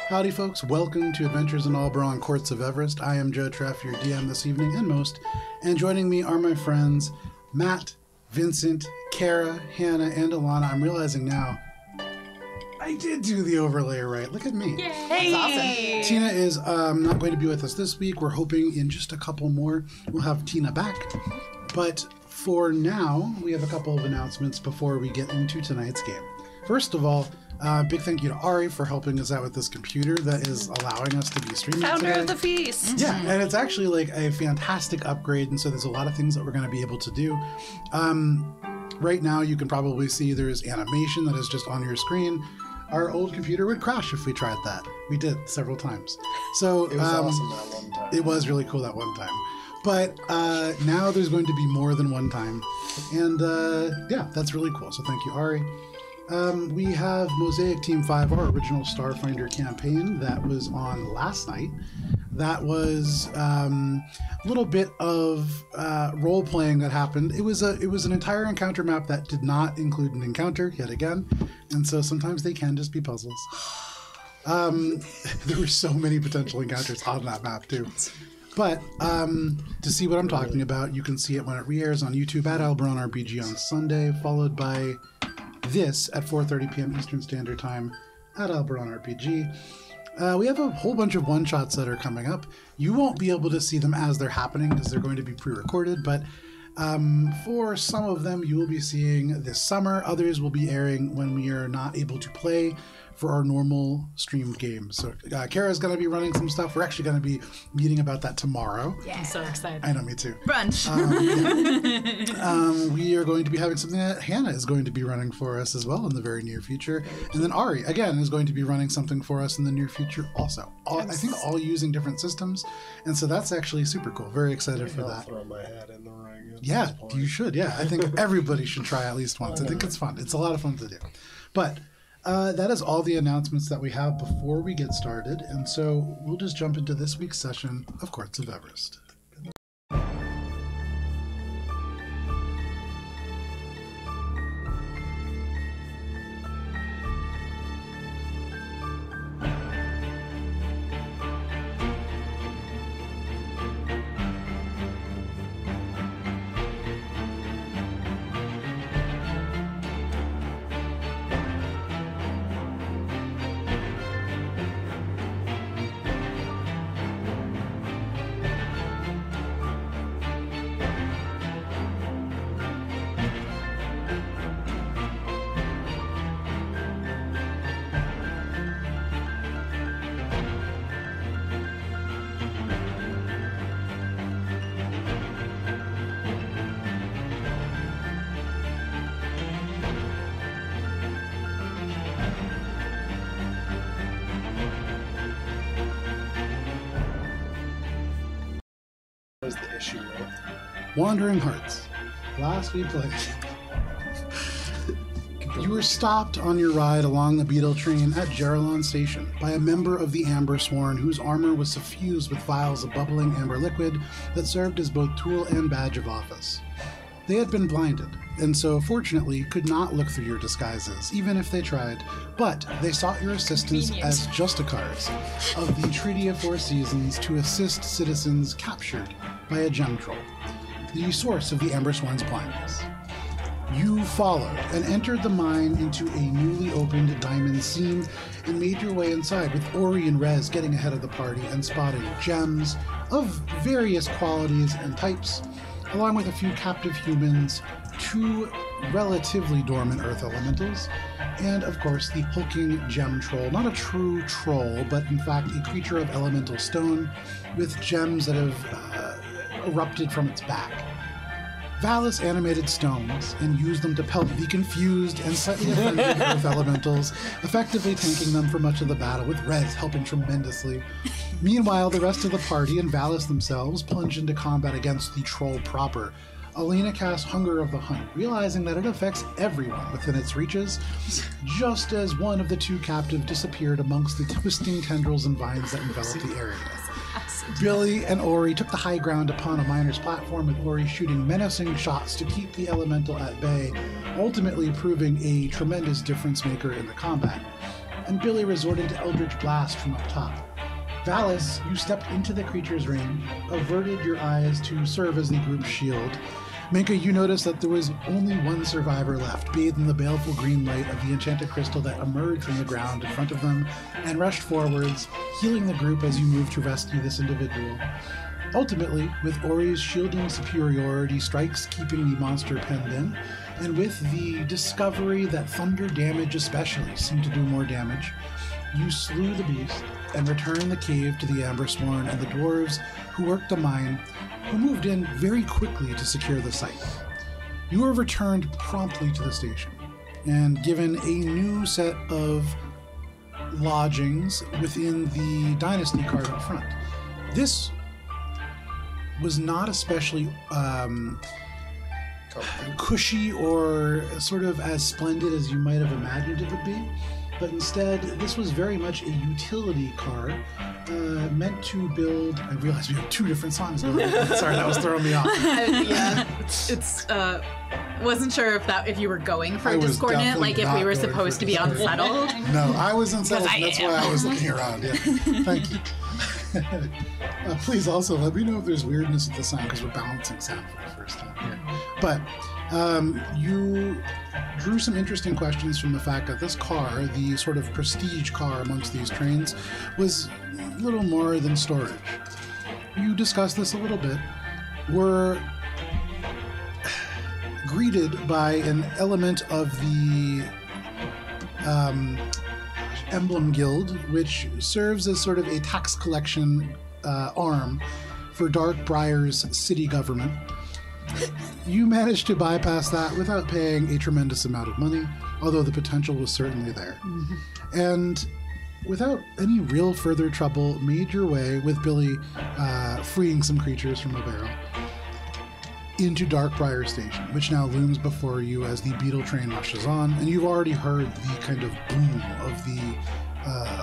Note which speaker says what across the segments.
Speaker 1: Howdy folks, welcome to Adventures in Alberon Courts of Everest. I am Joe Treff, your DM this evening and most, and joining me are my friends Matt, Vincent, Kara, Hannah, and Alana. I'm realizing now, I did do the overlay right. Look at me.
Speaker 2: Yay!
Speaker 3: Hey! That's awesome.
Speaker 1: Tina is not going to be with us this week. We're hoping in just a couple more we'll have Tina back. But for now, we have a couple of announcements before we get into tonight's game. First of all, big thank you to Ari for helping us out with this computer that is allowing us to be streaming
Speaker 2: Founder
Speaker 1: today.
Speaker 2: of the feast.
Speaker 1: Yeah, and it's actually like a fantastic upgrade, and so there's a lot of things that we're going to be able to do. Right now, you can probably see there's animation that is just on your screen. Our old computer would crash if we tried that. We did several times. So
Speaker 4: It was awesome that one time.
Speaker 1: it was really cool that one time. But now there's going to be more than one time. And yeah, that's really cool. So thank you, Ari. We have Mosaic Team 5, our original Starfinder campaign that was on last night. That was a little bit of role-playing that happened. It was an entire encounter map that did not include an encounter, yet again. And so sometimes they can just be puzzles. There were so many potential encounters on that map, too. But to see what I'm talking about, you can see it when it re-airs on YouTube at Alberon RPG on Sunday, followed by this at 4:30 p.m. Eastern Standard Time at Alberon RPG. We have a whole bunch of one-shots that are coming up. You won't be able to see them as they're happening because they're going to be pre-recorded, but for some of them you will be seeing this summer. Others will be airing when we are not able to play for our normal streamed games. So Kara's going to be running some stuff. We're actually going to be meeting about that tomorrow.
Speaker 3: Yeah.
Speaker 2: I'm so excited.
Speaker 1: I know, me too.
Speaker 3: Brunch.
Speaker 1: We are going to be having something that Hannah is going to be running for us as well in the very near future. And then Ari, again, is going to be running something for us in the near future also. I think all using different systems. And so that's actually super cool. Very excited for
Speaker 4: I'll
Speaker 1: that.
Speaker 4: throw my hat in the ring. At
Speaker 1: Yeah,
Speaker 4: this point.
Speaker 1: you should. Yeah, I think everybody should try at least once. I think it's fun. It's a lot of fun to do. But that is all the announcements that we have before we get started. And so we'll just jump into this week's session of Courts of Everest.
Speaker 4: What was the issue with?
Speaker 1: Wandering Hearts. Last we played, you were stopped on your ride along the Beetle train at Geralon Station by a member of the Amber Sworn whose armor was suffused with vials of bubbling amber liquid that served as both tool and badge of office. They had been blinded, and so fortunately could not look through your disguises, even if they tried, but they sought your assistance as Justicars of the Treaty of Four Seasons to assist citizens captured by a gem troll, the source of the Amber Sworn's blindness. You followed and entered the mine into a newly opened diamond seam and made your way inside, with Ori and Rez getting ahead of the party and spotting gems of various qualities and types, along with a few captive humans, two relatively dormant earth elementals, and of course the hulking gem troll, not a true troll, but in fact a creature of elemental stone with gems that have erupted from its back. Valis animated stones and used them to pelt the confused and slightly offended earth elementals, effectively tanking them for much of the battle, with Rez helping tremendously. Meanwhile, the rest of the party and Valis themselves plunge into combat against the troll proper. Alina casts Hunger of the Hunt, realizing that it affects everyone within its reaches, just as one of the two captive disappeared amongst the twisting tendrils and vines that enveloped the area. Billy and Ori took the high ground upon a miner's platform, with Ori shooting menacing shots to keep the elemental at bay, ultimately proving a tremendous difference maker in the combat. and Billy resorted to Eldritch Blast from up top. Valis, you stepped into the creature's range, averted your eyes to serve as the group's shield. Minka, you noticed that there was only one survivor left, bathed in the baleful green light of the enchanted crystal that emerged from the ground in front of them and rushed forwards, healing the group as you moved to rescue this individual. Ultimately, with Ori's shielding superiority strikes keeping the monster penned in, and with the discovery that thunder damage especially seemed to do more damage, you slew the beast and returned the cave to the Ambersworn and the dwarves who worked the mine, who moved in very quickly to secure the site. You are returned promptly to the station and given a new set of lodgings within the Dynasty card up front. This was not especially cushy or sort of as splendid as you might have imagined it would be, but instead this was very much a utility car meant to build. I realized we have two different songs going on. Sorry, that was throwing me off.
Speaker 2: Yeah, it's wasn't sure if you were going for discordant, like if we were supposed to be unsettled.
Speaker 1: No, I was unsettled, and that's why I was looking around. Yeah, thank you. Please also let me know if there's weirdness at the sound, because we're balancing sound for the first time here. But you drew some interesting questions from the fact that this car, the sort of prestige car amongst these trains, was little more than storage. You discussed this a little bit. Were greeted by an element of the Emblem Guild, which serves as sort of a tax collection arm for Darkbriar's city government. You managed to bypass that without paying a tremendous amount of money, although the potential was certainly there. Mm-hmm. And without any real further trouble, made your way, with Billy freeing some creatures from a barrel, into Darkbriar Station, which now looms before you as the beetle train rushes on, and you've already heard the kind of boom of the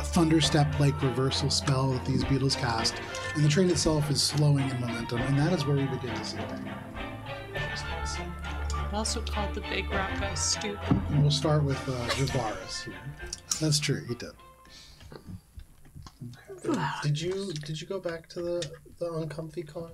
Speaker 1: thunderstep-like reversal spell that these beetles cast, and the train itself is slowing in momentum, and that is where we begin to see things.
Speaker 3: Also called the Big Rock Guy stupid.
Speaker 1: And we'll start with Javaris here. That's true, he did.
Speaker 4: Did you go back to the uncomfy car?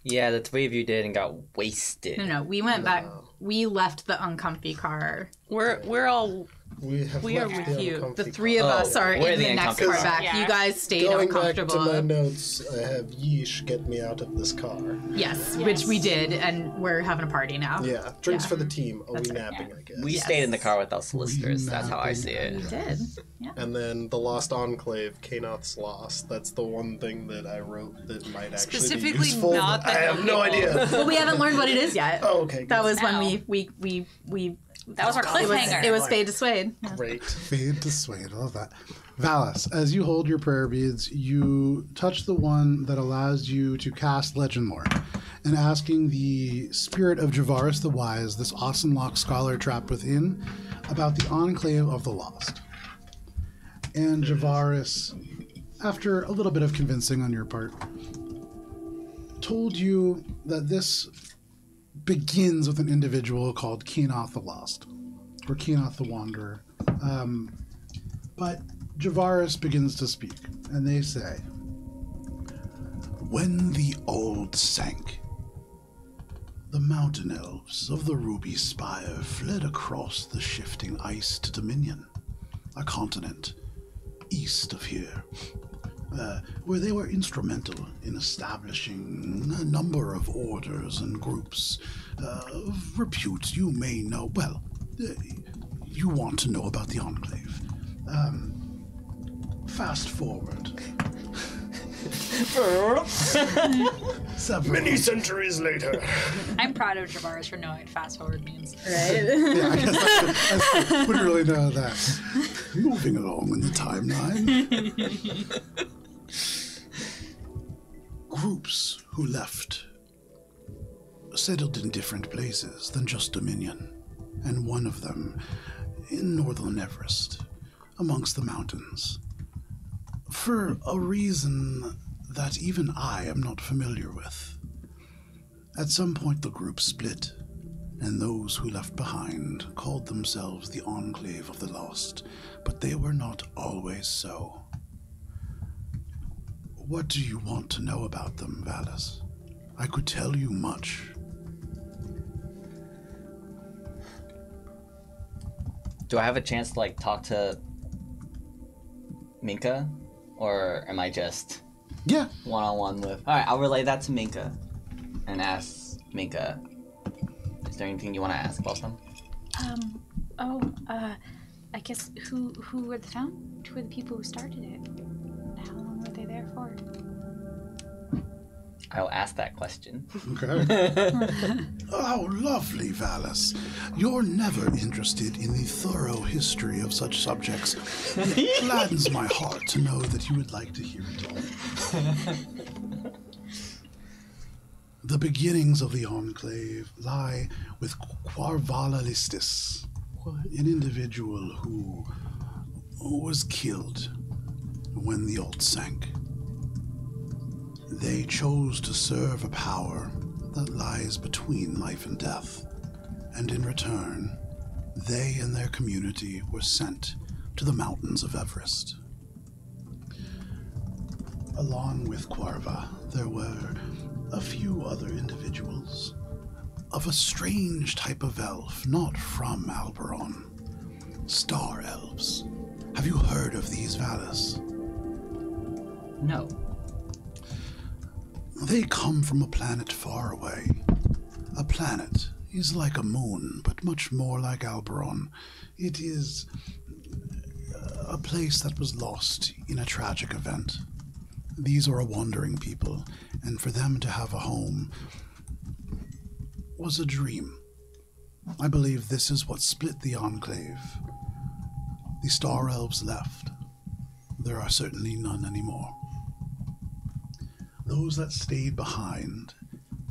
Speaker 5: Yeah, the three of you did and got wasted.
Speaker 2: No, we went back. We left the uncomfy car.
Speaker 3: We're all.
Speaker 4: We are
Speaker 3: with you.
Speaker 2: The three of us are in the next car back.
Speaker 3: Yeah.
Speaker 2: You guys stayed
Speaker 4: Going
Speaker 2: uncomfortable.
Speaker 4: back to my notes, I have Yeesh get me out of this car.
Speaker 2: Yes, which we did, and we're having a party now.
Speaker 4: Yeah, drinks
Speaker 2: Yeah.
Speaker 4: for the team. Are
Speaker 2: That's
Speaker 4: we
Speaker 2: right,
Speaker 4: napping,
Speaker 2: yeah.
Speaker 4: I guess?
Speaker 5: We
Speaker 2: Yes.
Speaker 5: stayed in the car with our solicitors. That's how I see
Speaker 2: We
Speaker 5: it.
Speaker 2: did. Yeah.
Speaker 4: And then the Lost Enclave, Kanoth's Lost. That's the one thing that I wrote that might actually
Speaker 3: Specifically
Speaker 4: be useful.
Speaker 3: not the
Speaker 4: I have no idea.
Speaker 2: Well, we haven't learned what it is yet.
Speaker 4: Oh, okay.
Speaker 2: That was
Speaker 3: No.
Speaker 2: when we
Speaker 3: That was our
Speaker 2: it was,
Speaker 3: cliffhanger.
Speaker 2: it was Fade to Suede.
Speaker 4: Great.
Speaker 1: Fade to Suede, I love that. Valis, as you hold your prayer beads, you touch the one that allows you to cast Legend Lore, and asking the spirit of Javaris the Wise, this Austenlock scholar trapped within, about the Enclave of the Lost. And Javaris, after a little bit of convincing on your part, told you that this begins with an individual called Kanoth the Lost, or Kanoth the Wanderer. But Javaris begins to speak, and they say, "When the old sank, the mountain elves of the Ruby Spire fled across the shifting ice to Dominion, a continent east of here, where they were instrumental in establishing a number of orders and groups of repute. You may know, well, you want to know about the Enclave. Fast forward.
Speaker 4: Many centuries later.
Speaker 3: I'm proud of Javaris for knowing what fast forward means.
Speaker 2: Right?
Speaker 1: Yeah, I guess I wouldn't really know that. Moving along in the timeline. Groups who left settled in different places than just Dominion, and one of them in northern Everest, amongst the mountains, for a reason that even I am not familiar with. At some point the group split, and those who left behind called themselves the Enclave of the Lost, but they were not always so. What do you want to know about them, Valis? I could tell you much.
Speaker 5: Do I have a chance to talk to Minka, or am I just one-on-one with? All right, I'll relay that to Minka, and ask Minka. Is there anything you want to ask about them?
Speaker 3: I guess who were the people who started it? How long were they there for?
Speaker 5: I'll ask that question.
Speaker 1: Okay. Oh, lovely, Valis. You're never interested in the thorough history of such subjects. It gladdens my heart to know that you would like to hear it all. The beginnings of the Enclave lie with Quarvala Listis, an individual who was killed when the Old sank. They chose to serve a power that lies between life and death, and in return, they and their community were sent to the mountains of Everest. Along with Quarva, there were a few other individuals of a strange type of elf not from Alberon. Star elves. Have you heard of these, Valis?
Speaker 5: No.
Speaker 1: They come from a planet far away. A planet is like a moon, but much more like Alberon. It is a place that was lost in a tragic event. These are a wandering people, and for them to have a home was a dream. I believe this is what split the Enclave. The Star Elves left. There are certainly none anymore. Those that stayed behind,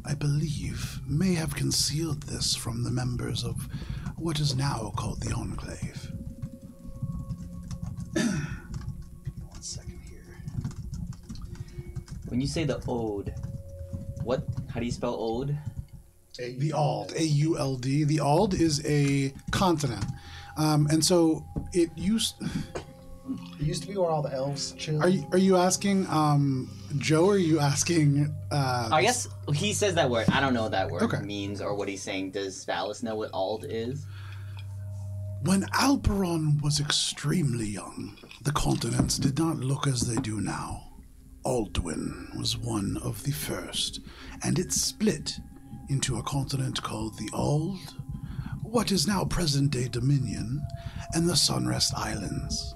Speaker 1: I believe, may have concealed this from the members of what is now called the Enclave. 1 second here.
Speaker 5: When you say the Ode, how do you spell Ode?
Speaker 1: The Ald, A-U-L-D. The Ald is a continent. And so it used
Speaker 4: to be where all the elves chill.
Speaker 1: Are you asking Joe, or are you asking
Speaker 5: I guess he says that word. I don't know what that word
Speaker 1: Okay.
Speaker 5: means or what he's saying. Does Valis know what Ald is?
Speaker 1: When Alberon was extremely young, the continents did not look as they do now. Alduin was one of the first, and it split into a continent called the Ald, what is now present-day Dominion, and the Sunrest Islands.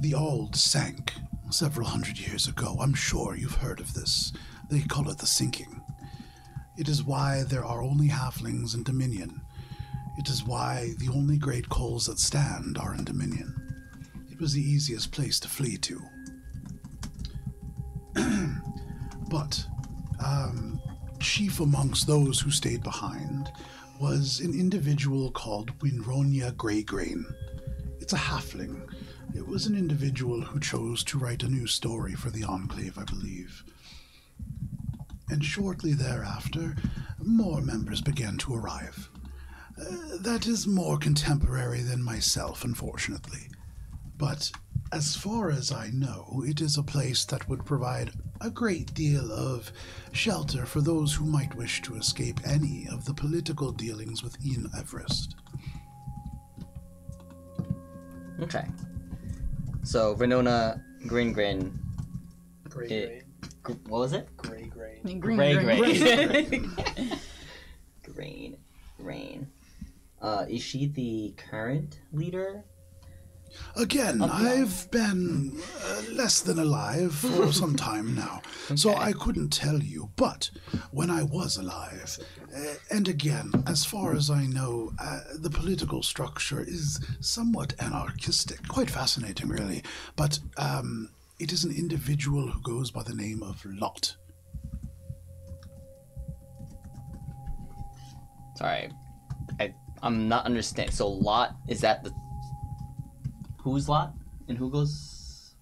Speaker 1: The Ald sank several hundred years ago. I'm sure you've heard of this. They call it the sinking. It is why there are only halflings in Dominion. It is why the only great coals that stand are in Dominion. It was the easiest place to flee to. But chief amongst those who stayed behind was an individual called Winronia Greygrain. It's a halfling. It was an individual who chose to write a new story for the Enclave, I believe. And shortly thereafter, more members began to arrive. That is more contemporary than myself, unfortunately. But as far as I know, it is a place that would provide a great deal of shelter for those who might wish to escape any of the political dealings within Everest.
Speaker 5: Okay. So, Renona Gringrin.
Speaker 4: Gray
Speaker 5: What was it?
Speaker 4: Gray.
Speaker 2: Green.
Speaker 5: Rain. Is she the current leader?
Speaker 1: Again, I've been less than alive for some time now, so I couldn't tell you. But when I was alive, and again, as far as I know, the political structure is somewhat anarchistic. Quite fascinating, really. But it is an individual who goes by the name of Lot.
Speaker 5: Sorry, I'm not understanding. So Lot, is that the... Who's Lot? And who is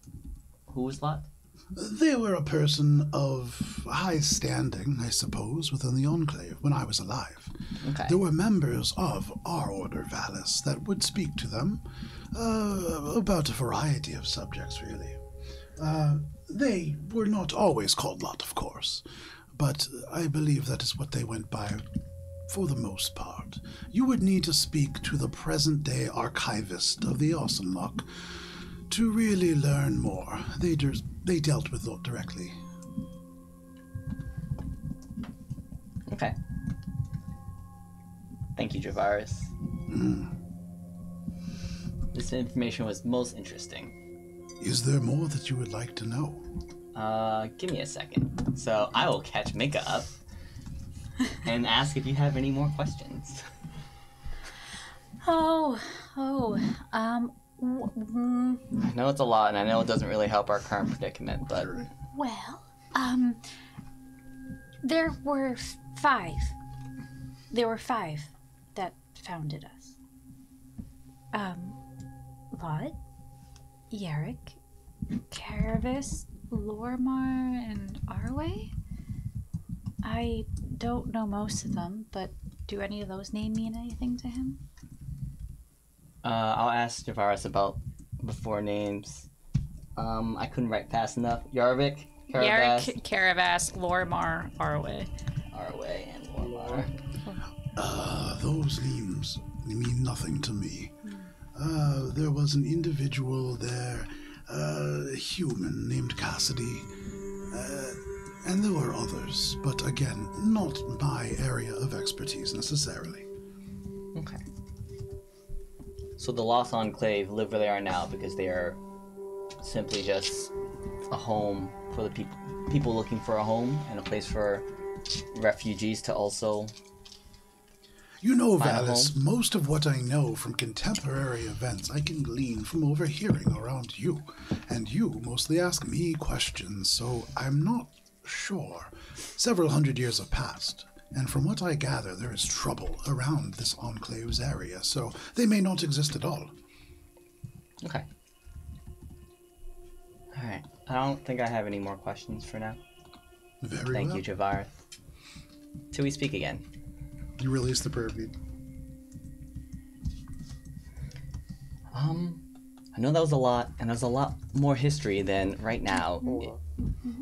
Speaker 5: Lot?
Speaker 1: They were a person of high standing, I suppose, within the Enclave when I was alive.
Speaker 5: Okay.
Speaker 1: There were members of our order, Valis, that would speak to them about a variety of subjects, really. They were not always called Lot, of course, but I believe that is what they went by for the most part. You would need to speak to the present-day archivist of the Ausenloch to really learn more. They dealt with Lot directly.
Speaker 5: Okay. Thank you, Javaris. This information was most interesting.
Speaker 1: Is there more that you would like to know?
Speaker 5: Give me a second. So I will catch Minka up and ask if you have any more questions.
Speaker 3: I
Speaker 5: know it's a lot, and I know it doesn't really help our current predicament, but...
Speaker 3: Well, there were 5. There were 5 that founded us. Lot, Yarrick, Caravis, Lormar, and Arway? I don't know most of them, but do any of those names mean anything to him?
Speaker 5: I'll ask Javaris about before names. I couldn't write fast enough. Yarrick,
Speaker 2: Caravas, Lormar, Arway.
Speaker 5: Arway, and Lormar.
Speaker 1: Those names mean nothing to me. There was an individual there, a human named Cassidy, and there were others, but again, not my area of expertise necessarily.
Speaker 5: Okay. So the Lost Enclave live where they are now because they are simply just a home for the people looking for a home and a place for refugees to also...
Speaker 1: You know, Valis, most of what I know from contemporary events I can glean from overhearing around you. And you mostly ask me questions, so I'm not sure. Several hundred years have passed, and from what I gather, there is trouble around this Enclave's area, so they may not exist at all.
Speaker 5: Okay. Alright, I don't think I have any more questions for now. Thank you, Javaris. Till we speak again.
Speaker 1: You release the prayer bead.
Speaker 5: I know that was a lot, and there's a lot more history than right now,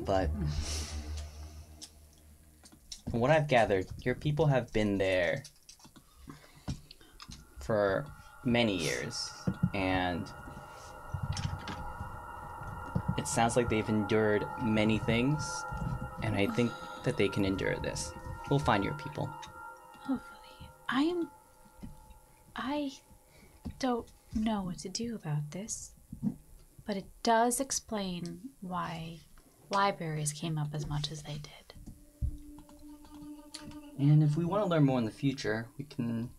Speaker 5: but from what I've gathered, your people have been there for many years, and it sounds like they've endured many things, and I think that they can endure this. We'll find your people.
Speaker 3: I don't know what to do about this, but it does explain why libraries came up as much as they did.
Speaker 5: And if we want to learn more in the future, we can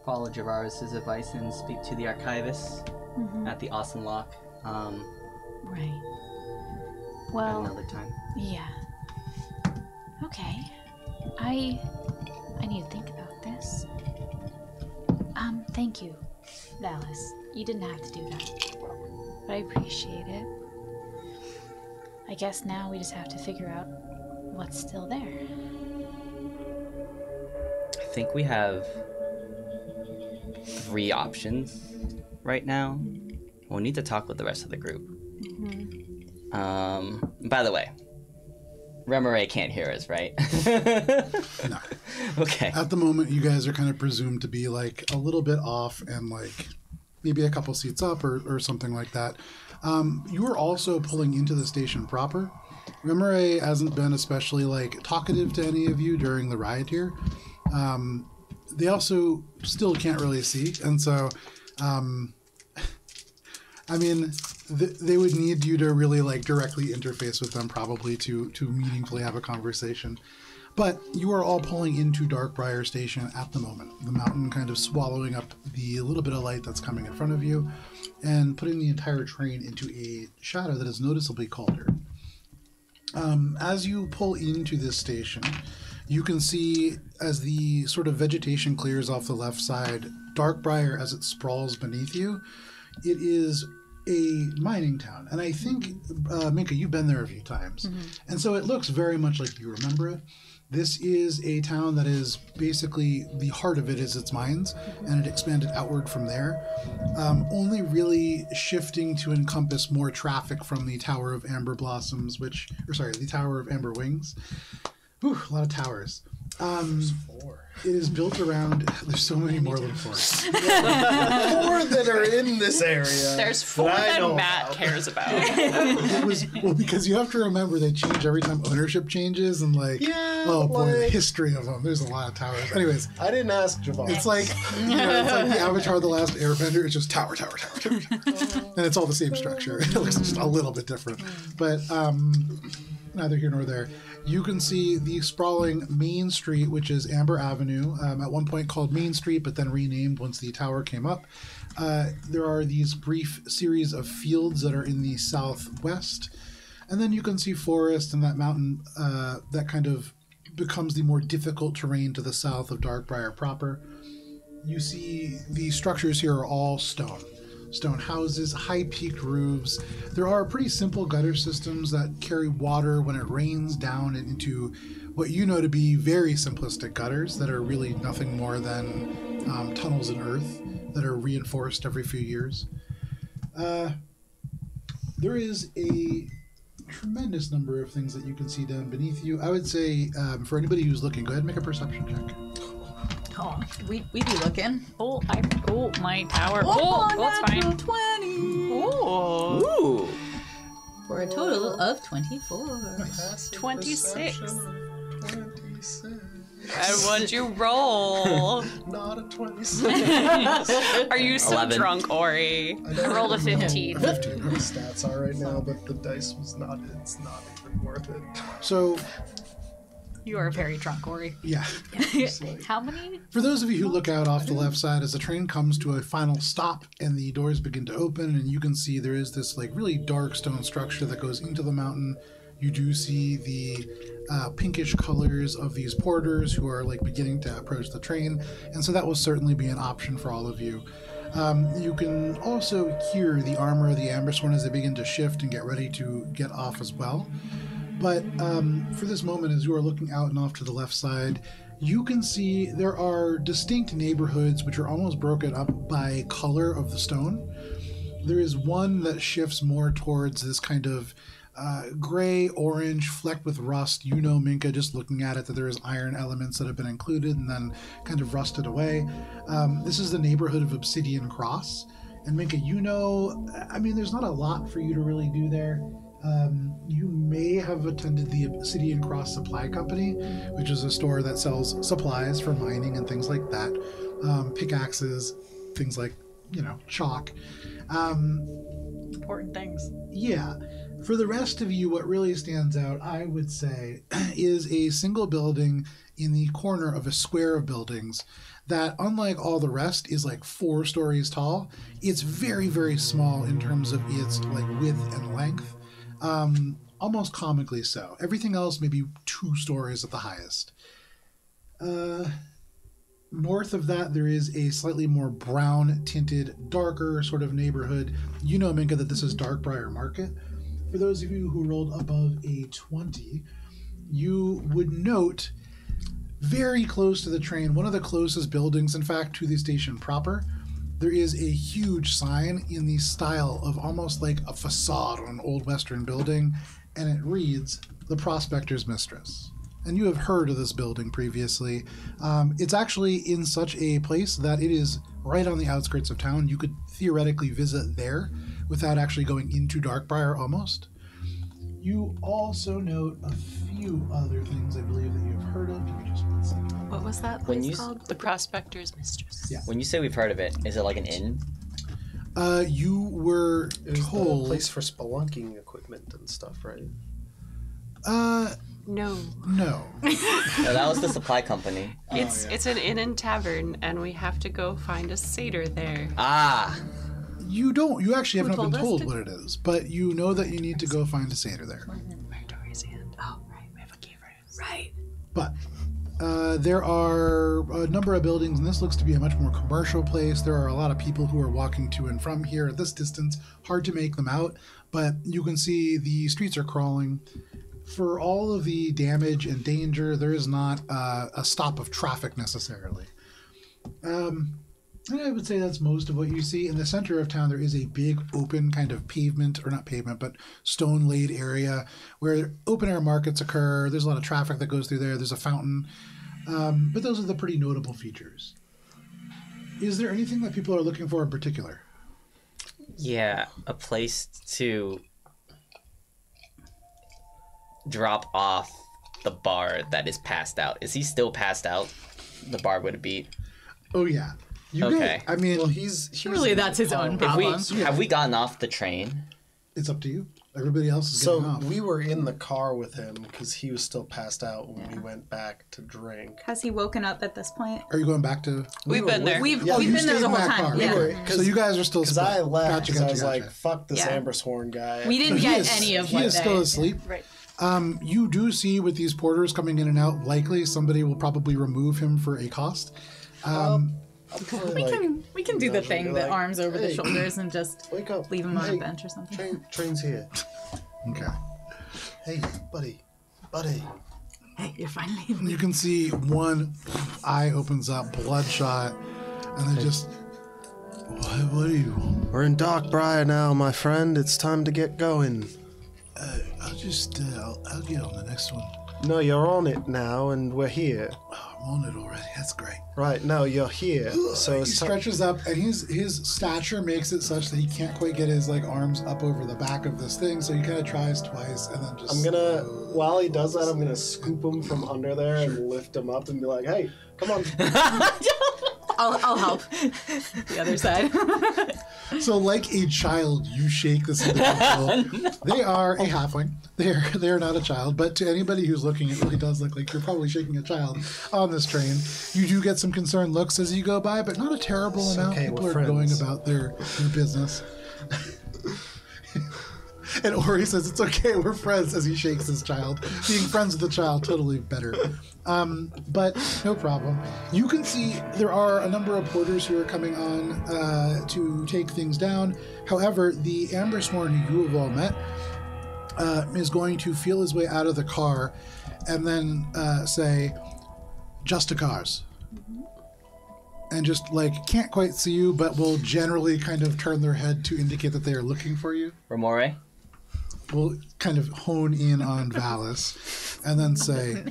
Speaker 5: follow Javaris' advice and speak to the archivist at the Ausenloch.
Speaker 3: Right. Well,
Speaker 5: at another time.
Speaker 3: Yeah. Okay. I need to think about this. Thank you, Valis. You didn't have to do that, but I appreciate it. I guess now we just have to figure out what's still there.
Speaker 5: I think we have 3 options right now. We'll need to talk with the rest of the group. By the way, Remoray can't hear us, right?
Speaker 1: No.
Speaker 5: Okay.
Speaker 1: At the moment, you guys are kind of presumed to be like a little bit off and like maybe a couple seats up or something like that. You are also pulling into the station proper. Remoray hasn't been especially like talkative to any of you during the ride here. They also still can't really see, and so I mean, they would need you to really like directly interface with them probably to meaningfully have a conversation. But you are all pulling into Darkbriar Station at the moment. The mountain kind of swallowing up the little bit of light that's coming in front of you and putting the entire train into a shadow that is noticeably colder. As you pull into this station, you can see as the sort of vegetation clears off the left side, Darkbriar as it sprawls beneath you. It is a mining town. And I think, Minka, you've been there a few times. And so it looks very much like you remember it. This is a town that is basically, the heart of it is its mines, and it expanded outward from there, only really shifting to encompass more traffic from the Tower of Amber Blossoms, the Tower of Amber Wings. Whew, a lot of towers.
Speaker 4: There's 4.
Speaker 1: It is built around, there's so many more than 4.
Speaker 4: 4 that are in this area.
Speaker 6: There's 4 that Matt cares about.
Speaker 1: Because you have to remember they change every time ownership changes, and the history of them. There's a lot of towers. Anyways,
Speaker 4: I didn't ask Javon.
Speaker 1: it's like it's like the Avatar: The Last Airbender. It's just tower, and it's all the same structure. It looks just a little bit different, but neither here nor there. You can see the sprawling Main Street, which is Amber Avenue, at one point called Main Street, but then renamed once the tower came up. There are these brief series of fields that are in the southwest. And then you can see forest and that mountain that kind of becomes the more difficult terrain to the south of Darkbriar proper. You see the structures here are all stone. Stone houses, high-peaked roofs. There are pretty simple gutter systems that carry water when it rains down into what you know to be very simplistic gutters that are really nothing more than tunnels in earth that are reinforced every few years. There is a tremendous number of things that you can see down beneath you. I would say, for anybody who's looking, go ahead and make a perception check.
Speaker 2: Oh, we be looking.
Speaker 6: My tower.
Speaker 2: That's
Speaker 6: fine.
Speaker 2: 20.
Speaker 6: Ooh.
Speaker 2: For a total of 24.
Speaker 6: 26.
Speaker 4: 26.
Speaker 6: And what'd you roll?
Speaker 4: Not a 26.
Speaker 6: Are you so
Speaker 5: 11.
Speaker 6: drunk, Ori?
Speaker 3: I rolled a 15.
Speaker 1: 15.
Speaker 4: The stats are right now, but the dice it's not even worth it.
Speaker 1: So,
Speaker 3: You are very drunk, Ori.
Speaker 1: yeah.
Speaker 3: How many?
Speaker 1: For those of you who look out off the left side, as the train comes to a final stop and the doors begin to open, and you can see there is this really dark stone structure that goes into the mountain. You do see the pinkish colors of these porters who are beginning to approach the train, and so that will certainly be an option for all of you. You can also hear the armor of the Ambersworn as they begin to shift and get ready to get off as well. But for this moment, as you are looking out and off to the left side, you can see there are distinct neighborhoods which are almost broken up by color of the stone. There is one that shifts more towards this kind of gray, orange, flecked with rust. You know, Minka, just looking at it, that there is iron elements that have been included and then kind of rusted away. This is the neighborhood of Obsidian Cross. And Minka, there's not a lot for you to really do there. You may have attended the Obsidian Cross Supply Company, which is a store that sells supplies for mining and things like that. Pickaxes, things like, chalk.
Speaker 3: Important things.
Speaker 1: Yeah. For the rest of you, what really stands out, I would say, is a single building in the corner of a square of buildings that, unlike all the rest, is 4 stories tall. It's very, very small in terms of its width and length. Almost comically so. Everything else maybe 2 stories at the highest. North of that, there is a slightly more brown-tinted, darker sort of neighborhood. You know, Minka, that this is Darkbriar Market. For those of you who rolled above a 20, you would note very close to the train, one of the closest buildings, in fact, to the station proper, there is a huge sign in the style of almost like a facade on an old Western building, and it reads, "The Prospector's Mistress." And you have heard of this building previously. It's actually in such a place that it is right on the outskirts of town. You could theoretically visit there without actually going into Darkbriar almost. You also note a few other things I believe that you've heard of. Give me just 1 second.
Speaker 2: What was that place called?
Speaker 6: The Prospector's Mistress.
Speaker 1: Yeah.
Speaker 5: When you say we've heard of it, is it like an inn?
Speaker 1: You were told...
Speaker 4: a place for spelunking equipment and stuff, right?
Speaker 6: No.
Speaker 1: No.
Speaker 5: No, that was the supply company.
Speaker 6: It's an inn and tavern, and we have to go find a satyr there.
Speaker 5: Ah!
Speaker 1: You actually have not
Speaker 2: told
Speaker 1: been
Speaker 2: us
Speaker 1: told
Speaker 2: to?
Speaker 1: what it is, but you know that you need to go find a satyr there.
Speaker 6: Where Dory's in. Oh, right. We have a key for it. Right.
Speaker 1: But There are a number of buildings, and this looks to be a much more commercial place. There are a lot of people who are walking to and from here at this distance. Hard to make them out, but you can see the streets are crawling. For all of the damage and danger, there is not a stop of traffic necessarily. And I would say that's most of what you see. In the center of town, there is a big open kind of pavement, or not pavement, but stone-laid area where open-air markets occur. There's a lot of traffic that goes through there. There's a fountain. But those are the pretty notable features. Is there anything that people are looking for in particular?
Speaker 7: Yeah, a place to drop off the bard that is passed out. Is he still passed out? The bard would have beat.
Speaker 1: Oh, yeah.
Speaker 7: Okay.
Speaker 1: I mean,
Speaker 4: Well, he's
Speaker 2: Surely that's his own problem.
Speaker 7: Have we gotten off the train?
Speaker 1: it's up to you. Everybody else is getting off.
Speaker 4: So we were in the car with him because he was still passed out when we went back to drink.
Speaker 2: Has he woken up at this point?
Speaker 1: Are you going back to...
Speaker 6: We've been there.
Speaker 2: We've
Speaker 1: Yeah, you
Speaker 2: been there
Speaker 1: stayed
Speaker 2: the
Speaker 1: in
Speaker 2: whole
Speaker 1: that
Speaker 2: time.
Speaker 1: car.
Speaker 2: Yeah.
Speaker 1: So you guys are still
Speaker 4: Because
Speaker 1: split.
Speaker 4: I left because I was
Speaker 1: Gotcha.
Speaker 4: like, fuck this
Speaker 2: Yeah.
Speaker 4: Ambershorn guy.
Speaker 2: We didn't
Speaker 1: He
Speaker 2: get
Speaker 1: is-
Speaker 2: any of
Speaker 1: he
Speaker 2: what
Speaker 1: is still
Speaker 2: they-
Speaker 1: asleep.
Speaker 3: Right.
Speaker 1: You do see with these porters coming in and out, likely somebody will probably remove him for a cost.
Speaker 2: We can do the thing, the arms over the
Speaker 4: hey,
Speaker 2: shoulders, and just
Speaker 4: Wake up.
Speaker 2: leave him on
Speaker 4: Hey,
Speaker 2: a bench or something.
Speaker 4: Train's here.
Speaker 1: Okay.
Speaker 4: Hey, buddy.
Speaker 2: Hey, you're finally.
Speaker 1: You can see one eye opens up, bloodshot, and then just... What do you want?
Speaker 4: We're in Darkbriar now, my friend. It's time to get going.
Speaker 1: I'll just... I'll get on the next one.
Speaker 4: No, you're on it now, and we're here.
Speaker 1: Oh, I'm on it already. That's great.
Speaker 4: Right, no, you're here. So
Speaker 1: He
Speaker 4: it's time.
Speaker 1: stretches up, and his stature makes it such that he can't quite get his arms up over the back of this thing. So he kind of tries twice, and then just.
Speaker 4: I'm gonna, while he does that, I'm gonna scoop him from under there and lift him up and be like, hey, come on.
Speaker 2: I'll help. The other side.
Speaker 1: So, like a child, you shake this individual. They are a halfling. They are not a child, but to anybody who's looking, it really does look like you're probably shaking a child on this train. You do get some concerned looks as you go by, but not a terrible amount.
Speaker 4: okay,
Speaker 1: People
Speaker 4: we're
Speaker 1: are going
Speaker 4: friends.
Speaker 1: about their business. And Ori says, it's okay, we're friends, as he shakes his child. Being friends with the child, totally better. But no problem. You can see there are a number of porters who are coming on to take things down. However, the Ambersworn who you have all met is going to feel his way out of the car and then say, just to cars. And just can't quite see you, but will generally kind of turn their head to indicate that they are looking for you.
Speaker 7: Remore?
Speaker 1: We'll kind of hone in on Valis and then say,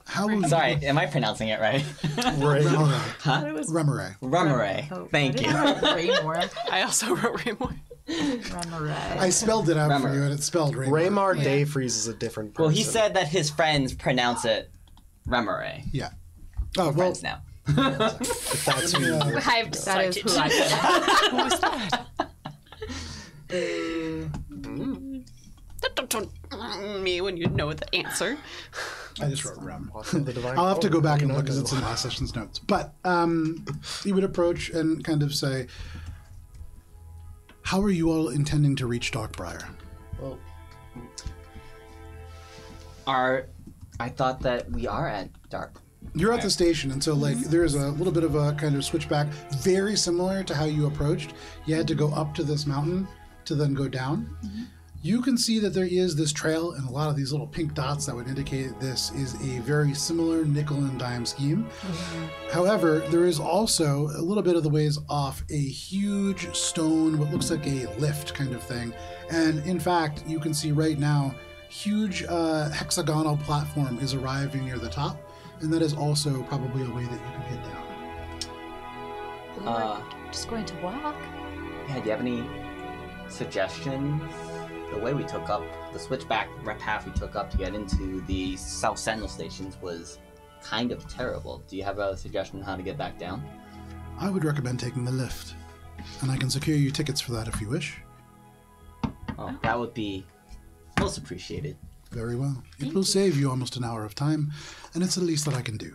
Speaker 1: how will you...
Speaker 7: Sorry, am I pronouncing it right?
Speaker 1: Remore.
Speaker 7: Remore. Thank you.
Speaker 2: Raymore.
Speaker 6: I also wrote Raymore.
Speaker 1: I spelled it out for
Speaker 7: Remore.
Speaker 1: you, and it's spelled Raymore.
Speaker 4: Raymar Dayfreeze is a different person.
Speaker 7: Well, he said that his friends pronounce it Remore.
Speaker 1: Yeah. Oh, well,
Speaker 7: Friends now.
Speaker 4: If that's who you
Speaker 3: I've
Speaker 2: That is
Speaker 3: decided.
Speaker 2: who I
Speaker 6: Don't me when you know the answer.
Speaker 1: I just wrote Rem.
Speaker 4: the divine.
Speaker 1: I'll have to go back and
Speaker 4: you
Speaker 1: look
Speaker 4: know,
Speaker 1: because it's in last session's notes. But he would approach and kind of say, how are you all intending to reach Darkbriar?
Speaker 4: Well,
Speaker 7: I thought that we are at Dark.
Speaker 1: You're at the station, and so there's a little bit of a kind of switchback, very similar to how you approached. You had to go up to this mountain to then go down. You can see that there is this trail and a lot of these little pink dots that would indicate this is a very similar nickel and dime scheme. However, there is also a little bit of the ways off a huge stone, what looks like a lift kind of thing. And in fact, you can see right now, huge hexagonal platform is arriving near the top. And that is also probably a way that you can get down.
Speaker 3: Just going to walk.
Speaker 7: Yeah, do you have any suggestions? The way we took up, the switchback path we took up to get into the South Sentinel stations was kind of terrible. Do you have a suggestion on how to get back down?
Speaker 1: I would recommend taking the lift. And I can secure you tickets for that if you wish.
Speaker 7: Oh, that would be most appreciated.
Speaker 1: Very well. It will save you almost an hour of time, and it's the least that I can do.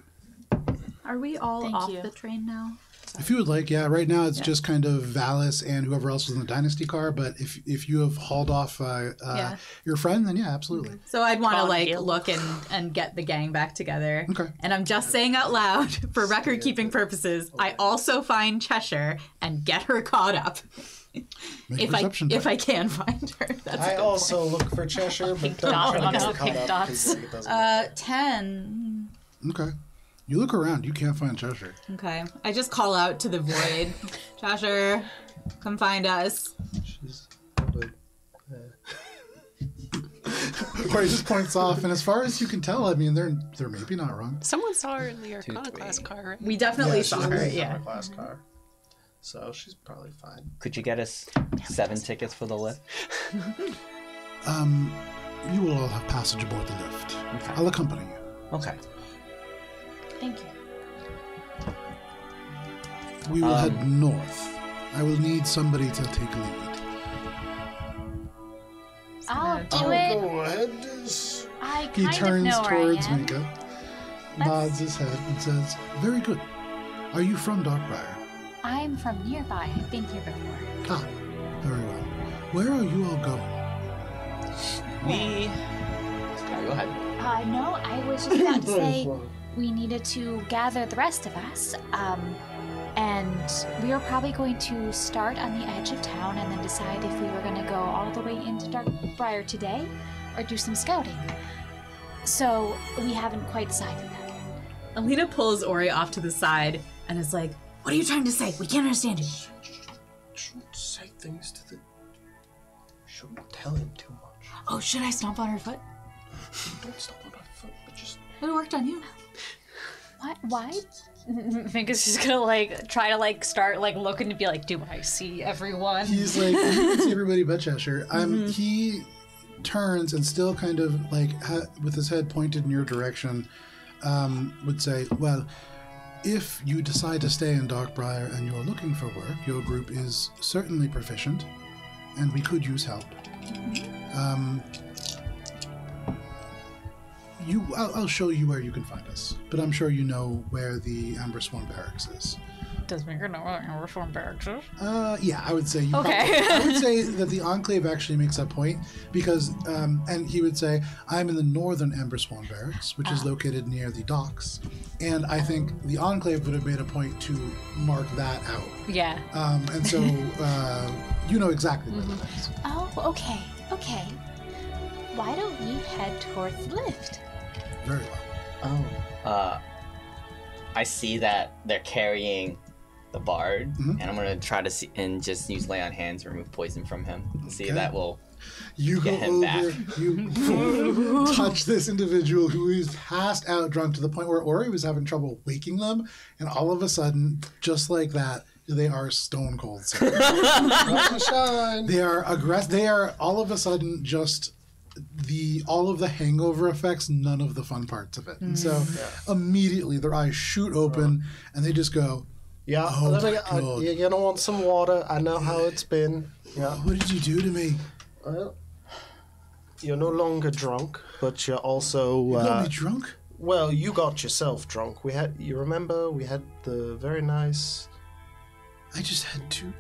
Speaker 2: Are we all
Speaker 3: Thank
Speaker 2: off
Speaker 3: you.
Speaker 2: the train now?
Speaker 1: If you would like, yeah. Right now it's just kind of Valis and whoever else was in the Dynasty car. But if you have hauled off your friend, then yeah, absolutely.
Speaker 2: So I'd want to look and get the gang back together.
Speaker 1: Okay.
Speaker 2: And I'm just saying out loud, for record-keeping purposes, I also find Cheshire and get her caught up. If I can find her. That's
Speaker 4: I also look for Cheshire, but don't try to get her caught up. 'Cause it doesn't
Speaker 2: 10.
Speaker 1: Okay. You look around. You can't find Cheshire.
Speaker 2: Okay. I just call out to the void. Cheshire, come find us.
Speaker 4: She's probably...
Speaker 1: Or he just points off, and as far as you can tell, I mean, they're maybe not wrong.
Speaker 6: Someone saw her in the Iconoclast car, right?
Speaker 2: We definitely saw her, yeah.
Speaker 4: Class car. So she's probably fine.
Speaker 5: Could you get us 7 tickets for the lift?
Speaker 1: You will all have passage aboard the lift.
Speaker 5: Okay.
Speaker 1: I'll accompany you.
Speaker 5: Okay.
Speaker 3: Thank you.
Speaker 1: We will head north. I will need somebody to take lead.
Speaker 3: I'll do it.
Speaker 4: Go ahead.
Speaker 3: I
Speaker 1: He
Speaker 3: kind of
Speaker 1: turns
Speaker 3: know where I
Speaker 1: towards
Speaker 3: am.
Speaker 1: Mika, nods his head, and says, "Very good. Are you from Darkbriar?"
Speaker 3: I'm from nearby. I've been here before.
Speaker 1: Ah, very well. Where are you all going?
Speaker 5: Go ahead.
Speaker 3: No, I was just about to say we needed to gather the rest of us. And we were probably going to start on the edge of town and then decide if we were going to go all the way into Darkbriar today or do some scouting. So we haven't quite decided that yet.
Speaker 2: Alina pulls Ori off to the side and is like, "What are you trying to say? We can't understand you."
Speaker 4: Shouldn't say things to the... Shouldn't tell him too much.
Speaker 2: Oh, should I stomp on her foot?
Speaker 4: Don't stop on my foot, but just...
Speaker 2: It worked on you.
Speaker 3: What? Why?
Speaker 8: Mika's just gonna try to start looking to be like, do I see everyone?
Speaker 1: He's like, "You can see everybody but Cheshire." He turns and still kind of with his head pointed in your direction, would say, "Well, if you decide to stay in Darkbriar and you're looking for work, your group is certainly proficient, and we could use help. I'll show you where you can find us, but I'm sure you know where the Amber Swan Barracks is."
Speaker 8: Does Mika know where Amber Swan Barracks is?
Speaker 1: Yeah, I would say you
Speaker 8: Okay.
Speaker 1: I would say that the Enclave actually makes that point because, and he would say, "I'm in the northern Amber Swan Barracks, which is located near the docks." And I think the Enclave would have made a point to mark that out.
Speaker 8: Yeah.
Speaker 1: And so you know exactly where that is.
Speaker 3: Oh, okay. Okay. Why don't we head towards the lift?
Speaker 1: Very well.
Speaker 5: I see that they're carrying the bard, and I'm gonna try to see and just use lay on hands to remove poison from him. See if that will
Speaker 1: You
Speaker 5: get
Speaker 1: go
Speaker 5: him
Speaker 1: over,
Speaker 5: back.
Speaker 1: you touch this individual who is passed out drunk to the point where Ori was having trouble waking them, and all of a sudden, just like that, they are stone cold. They are aggressive. They are all of a sudden just all of the hangover effects, none of the fun parts of it. And so immediately their eyes shoot open and they just go,
Speaker 4: Yeah,
Speaker 1: "Oh my God.
Speaker 4: you're gonna want some water. I know how it's been. Yeah.
Speaker 1: What did you do to me?
Speaker 4: Well, you're no longer drunk, but you're also...
Speaker 1: You got me drunk?
Speaker 4: Well, you got yourself drunk. You remember, we had the very nice...
Speaker 1: I just had two.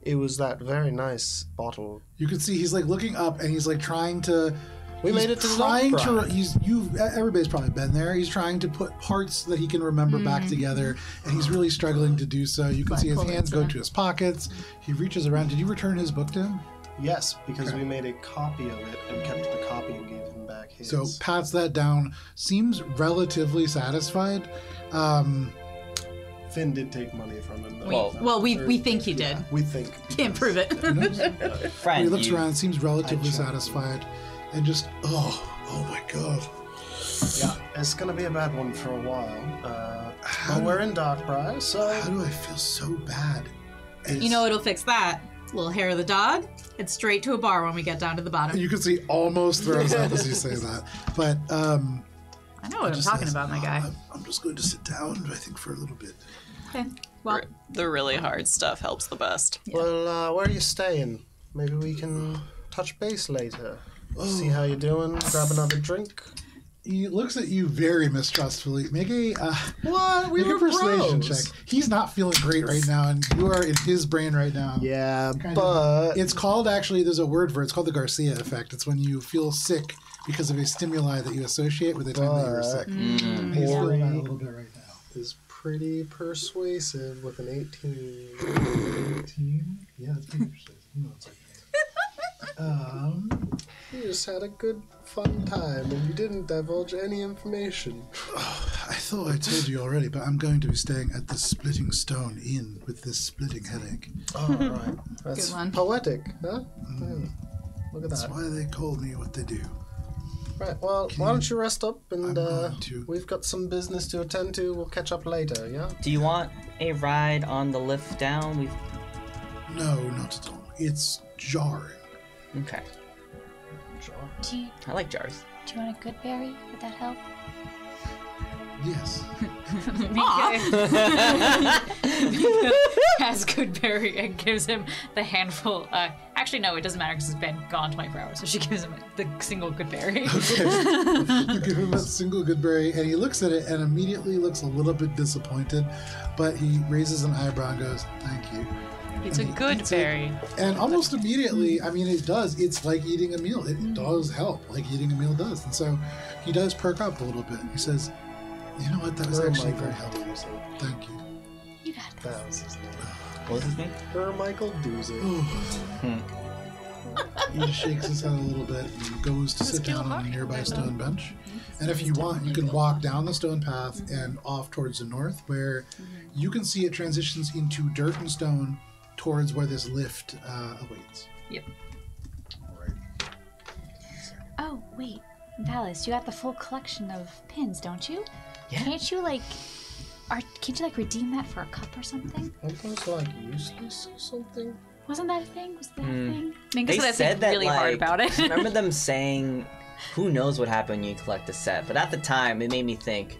Speaker 4: It was that very nice bottle.
Speaker 1: You can see he's looking up and he's trying to...
Speaker 4: We made it to the Darkbriar.
Speaker 1: Everybody's probably been there. He's trying to put parts that he can remember back together, and he's really struggling to do so. You can see his hands go to his pockets. He reaches around. Did you return his book to him?
Speaker 4: Yes, because we made a copy of it and kept the copy and gave him back his.
Speaker 1: So pats that down. Seems relatively satisfied.
Speaker 4: Finn did take money from him.
Speaker 2: Well, we think he did.
Speaker 4: We think.
Speaker 2: Can't prove it.
Speaker 5: Friend,
Speaker 1: He looks around. Seems relatively satisfied, and just oh my God.
Speaker 4: Yeah, it's gonna be a bad one for a while. But we're in Darkbriar, so...
Speaker 1: How do I feel so bad?
Speaker 2: You know what'll fix that? Little hair of the dog. It's straight to a bar when we get down to the bottom.
Speaker 1: You can see almost throws up as you say that. But
Speaker 2: I know what I'm talking about, my guy.
Speaker 1: I'm just going to sit down, I think, for a little bit.
Speaker 2: Okay. Well,
Speaker 6: The really hard stuff helps the best.
Speaker 4: Well, where are you staying? Maybe we can touch base later. See how you're doing, grab another drink.
Speaker 1: He looks at you very mistrustfully. Make a
Speaker 4: What? We
Speaker 1: make a
Speaker 4: were
Speaker 1: persuasion
Speaker 4: bros.
Speaker 1: check. He's not feeling great right now, and you are in his brain right now.
Speaker 4: Yeah,
Speaker 1: Kind of- it's called, actually, there's a word for it. It's called the Garcia effect. It's when you feel sick because of a stimuli that you associate with the time that you were sick. And he's feeling that a little bit right now.
Speaker 4: is pretty persuasive with an 18.
Speaker 1: 18? Yeah, that's pretty persuasive. You know it's okay.
Speaker 4: You just had a good, fun time, and you didn't divulge any information.
Speaker 1: I thought I told you already, but I'm going to be staying at the Splitting Stone Inn with this splitting headache.
Speaker 4: Oh, right. That's
Speaker 2: Good one.
Speaker 4: poetic, huh? Look at
Speaker 1: That's
Speaker 4: that.
Speaker 1: why they call me what they do.
Speaker 4: Right, well, why don't you rest up, and
Speaker 1: I'm going to.
Speaker 4: we've got some business to attend to. We'll catch up later, yeah?
Speaker 5: Do you want a ride on the lift down?
Speaker 1: No, not at all. It's jarring.
Speaker 5: Okay.
Speaker 3: Do you
Speaker 5: I like jars.
Speaker 3: want a good berry? Would that help?
Speaker 1: Yes.
Speaker 8: Has Goodberry and gives him the handful. Actually, no, it doesn't matter because it's been gone 24 hours. So she gives him the single Goodberry.
Speaker 1: You give him that single good berry, and he looks at it and immediately looks a little bit disappointed, but he raises an eyebrow and goes, "Thank you."
Speaker 6: It's a
Speaker 1: And he
Speaker 6: good
Speaker 1: eats it,
Speaker 6: berry.
Speaker 1: and almost immediately, I mean, it does. It's like eating a meal. It does help, like eating a meal does. And so he does perk up a little bit. He says, "You know what? That was actually very helpful. Thank you."
Speaker 3: You got this.
Speaker 4: That was his name.
Speaker 5: What was his name?
Speaker 4: Michael Doozy.
Speaker 1: He just shakes his head a little bit and goes to sit down on a nearby stone bench. And if you want, you can walk down the stone path and off towards the north, where you can see it transitions into dirt and stone towards where this lift awaits.
Speaker 8: Yep.
Speaker 3: Oh, wait. Valis, you got the full collection of pins, don't you?
Speaker 5: Yeah.
Speaker 3: Can't you, can't you, redeem that for a cup or something?
Speaker 4: Aren't those, like, useless or something?
Speaker 3: Wasn't that a thing? Was that a thing?
Speaker 8: Minka
Speaker 5: They
Speaker 8: said
Speaker 5: said that
Speaker 8: really hard about it.
Speaker 5: I remember them saying, "Who knows what happened when you collect a set?" But at the time, it made me think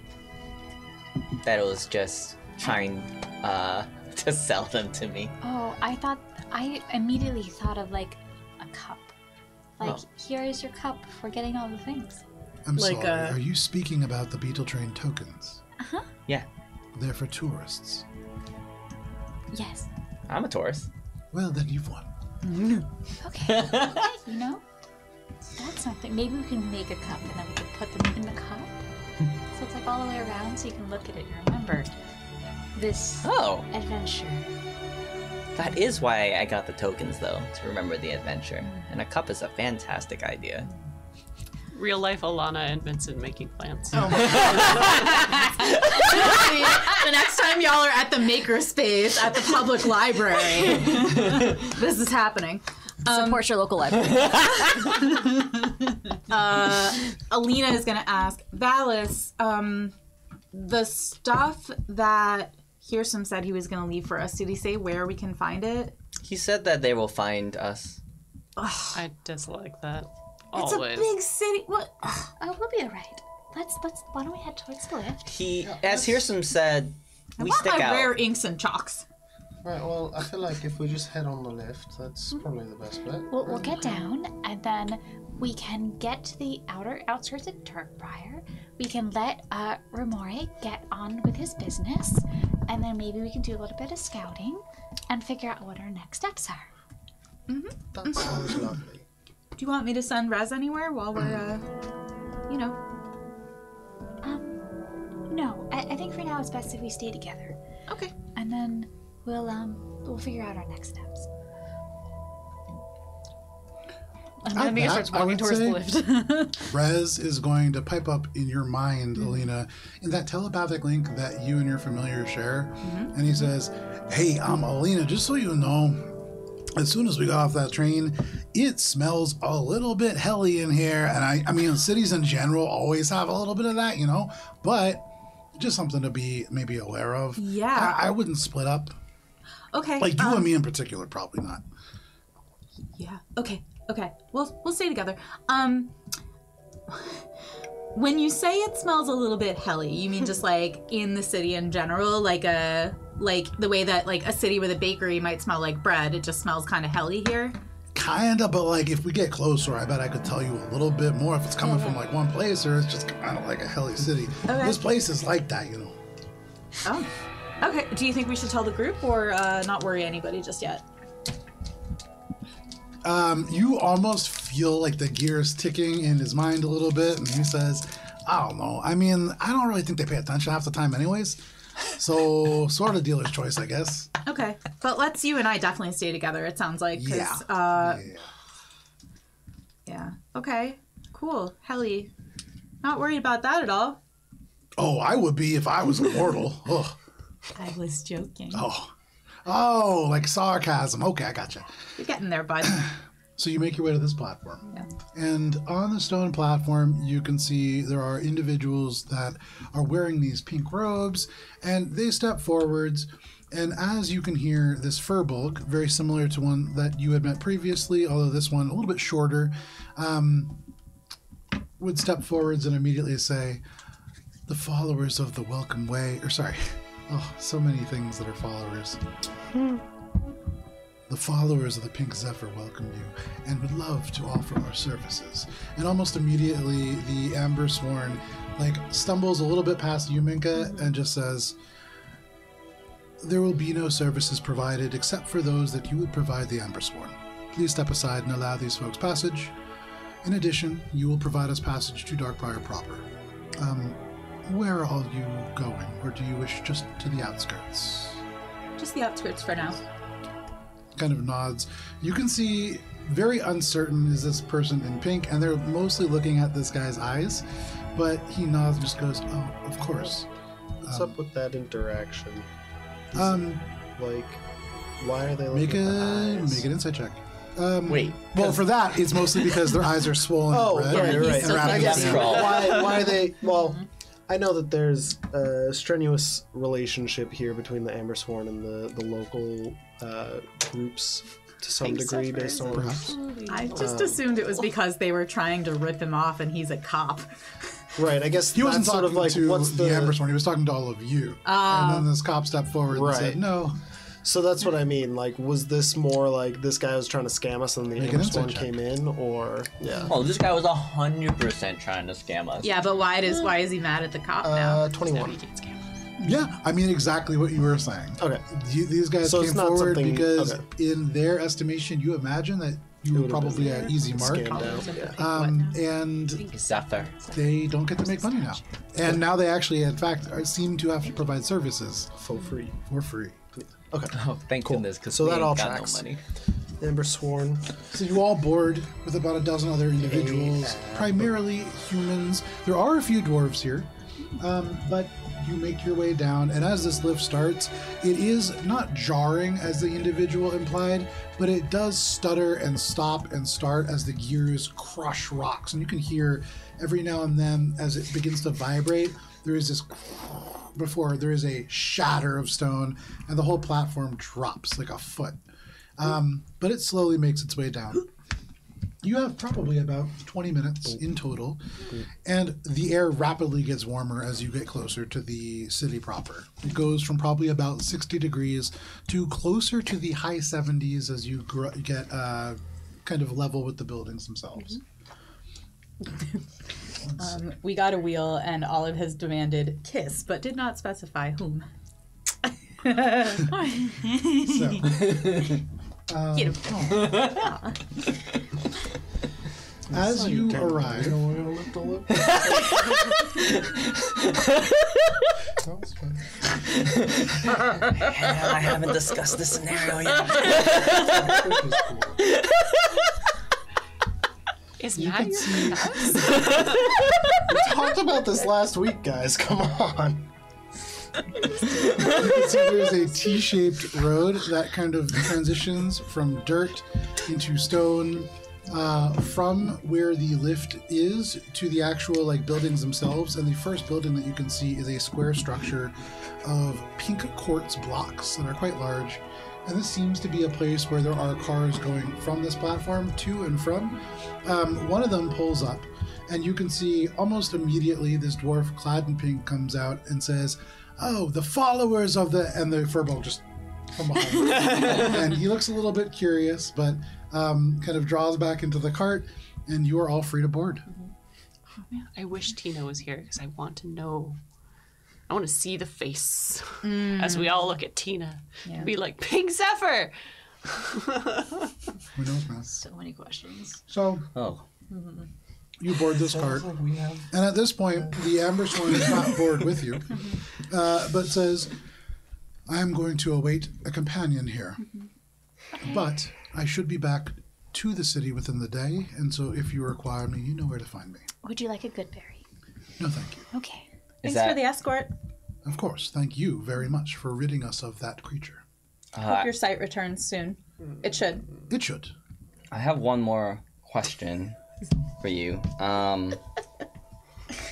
Speaker 5: that it was just trying to sell them to me.
Speaker 3: Oh, I immediately thought of, a cup.
Speaker 5: Oh.
Speaker 3: Here is your cup for getting all the things.
Speaker 1: I'm
Speaker 2: Like,
Speaker 1: sorry, are you speaking about the Beetle Train tokens?
Speaker 5: Yeah,
Speaker 1: They're for tourists.
Speaker 3: Yes.
Speaker 5: I'm a tourist.
Speaker 1: Well, then you've won.
Speaker 3: Okay. That's something. Maybe we can make a cup and then we can put them in the cup. So it's all the way around so you can look at it and remember this
Speaker 5: Oh,
Speaker 3: adventure.
Speaker 5: that is why I got the tokens, though, to remember the adventure. And a cup is a fantastic idea.
Speaker 6: Real life Alana and Vincent making plans.
Speaker 2: The next time y'all are at the makerspace at the public library, this is happening.
Speaker 8: Support your local library.
Speaker 2: Alina is going to ask, Valis, the stuff that Hearsum said he was going to leave for us, did he say where we can find it?
Speaker 5: He said that they will find us.
Speaker 6: I dislike that.
Speaker 2: It's
Speaker 6: Always.
Speaker 2: a big city. What?
Speaker 3: Oh, we'll be alright. Why don't we head towards the lift?
Speaker 5: He, as Hearsum said,
Speaker 2: I
Speaker 5: we
Speaker 2: want
Speaker 5: stick
Speaker 2: my
Speaker 5: out.
Speaker 2: rare inks and chalks.
Speaker 4: Right, well, I feel like if we just head on the lift, that's probably the best bet.
Speaker 3: We'll get down, and then we can get to the outskirts of Darkbriar. We can let Remore get on with his business, and then maybe we can do a little bit of scouting and figure out what our next steps are.
Speaker 4: That sounds lovely.
Speaker 2: Do you want me to send Rez anywhere while we're,
Speaker 3: No, I think for now it's best if we stay together,
Speaker 2: Okay.
Speaker 3: and then we'll figure out our next steps.
Speaker 8: And then Minka starts walking towards the lift.
Speaker 1: Rez is going to pipe up in your mind, Alina, in that telepathic link that you and your familiar share. And he says, "Hey, Alina, just so you know, as soon as we got off that train, it smells a little bit helly in here. And I mean, cities in general always have a little bit of that, but just something to be maybe aware of.
Speaker 2: Yeah.
Speaker 1: I wouldn't split up.
Speaker 2: Okay.
Speaker 1: Like you and me in particular, probably not.
Speaker 2: Yeah. Okay. We'll stay together. When you say it smells a little bit helly, you mean just like in the city in general, like the way that like a city with a bakery might smell like bread, it just smells kind of helly here?
Speaker 1: Kinda, but like if we get closer, I bet I could tell you a little bit more if it's coming from like one place or it's just kind of like a helly city.
Speaker 2: Okay.
Speaker 1: This place is like that, you know.
Speaker 2: Oh. Okay. Do you think we should tell the group or not worry anybody just yet?
Speaker 1: You almost feel like the gears ticking in his mind a little bit, and he says, I don't know. I mean, I don't really think they pay attention half the time anyways. So, sort of dealer's choice, I guess.
Speaker 2: Okay. But let's you and I definitely stay together, it sounds like. 'Cause, yeah. Okay. Cool. Helly. Not worried about that at all.
Speaker 1: Oh, I would be if I was immortal. Ugh.
Speaker 2: I was joking.
Speaker 1: Oh, like sarcasm. Okay, I gotcha.
Speaker 2: You're getting there, bud.
Speaker 1: So you make your way to this platform.
Speaker 2: Yeah.
Speaker 1: And on the stone platform, you can see there are individuals that are wearing these pink robes, and they step forwards. And as you can hear, this Furbolg, very similar to one that you had met previously, although this one a little bit shorter, would step forwards and immediately say, the followers of the Welcome Way, or sorry, so many things that are followers. The followers of the Pink Zephyr welcome you and would love to offer our services. And almost immediately, the Amber Sworn stumbles a little bit past you, Minka, and just says, there will be no services provided except for those that you would provide the Amber Sworn. Please step aside and allow these folks passage. In addition, you will provide us passage to Darkbriar proper. Where are all you going, or do you wish just to the outskirts?
Speaker 2: Just the outskirts for now.
Speaker 1: Kind of nods. You can see very uncertain is this person in pink, and they're mostly looking at this guy's eyes, but he nods and just goes, oh, of course.
Speaker 4: What's up with that interaction? Why are they looking
Speaker 1: make
Speaker 4: at the eyes?
Speaker 1: an insight check.
Speaker 7: Wait.
Speaker 1: Well, for that, it's mostly because their eyes are swollen and red.
Speaker 4: Right, right.
Speaker 2: still
Speaker 4: I guess
Speaker 2: thinking.
Speaker 4: why are they? Well, I know that there's a strenuous relationship here between the Amber Sworn and the local groups to some degree, based on
Speaker 1: Perhaps.
Speaker 2: I just assumed it was because they were trying to rip him off and he's a cop.
Speaker 4: Right. I guess
Speaker 1: He wasn't
Speaker 4: that's sort
Speaker 1: talking
Speaker 4: of like
Speaker 1: to
Speaker 4: what's
Speaker 1: the Amber Sworn. He was talking to all of you. And then this cop stepped forward and
Speaker 4: Right.
Speaker 1: said, no.
Speaker 4: So that's what I mean. Like, was this more like this guy was trying to scam us and the
Speaker 1: Make an
Speaker 4: Amber
Speaker 1: insight
Speaker 4: Sworn
Speaker 1: check.
Speaker 4: came in, or yeah?
Speaker 5: Oh, this guy was 100% trying to scam us.
Speaker 2: Yeah, but why is he mad at the cop now?
Speaker 4: 21.
Speaker 1: Yeah, I mean exactly what you were saying.
Speaker 4: Okay.
Speaker 1: These guys
Speaker 4: So it's
Speaker 1: came
Speaker 4: not
Speaker 1: forward
Speaker 4: something-
Speaker 1: because
Speaker 4: okay.
Speaker 1: in their estimation, you imagine that you were probably an easy mark.
Speaker 4: Scammed out. Yeah.
Speaker 1: And
Speaker 5: Zephyr.
Speaker 1: they don't get to make money now. And now they actually, in fact, seem to have to provide services
Speaker 4: For free.
Speaker 1: for free.
Speaker 4: Okay.
Speaker 5: Oh, thank goodness, because
Speaker 4: So
Speaker 5: we
Speaker 4: that
Speaker 5: ain't
Speaker 4: all
Speaker 5: got
Speaker 4: tracks.
Speaker 5: no money.
Speaker 4: Amber Sworn.
Speaker 1: So you all board with about a dozen other individuals, primarily humans. There are a few dwarves here, but you make your way down. And as this lift starts, it is not jarring as the individual implied, but it does stutter and stop and start as the gears crush rocks. And you can hear every now and then as it begins to vibrate, there is this before there is a shatter of stone and the whole platform drops like a foot. But it slowly makes its way down. You have probably about 20 minutes in total, and the air rapidly gets warmer as you get closer to the city proper. It goes from probably about 60 degrees to closer to the high 70s as you get kind of level with the buildings themselves.
Speaker 2: We got a wheel and Olive has demanded kiss, but did not specify whom.
Speaker 1: So,
Speaker 2: Get him.
Speaker 1: as you arrive,
Speaker 5: I haven't discussed this scenario yet.
Speaker 6: Is
Speaker 1: you
Speaker 6: Matt
Speaker 1: can
Speaker 6: your
Speaker 1: see
Speaker 4: We talked about this last week, guys. Come on.
Speaker 1: You can see there's a T-shaped road that kind of transitions from dirt into stone, from where the lift is to the actual buildings themselves. And the first building that you can see is a square structure of pink quartz blocks that are quite large. And this seems to be a place where there are cars going from this platform to and from. One of them pulls up, and you can see almost immediately this dwarf clad in pink comes out and says, "Oh, the followers of the..." And the Furbolg just from behind. And he looks a little bit curious, but kind of draws back into the cart, and you are all free to board.
Speaker 6: Oh, man, I wish Tina was here because I want to know. I want to see the face as we all look at Tina.
Speaker 2: Yeah.
Speaker 6: Be like, Pink Zephyr!
Speaker 1: Who knows, man?
Speaker 8: So many questions.
Speaker 1: So
Speaker 5: Oh.
Speaker 1: you board this cart,
Speaker 4: Like we have
Speaker 1: and at this point, the Amber Swan is not board with you, but says, I am going to await a companion here. But I should be back to the city within the day, and so if you require me, you know where to find me.
Speaker 3: Would you like a good berry?
Speaker 1: No, thank you.
Speaker 3: Okay.
Speaker 5: Is
Speaker 2: Thanks for the escort.
Speaker 1: Of course, thank you very much for ridding us of that creature.
Speaker 2: Hope your sight returns soon. It should.
Speaker 1: It should.
Speaker 5: I have one more question for you.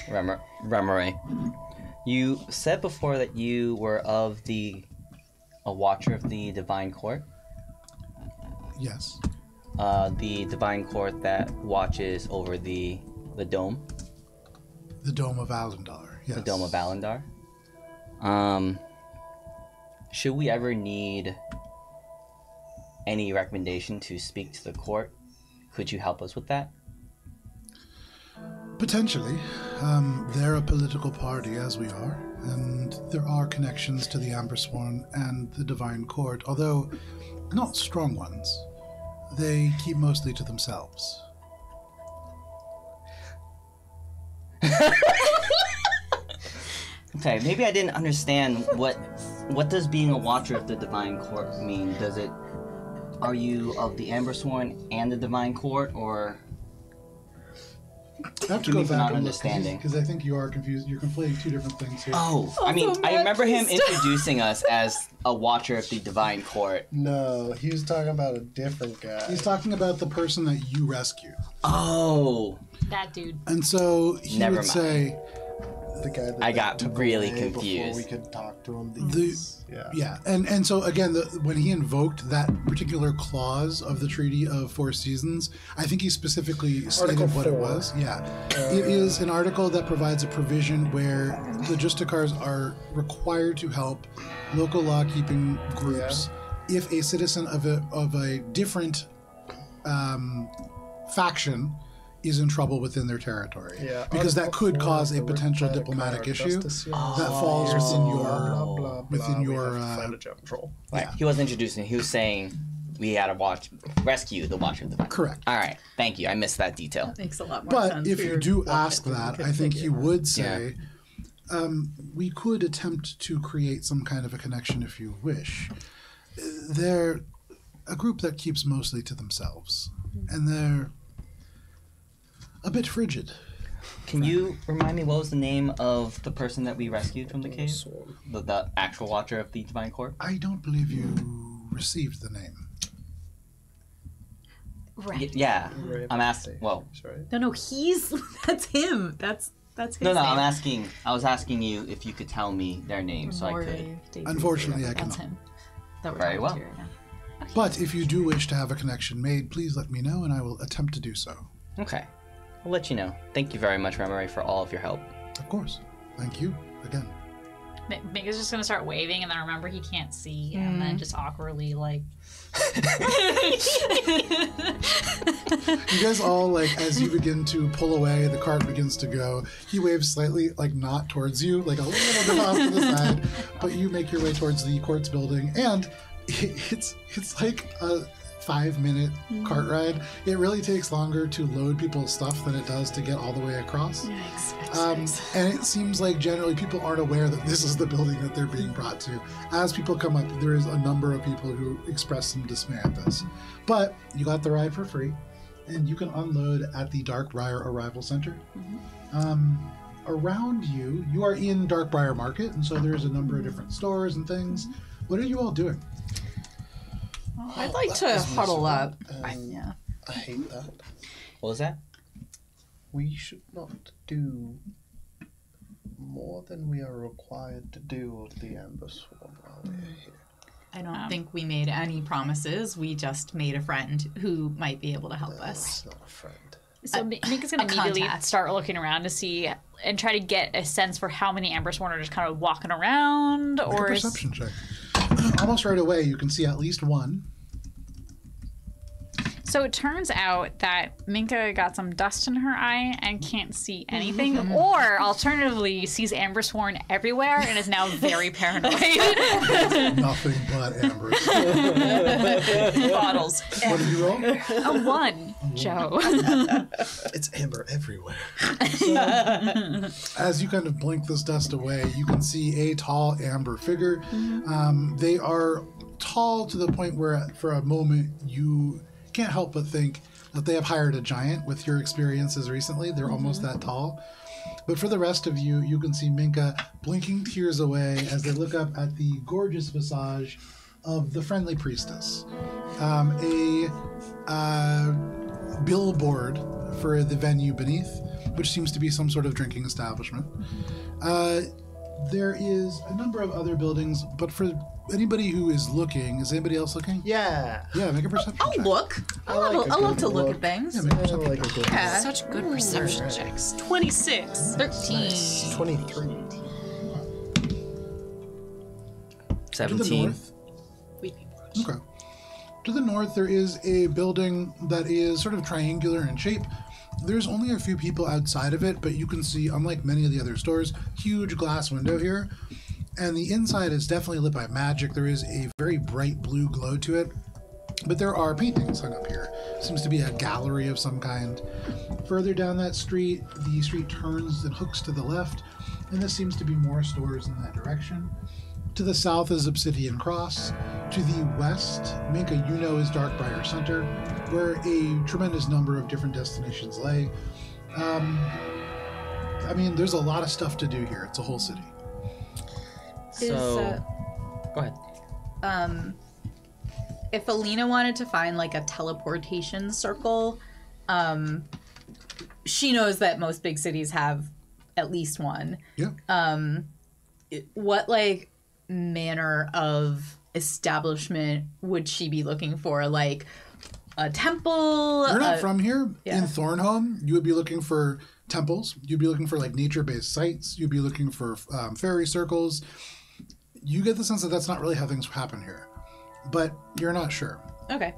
Speaker 5: Remoray, you said before that you were a watcher of the Divine Court.
Speaker 1: Yes.
Speaker 5: The Divine Court that watches over the dome.
Speaker 1: The Dome of Alendar. Yes.
Speaker 5: The Dome of Alendar. Should we ever need any recommendation to speak to the court, could you help us with that?
Speaker 1: Potentially. They're a political party, as we are, and there are connections to the Amber Swan and the Divine Court, although not strong ones. They keep mostly to themselves.
Speaker 5: Okay, maybe I didn't understand what does being a watcher of the Divine Court mean? Are you of the Amber Sworn and the Divine Court, or?
Speaker 1: I have to
Speaker 5: Give me
Speaker 1: go
Speaker 5: for
Speaker 1: back
Speaker 5: not
Speaker 1: and look
Speaker 5: understanding.
Speaker 1: because I think you are confused. You're conflating two different things here.
Speaker 5: Oh, I mean, I remember him introducing us as a watcher of the Divine Court.
Speaker 4: No, he was talking about a different guy.
Speaker 1: He's talking about the person that you rescued.
Speaker 5: Oh,
Speaker 8: That dude.
Speaker 1: And so he
Speaker 5: Never
Speaker 1: would
Speaker 5: mind.
Speaker 1: say,
Speaker 4: The guy that
Speaker 5: I got
Speaker 4: took
Speaker 5: really
Speaker 4: away
Speaker 5: confused.
Speaker 4: before we could talk to him. Yeah.
Speaker 1: yeah. And so again, when he invoked that particular clause of the Treaty of Four Seasons, I think he specifically stated
Speaker 4: Article
Speaker 1: what it
Speaker 4: 4.
Speaker 1: was. Yeah. It is an article that provides a provision where the Justicars are required to help local law-keeping groups if a citizen of a different faction is in trouble within their territory.
Speaker 4: Yeah,
Speaker 1: Because that
Speaker 4: Article
Speaker 1: could
Speaker 4: 4
Speaker 1: cause
Speaker 4: of
Speaker 1: a
Speaker 4: the
Speaker 1: potential
Speaker 4: Democratic
Speaker 1: diplomatic
Speaker 4: Code of
Speaker 1: issue
Speaker 4: Justice,
Speaker 1: that falls within your within
Speaker 4: we
Speaker 1: your
Speaker 4: have to find a general.
Speaker 5: Right. He wasn't introducing. He was saying we had to rescue the Watcher of the Divine.
Speaker 1: correct.
Speaker 5: All right, thank you. I missed that detail.
Speaker 2: Makes a lot more
Speaker 1: But
Speaker 2: sense.
Speaker 1: if
Speaker 2: for
Speaker 1: you
Speaker 2: your
Speaker 1: do
Speaker 2: bucket
Speaker 1: ask
Speaker 2: than we
Speaker 1: that,
Speaker 2: could
Speaker 1: I think he
Speaker 2: figure.
Speaker 1: would say, we could attempt to create some kind of a connection if you wish. They're a group that keeps mostly to themselves, and they're a bit frigid.
Speaker 5: Can you remind me what was the name of the person that we rescued from the cave? The actual Watcher of the Divine Court?
Speaker 1: I don't believe you received the name.
Speaker 3: Right.
Speaker 5: Yeah.
Speaker 4: Right.
Speaker 5: I'm asking. Well,
Speaker 4: Right.
Speaker 2: No, he's that's him. That's his
Speaker 5: no,
Speaker 2: name.
Speaker 5: I was asking you if you could tell me their name so I could.
Speaker 2: Maury Davies.
Speaker 1: Unfortunately, I
Speaker 2: That's
Speaker 1: cannot.
Speaker 2: him. That we're
Speaker 5: Very
Speaker 2: talking
Speaker 5: well.
Speaker 2: to right now.
Speaker 1: But if you do wish to have a connection made, please let me know, and I will attempt to do so.
Speaker 5: Okay. I'll let you know. Thank you very much, Remoray, for all of your help.
Speaker 1: Of course. Thank you again.
Speaker 8: Mega's just gonna start waving, and then remember he can't see, and then just awkwardly like.
Speaker 1: You guys all, like, as you begin to pull away, the cart begins to go. He waves slightly, like, not towards you, like a little bit off to the side, but you make your way towards the court's building, and it's like a 5-minute cart ride. It really takes longer to load people's stuff than it does to get all the way across. And it seems like generally people aren't aware that this is the building that they're being brought to. As people come up, there is a number of people who express some dismay at this. But you got the ride for free, and you can unload at the Darkbriar Arrival Center. Around you, you are in Darkbriar Market, and so there's a number of different stores and things. What are you all doing?
Speaker 2: I'd like to huddle up.
Speaker 4: Yeah. I hate that.
Speaker 5: What was that?
Speaker 4: We should not do more than we are required to do of the Amber Swarm while we're here.
Speaker 2: I don't think we made any promises. We just made a friend who might be able to help us.
Speaker 4: It's not a friend.
Speaker 8: So Mika's gonna
Speaker 2: a
Speaker 8: immediately
Speaker 2: contact.
Speaker 8: start looking around to see and try to get a sense for how many Amber Sworn are just kind of walking around,
Speaker 1: Make a
Speaker 8: or is
Speaker 1: perception check. almost right away, you can see at least one.
Speaker 3: So it turns out that Minka got some dust in her eye and can't see anything, or alternatively sees Amber Sworn everywhere and is now very paranoid.
Speaker 1: Nothing but amber.
Speaker 6: Bottles.
Speaker 1: What did you roll?
Speaker 3: A 1, Joe.
Speaker 4: It's amber everywhere.
Speaker 1: As you kind of blink this dust away, you can see a tall amber figure. They are tall to the point where, for a moment, you can't help but think that they have hired a giant. With your experiences recently, they're almost that tall. But for the rest of you, you can see Minka blinking tears away as they look up at the gorgeous visage of the friendly priestess. A billboard for the venue beneath, which seems to be some sort of drinking establishment. There is a number of other buildings, but for anybody who is looking, is anybody else looking?
Speaker 4: Yeah.
Speaker 1: Yeah, make a perception
Speaker 2: I'll
Speaker 1: check.
Speaker 2: look. I love to look at things.
Speaker 1: Yeah, make a
Speaker 4: I
Speaker 1: perception
Speaker 4: like a
Speaker 1: check.
Speaker 4: good
Speaker 2: Yeah.
Speaker 6: Such good perception checks. 26.
Speaker 2: 13.
Speaker 4: 23.
Speaker 1: To the
Speaker 5: 17.
Speaker 1: north.
Speaker 6: We'd be brunch.
Speaker 1: Okay. To the north, there is a building that is sort of triangular in shape. There's only a few people outside of it, but you can see, unlike many of the other stores, huge glass window here. And the inside is definitely lit by magic. There is a very bright blue glow to it. But there are paintings hung up here. Seems to be a gallery of some kind. Further down that street, the street turns and hooks to the left, and there seems to be more stores in that direction. To the south is Obsidian Cross. To the west, Minka, you know, is Darkbriar Center, where a tremendous number of different destinations lay. I mean, there's a lot of stuff to do here. It's a whole city.
Speaker 5: So, go ahead.
Speaker 2: If Alina wanted to find like a teleportation circle, she knows that most big cities have at least one.
Speaker 1: Yeah.
Speaker 2: What like manner of establishment would she be looking for? Like a temple?
Speaker 1: You're not from here.
Speaker 2: yeah.
Speaker 1: In Thornhome, you would be looking for temples. You'd be looking for like nature-based sites. You'd be looking for fairy circles. You get the sense that that's not really how things happen here, but you're not sure.
Speaker 2: Okay.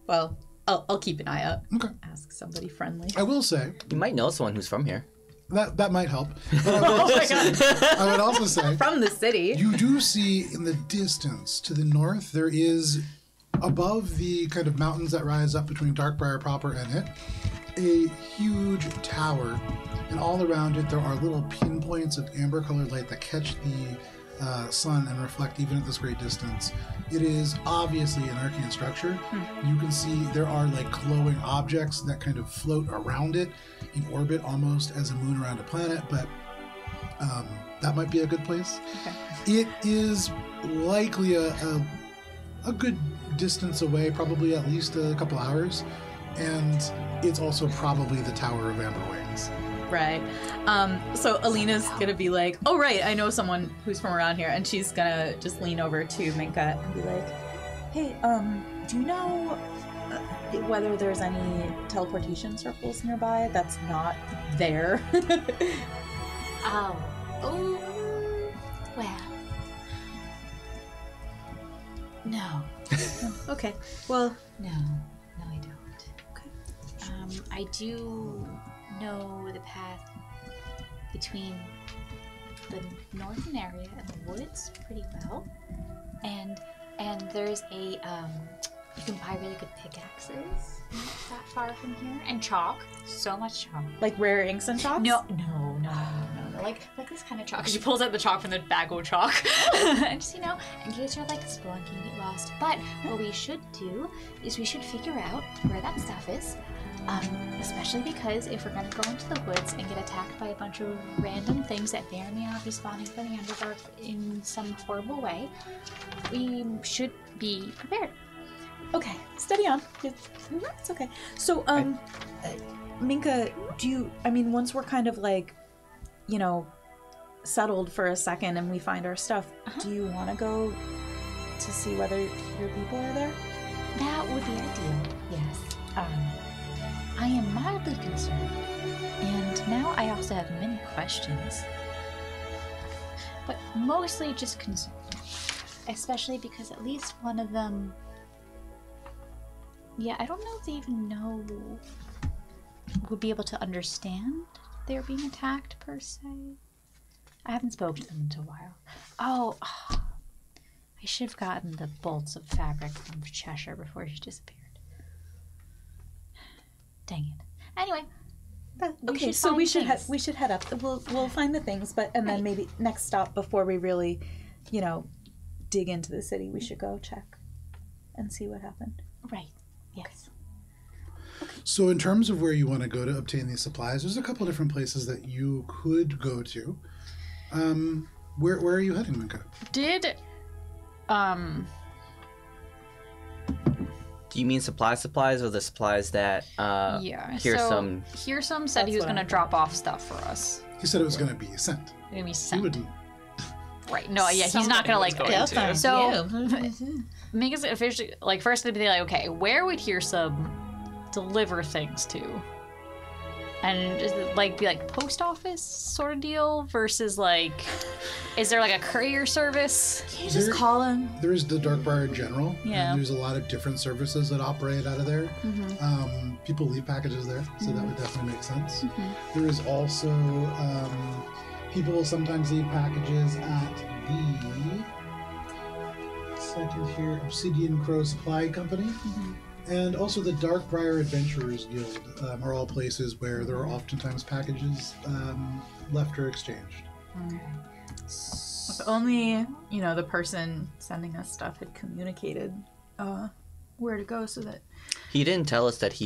Speaker 2: Well, I'll keep an eye out.
Speaker 1: Okay.
Speaker 2: Ask somebody friendly.
Speaker 1: I will say
Speaker 5: You might know someone who's from here.
Speaker 1: that might help. But I would also say
Speaker 2: From the city.
Speaker 1: you do see in the distance to the north, there is, above the kind of mountains that rise up between Darkbriar proper and it, a huge tower. And all around it, there are little pinpoints of amber-colored light that catch the sun and reflect even at this great distance. It is obviously an arcane structure. You can see there are like glowing objects that kind of float around it in orbit almost as a moon around a planet, but that might be a good place.
Speaker 2: Okay.
Speaker 1: It is likely a good distance away, probably at least a couple hours, and it's also probably the Tower of Amber Wings.
Speaker 2: Right. So Alina's gonna be like, oh right, I know someone who's from around here, and she's gonna just lean over to Minka and be like, hey, do you know whether there's any teleportation circles nearby that's not there?
Speaker 3: Well. No.
Speaker 2: Okay. Well,
Speaker 3: No, I don't. Okay. I do know the path between the northern area and the woods pretty well, and there's a you can buy really good pickaxes not that far from here, and chalk, so much chalk.
Speaker 2: like rare inks and chalks?
Speaker 3: No, like this kind of chalk. She pulls out the chalk from the bag of chalk, and just in case you're like spelunking and get lost. But what we should do is we should figure out where that stuff is. Especially because if we're gonna go into the woods and get attacked by a bunch of random things that may or may not be spawning from the Underdark in some horrible way, we should be prepared.
Speaker 2: Okay, steady on. It's okay. So, Minka, once we're kind of like, settled for a second and we find our stuff, do you want to go to see whether your people are there?
Speaker 3: That would be ideal, yes. I am mildly concerned, and now I also have many questions, but mostly just concerned. Especially because at least one of them... Yeah, I don't know if they even know... would be able to understand they're being attacked, per se. I haven't spoken to them in a while. Oh, I should have gotten the bolts of fabric from Cheshire before she disappeared. Dang it. Anyway,
Speaker 2: Okay, so we should head up. We'll find the things, and then maybe next stop before we really, dig into the city, we should go check and see what happened.
Speaker 3: Right. Yes.
Speaker 1: So in terms of where you want to go to obtain these supplies, there's a couple different places that you could go to. Where are you heading, Minka?
Speaker 8: Did
Speaker 5: Do you mean supplies or the supplies that
Speaker 8: Hearsome said he was gonna drop off stuff for us.
Speaker 1: He said it was going to be sent.
Speaker 8: Gonna be
Speaker 1: He
Speaker 8: sent.
Speaker 1: wouldn't.
Speaker 8: Right. No, yeah, he's not gonna
Speaker 6: Somebody was going to.
Speaker 8: So make us officially first they'd be like, okay, where would Hearsome deliver things to? And is it be post office sort of deal versus is there a courier service?
Speaker 2: Can you just call him?
Speaker 1: There is the Darkbriar General.
Speaker 8: Yeah.
Speaker 1: And there's a lot of different services that operate out of there.
Speaker 8: Mm-hmm.
Speaker 1: People leave packages there, so that would definitely make sense.
Speaker 8: Mm-hmm.
Speaker 1: There is also people will sometimes leave packages at the Obsidian Crow Supply Company.
Speaker 8: Mm-hmm.
Speaker 1: And also the Darkbriar Adventurers Guild are all places where there are oftentimes packages left or exchanged.
Speaker 2: Okay. If only, the person sending us stuff had communicated where to go so that...
Speaker 5: He didn't tell us that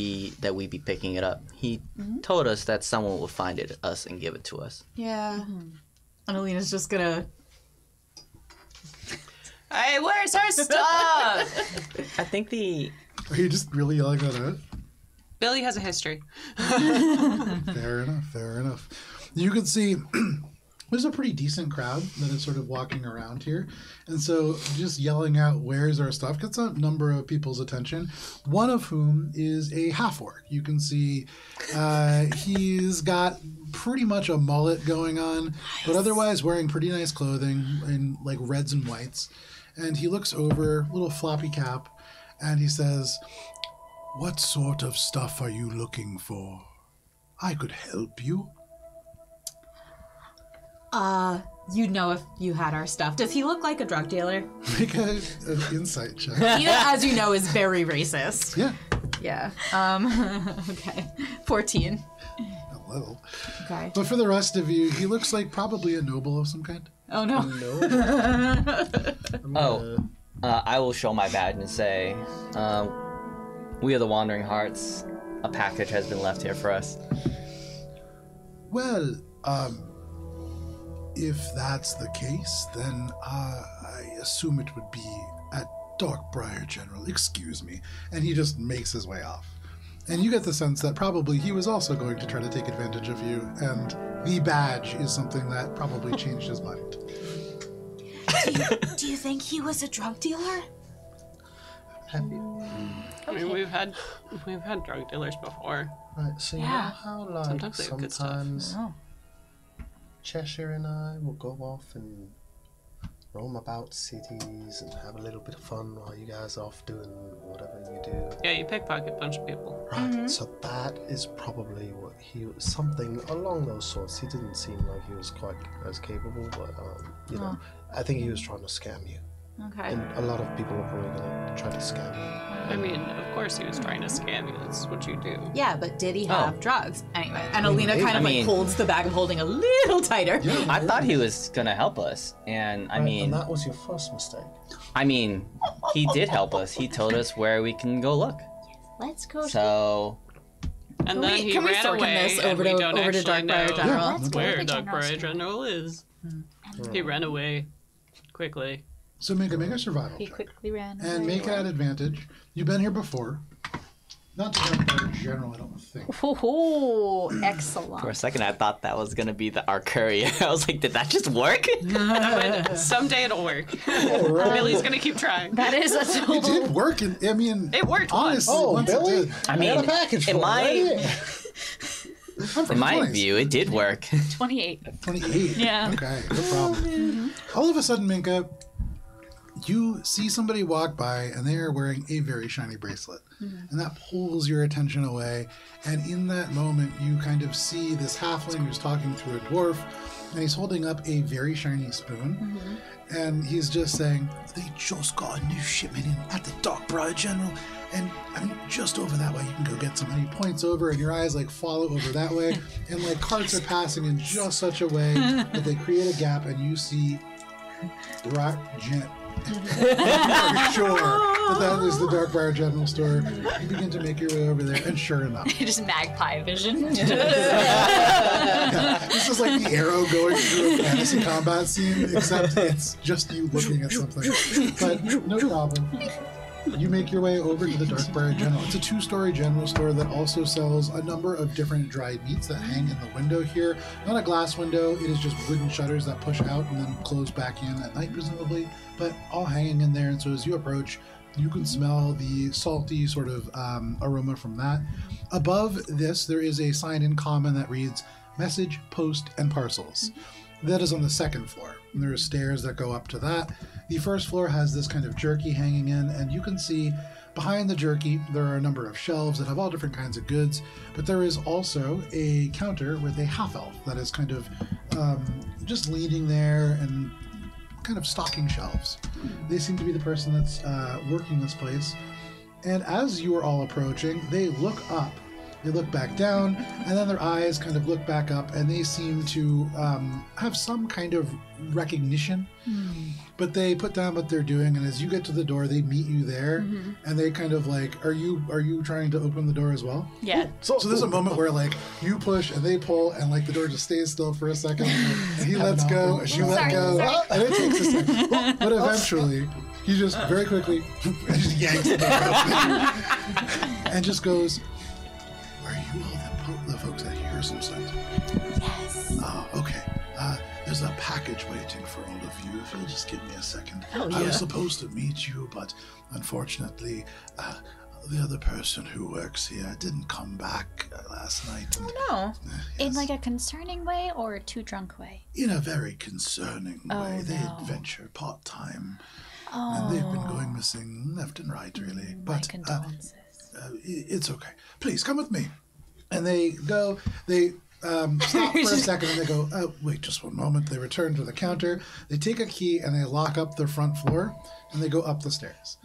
Speaker 5: we'd be picking it up. He told us that someone would find us and give it to us.
Speaker 2: Yeah. And Alina's just gonna...
Speaker 6: Hey, where's her stuff?
Speaker 5: I think
Speaker 1: Are you just really yelling that out?
Speaker 6: Billy has a history.
Speaker 1: Fair enough. You can see there's a pretty decent crowd that is sort of walking around here. And so just yelling out, where's our stuff, gets a number of people's attention, one of whom is a half-orc. You can see he's got pretty much a mullet going on, but otherwise wearing pretty nice clothing in reds and whites. And he looks over, little floppy cap, and he says, "What sort of stuff are you looking for? I could help you."
Speaker 2: You'd know if you had our stuff. Does he look like a drug dealer?
Speaker 1: Make an insight check.
Speaker 2: As you know, is very racist.
Speaker 1: Yeah,
Speaker 2: Yeah. Okay. 14.
Speaker 1: a little.
Speaker 2: Okay.
Speaker 1: But for the rest of you, he looks like probably a noble of some kind.
Speaker 2: Oh, no.
Speaker 5: I will show my badge and say, we are the Wandering Hearts. A package has been left here for us.
Speaker 1: Well, if that's the case, then I assume it would be at Darkbriar General. Excuse me. And he just makes his way off. And you get the sense that probably he was also going to try to take advantage of you, and the badge is something that probably changed his mind.
Speaker 2: Do you think he was a drug dealer?
Speaker 4: Happy.
Speaker 6: I mean, we've had drug dealers before.
Speaker 4: Right, so you know how
Speaker 6: Sometimes they have good stuff.
Speaker 4: sometimes Cheshire and I will go off and roam about cities and have a little bit of fun while you guys are off doing whatever you do.
Speaker 6: Yeah, you pickpocket a bunch of people.
Speaker 4: Right, so that is probably what something along those sorts. He didn't seem like he was quite as capable, but you know, I think he was trying to scam you.
Speaker 2: Okay.
Speaker 4: And a lot of people are probably going to try to scam you.
Speaker 6: I mean, of course he was trying to scam you. That's what you do.
Speaker 2: Yeah, but did he have drugs? Anyway, and Alina
Speaker 4: maybe.
Speaker 2: kind of
Speaker 5: I mean-
Speaker 2: holds the bag of holding a little tighter.
Speaker 5: I thought he was gonna help us, and I
Speaker 4: Right,
Speaker 5: mean,
Speaker 4: and that was your first mistake.
Speaker 5: he did help us. He told us where we can go look.
Speaker 3: Let's go.
Speaker 5: So
Speaker 6: And then he
Speaker 2: can we
Speaker 6: ran
Speaker 2: sorkin
Speaker 6: away,
Speaker 2: this
Speaker 6: and
Speaker 2: over
Speaker 6: we
Speaker 2: to
Speaker 6: don't actually
Speaker 2: Darkbriar
Speaker 6: know
Speaker 2: General?
Speaker 3: Let's go
Speaker 6: where
Speaker 3: to the General's
Speaker 6: Darkbriar
Speaker 3: store.
Speaker 6: General is. He ran away quickly.
Speaker 1: So make a survival
Speaker 3: He
Speaker 1: check.
Speaker 3: quickly ran
Speaker 1: And
Speaker 3: away.
Speaker 1: make it at advantage. You've been here before. Not to Darkbriar General, I don't think.
Speaker 3: Oh,
Speaker 5: for a
Speaker 3: excellent.
Speaker 5: second, I thought that was gonna be our courier. I was like, did that just work?
Speaker 6: Someday it'll work.
Speaker 1: Right.
Speaker 6: Billy's gonna keep trying.
Speaker 3: That is a
Speaker 1: It
Speaker 3: total.
Speaker 1: did work. I mean,
Speaker 6: It worked once.
Speaker 1: honestly,
Speaker 4: Oh,
Speaker 1: once
Speaker 4: Billy?
Speaker 1: it did.
Speaker 5: I mean,
Speaker 4: got a package
Speaker 5: in
Speaker 4: for
Speaker 5: my
Speaker 4: you.
Speaker 1: I'm from
Speaker 5: in my
Speaker 1: 20s.
Speaker 5: view, it did work.
Speaker 3: 28.
Speaker 1: 28.
Speaker 3: Yeah.
Speaker 1: Okay, no problem. All of a sudden, Minka, you see somebody walk by and they are wearing a very shiny bracelet. And that pulls your attention away. And in that moment, you kind of see this halfling who's talking through a dwarf, and he's holding up a very shiny spoon. And he's just saying, they just got a new shipment in at the Darkbriar General. And I mean, just over that way, you can go get some. And he points over, and your eyes like follow over that way. And like carts are passing in just such a way that they create a gap, and you see Rock Gent. You are sure that is the Darkbriar General Store. You begin to make your way over there, and sure enough,
Speaker 8: Just magpie vision.
Speaker 1: yeah, this is like the arrow going through a fantasy combat scene, except it's just you looking at something. But no problem. You make your way over to the Darkbriar General. It's a 2-story general store that also sells a number of different dried meats that hang in the window here. Not a glass window, it is just wooden shutters that push out and then close back in at night, presumably, but all hanging in there. And so as you approach, you can smell the salty sort of aroma from that. Above this, there is a sign in common that reads, Message, Post, and Parcels. That is on the 2nd floor. And there are stairs that go up to that. The 1st floor has this kind of jerky hanging in, and you can see behind the jerky there are a number of shelves that have all different kinds of goods, but there is also a counter with a half-elf that is kind of just leaning there and kind of stocking shelves. They seem to be the person that's working this place. And as you are all approaching, they look up. They look back down, and then their eyes kind of look back up, and they seem to have some kind of recognition. But they put down what they're doing, and as you get to the door, they meet you there, and they kind of like, are you trying to open the door as well?
Speaker 8: Yeah.
Speaker 1: So there's a moment where like you push and they pull, and like the door just stays still for a second, and he lets go, and you let go, and it takes a second. But eventually, he just very quickly just yanks the door open, and just goes, "Are you all the folks that hear some sense?"
Speaker 3: Yes.
Speaker 1: Oh, okay. There's a package waiting for all of you. If you'll just give me a second.
Speaker 2: Oh,
Speaker 1: I
Speaker 2: yeah.
Speaker 1: was supposed to meet you, but unfortunately, the other person who works here didn't come back last night. And,
Speaker 2: No.
Speaker 3: In
Speaker 1: yes,
Speaker 3: like a concerning way or a too drunk way?
Speaker 1: in a very concerning way. They
Speaker 3: no.
Speaker 1: adventure part-time.
Speaker 3: Oh,
Speaker 1: And they've been going missing left and right, really.
Speaker 3: my
Speaker 1: But
Speaker 3: condolences.
Speaker 1: it's okay. Please come with me. And they go, they stop for a second, and they go, oh, wait just one moment. They return to the counter. They take a key and they lock up the front floor, and they go up the stairs.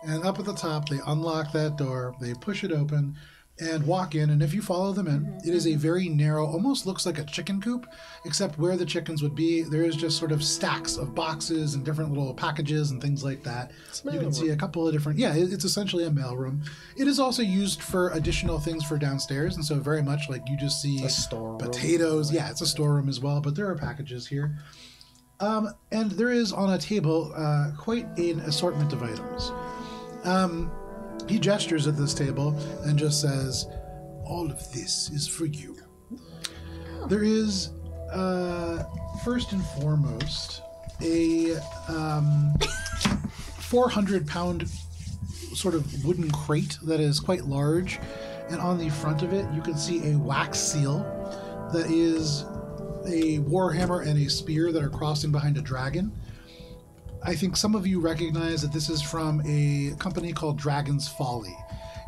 Speaker 1: And up at the top, they unlock that door, they push it open, and walk in. And if you follow them in, it is a very narrow, almost looks like a chicken coop, except where the chickens would be, there is just sort of stacks of boxes and different little packages and things like that. You can see a couple of different, it's essentially a mailroom. It is also used for additional things for downstairs, and so very much like you just see
Speaker 4: A storeroom.
Speaker 1: potatoes. Yeah, it's a storeroom as well, but there are packages here. And there is on a table quite an assortment of items. He gestures at this table and just says, all of this is for you. There is, first and foremost, a 400-pound sort of wooden crate that is quite large. And on the front of it, you can see a wax seal that is a warhammer and a spear that are crossing behind a dragon. I think some of you recognize that this is from a company called Dragon's Folly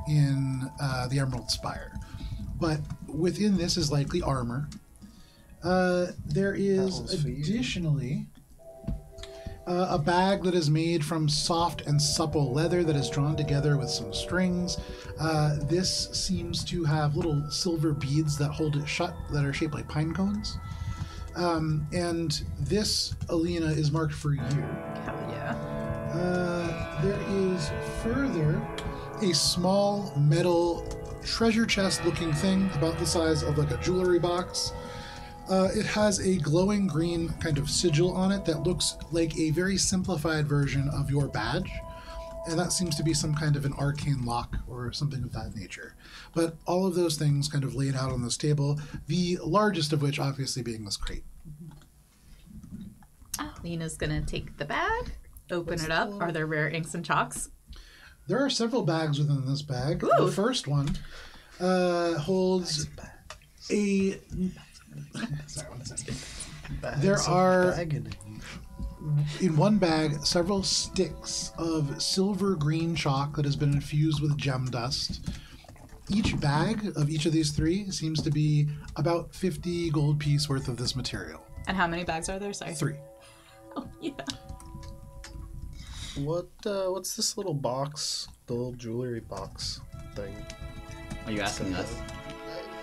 Speaker 1: in the Emerald Spire. But within this is likely armor. There is
Speaker 4: one's for you.
Speaker 1: additionally a bag that is made from soft and supple leather that is drawn together with some strings. This seems to have little silver beads that hold it shut that are shaped like pine cones. And this, Alina, is marked for you.
Speaker 2: Hell yeah.
Speaker 1: There is further a small metal treasure chest looking thing about the size of like a jewelry box. It has a glowing green kind of sigil on it that looks like a very simplified version of your badge. And that seems to be some kind of an arcane lock or something of that nature. But all of those things kind of laid out on this table, the largest of which obviously being this crate.
Speaker 2: Lena's gonna take the bag, open it up. Are there rare inks and chalks?
Speaker 1: There are several bags within this bag.
Speaker 2: Ooh.
Speaker 1: The first one holds a... Sorry, one second. There are in one bag, several sticks of silver green chalk that has been infused with gem dust. Each bag of each of these 3 seems to be about 50 gold piece worth of this material.
Speaker 2: And how many bags are there? Sorry.
Speaker 1: 3.
Speaker 2: Oh, yeah.
Speaker 4: What's this little box? The little jewelry box thing.
Speaker 5: Are you asking us?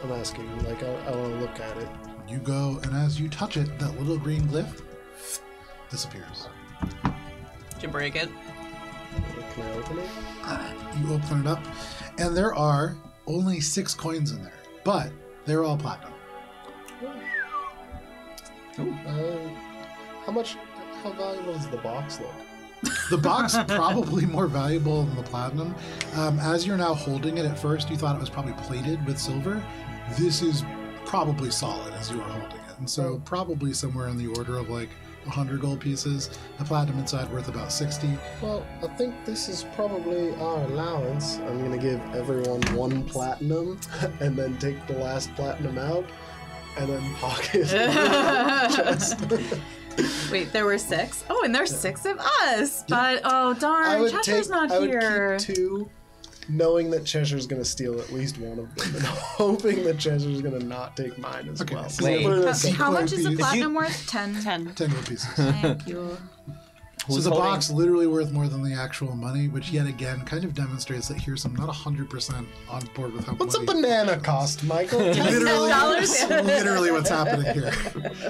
Speaker 4: I'm asking. Like, I want to look at it.
Speaker 1: You go, and as you touch it, that little green glyph disappears.
Speaker 6: Did you break it?
Speaker 4: Can I open it?
Speaker 1: You open it up, and there are only 6 coins in there, but they're all platinum.
Speaker 4: How valuable does the box look?
Speaker 1: The box probably more valuable than the platinum. As you're now holding it, at first you thought it was probably plated with silver. This is probably solid as you are holding it, and so probably somewhere in the order of like 100 gold pieces. The platinum inside worth about 60.
Speaker 4: Well, I think this is probably our allowance. I'm going to give everyone 1 platinum and then take the last platinum out and then pocket the chest.
Speaker 2: Wait, there were 6? Oh, and there's 6 of us. But, oh, darn, Cheshire's not here.
Speaker 4: I would keep 2, knowing that Cheshire's going to steal at least one of them and hoping that Cheshire's going to not take mine as well.
Speaker 1: So
Speaker 5: Wait.
Speaker 2: How much is the platinum worth? 10?
Speaker 6: 10.
Speaker 1: 10 gold pieces.
Speaker 2: Thank you.
Speaker 1: So
Speaker 5: Who's
Speaker 1: the
Speaker 5: holding-
Speaker 1: box literally worth more than the actual money, which yet again kind of demonstrates that here's some not 100% on board with how
Speaker 4: What's a
Speaker 1: money.
Speaker 4: banana cost, Michael?
Speaker 1: Literally,
Speaker 2: $10?
Speaker 1: literally what's happening here.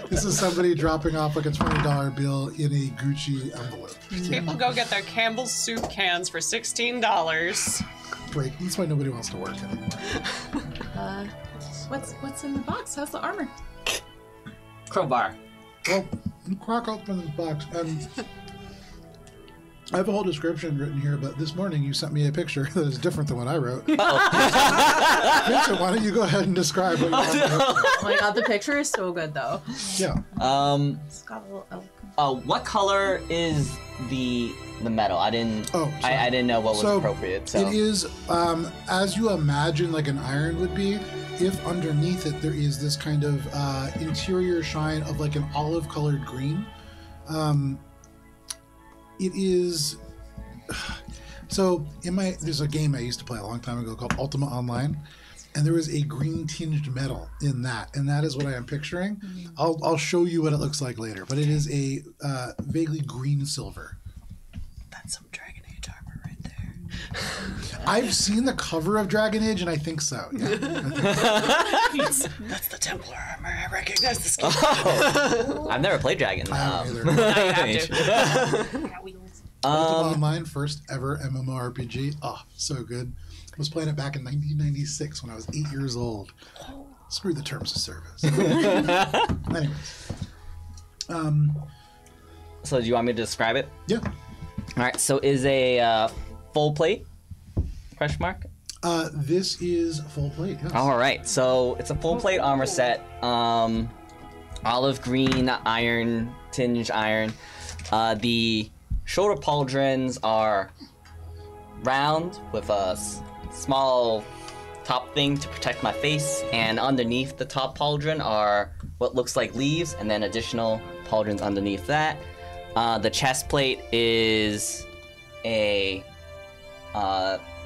Speaker 1: This is somebody dropping off like a $20 bill in a Gucci envelope.
Speaker 6: People go get their Campbell's soup cans for $16.
Speaker 1: Great. That's why nobody wants to work anymore.
Speaker 2: What's in the box? How's the armor?
Speaker 5: Crowbar.
Speaker 1: Well, you crack open this box, and I have a whole description written here, but this morning you sent me a picture that is different than what I wrote. Vincent, why don't you go ahead and describe what you want?
Speaker 2: Oh my god, the picture is so good though.
Speaker 1: Yeah.
Speaker 2: It's got a little elk.
Speaker 5: What color is the metal? I didn't.
Speaker 1: Oh, sorry.
Speaker 5: I didn't know what was
Speaker 1: So,
Speaker 5: appropriate. So
Speaker 1: It is, as you imagine like an iron would be, if underneath it there is this kind of interior shine of like an olive-colored green. It is... So, there's a game I used to play a long time ago called Ultima Online, and there was a green-tinged metal in that, and that is what I am picturing. I'll show you what it looks like later, but it is a vaguely green-silver.
Speaker 6: That's some Dragon Age armor right there.
Speaker 1: I've seen the cover of Dragon Age, and I think so. Yeah.
Speaker 6: That's the Templar armor. I recognize the skin.
Speaker 5: I've never played Dragon.
Speaker 1: I don't either.
Speaker 6: Now you have to.
Speaker 1: Ultima Online, first ever MMORPG. Oh, so good. I was playing it back in 1996 when I was 8 years old. Screw the terms of service. Anyways.
Speaker 5: So do you want me to describe it?
Speaker 1: Yeah.
Speaker 5: All right. So is a full plate? Question mark.
Speaker 1: This is full plate. Yes.
Speaker 5: All right. So it's a full plate armor set. Olive green iron, tinged iron. The shoulder pauldrons are round with a small top thing to protect my face, and underneath the top pauldron are what looks like leaves, and then additional pauldrons underneath that. The chest plate is a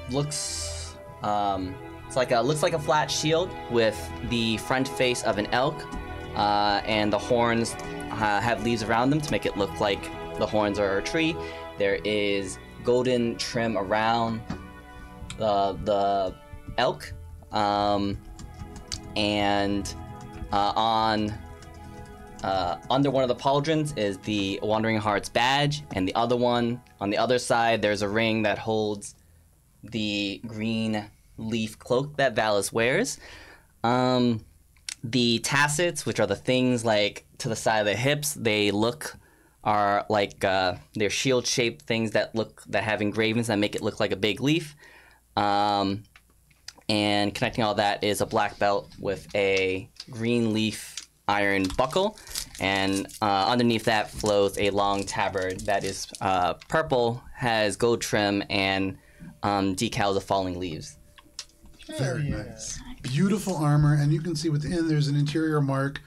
Speaker 5: looks like a flat shield with the front face of an elk, and the horns have leaves around them to make it look like the horns are a tree. There is golden trim around the elk, and on under one of the pauldrons is the Wandering Heart's badge, and the other one on the other side there's a ring that holds the green leaf cloak that Valis wears. The tassets, which are the things like to the side of the hips, are like they're shield-shaped things that have engravings that make it look like a big leaf. And connecting all that is a black belt with a green leaf iron buckle, and underneath that flows a long tabard that is purple, has gold trim, and decals of falling leaves.
Speaker 1: Very nice. Beautiful armor, and you can see within there's an interior mark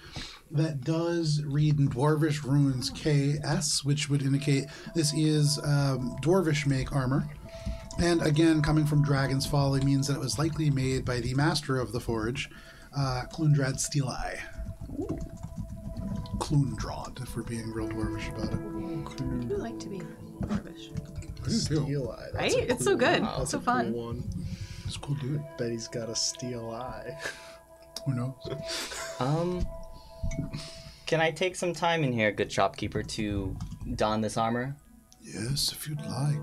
Speaker 1: that does read in Dwarvish runes KS, which would indicate this is Dwarvish make armor. And again, coming from Dragon's Fall, it means that it was likely made by the master of the forge, Clundrad Steel Eye. Clundrad, if we're being real Dwarvish about it.
Speaker 2: I would like to be Dwarvish.
Speaker 1: I do too.
Speaker 4: Steel eye.
Speaker 2: Right? It's so good.
Speaker 4: That's
Speaker 2: It's so
Speaker 4: a
Speaker 2: fun.
Speaker 4: Cool one.
Speaker 1: It's a cool dude.
Speaker 4: Bet he's got a steel eye.
Speaker 1: Who knows?
Speaker 5: Can I take some time in here, good shopkeeper, to don this armor?
Speaker 1: Yes, if you'd like.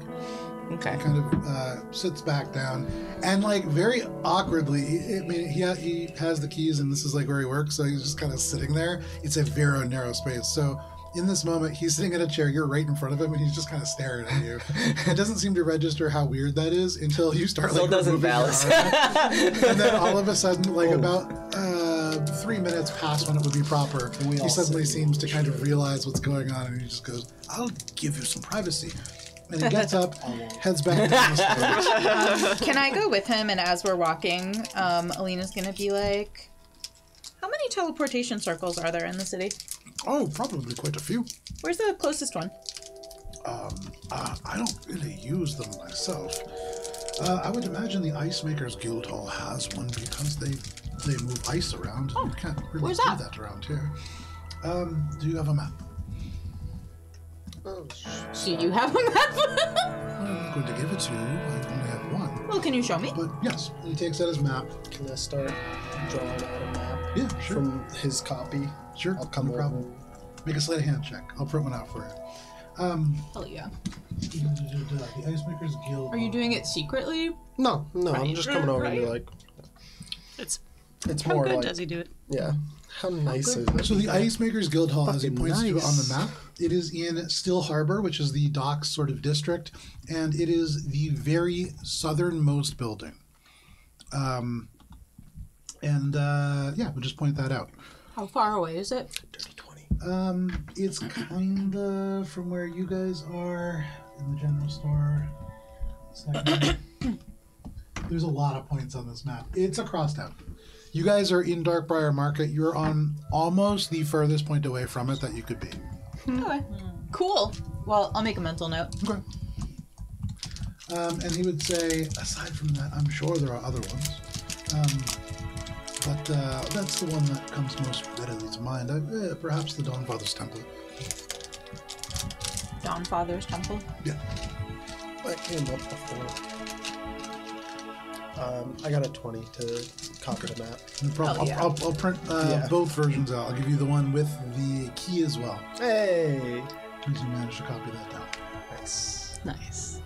Speaker 5: Okay.
Speaker 1: Kind of sits back down and like very awkwardly, he has the keys and this is like where he works, so he's just kind of sitting there. It's a very narrow space, so in this moment he's sitting in a chair, you're right in front of him, and he's just kind of staring at you. It doesn't seem to register how weird that is until you start like
Speaker 5: Still doesn't
Speaker 1: removing your
Speaker 5: balance.
Speaker 1: arm. And then all of a sudden, like about 3 minutes past when it would be proper,
Speaker 4: We
Speaker 1: he
Speaker 4: all
Speaker 1: suddenly
Speaker 4: sit
Speaker 1: seems to kind of realize what's going on, and he just goes, "I'll give you some privacy." And he gets up, heads back down the stairs.
Speaker 2: Can I go with him? And as we're walking, Alina's gonna be like, "How many teleportation circles are there in the city?
Speaker 1: Oh, probably quite a few.
Speaker 2: Where's the closest one?"
Speaker 1: I don't really use them myself. I would imagine the Ice Makers Guild Hall has one because they move ice around. You can't really
Speaker 2: where's
Speaker 1: do
Speaker 2: that?
Speaker 1: that around here. Do you have a map?
Speaker 4: Oh,
Speaker 2: Do you have a map?
Speaker 1: I'm going to give it to you. I only have one.
Speaker 2: Well, can you show me?
Speaker 1: But yes, he takes out his map.
Speaker 4: Can I start drawing out a map
Speaker 1: Yeah, sure.
Speaker 4: from his copy?
Speaker 1: Sure,
Speaker 4: I'll come
Speaker 1: no problem.
Speaker 4: over.
Speaker 1: Make a sleight of hand check. I'll print one out for you.
Speaker 2: Hell yeah.
Speaker 1: The Ice Makers Guild.
Speaker 2: Are you doing it secretly?
Speaker 4: No, I'm
Speaker 2: Right,
Speaker 4: just coming over and be
Speaker 2: right.
Speaker 4: like,
Speaker 6: It's
Speaker 4: it's
Speaker 6: how
Speaker 4: more
Speaker 6: good
Speaker 4: like,
Speaker 6: does he do it?
Speaker 4: yeah. How nice is it?
Speaker 1: So the Ice Makers Guild Hall, as he
Speaker 4: Fucking
Speaker 1: points to it on the
Speaker 4: nice.
Speaker 1: map, it is in Still Harbor, which is the docks sort of district, and it is the very southernmost building. Yeah, we'll just point that out.
Speaker 2: How far away is it?
Speaker 4: Dirty 20.
Speaker 1: It's kinda from where you guys are in the general store. Second. There's a lot of points on this map. It's across town. You guys are in Darkbriar Market. You're on almost the furthest point away from it that you could be.
Speaker 2: Okay. Cool. Well, I'll make a mental note.
Speaker 1: Okay. And he would say, aside from that, I'm sure there are other ones. But that's the one that comes most readily to mind. Perhaps the Dawnfather's Temple.
Speaker 2: Dawnfather's Temple.
Speaker 1: Yeah.
Speaker 4: That came up before. I got a 20 to copy the map.
Speaker 1: No problem.
Speaker 2: Oh, yeah.
Speaker 1: I'll print
Speaker 4: Yeah.
Speaker 1: both versions out. I'll give you the one with the key as well.
Speaker 4: Hey!
Speaker 1: Please you manage to copy that down.
Speaker 4: Nice.
Speaker 2: Nice.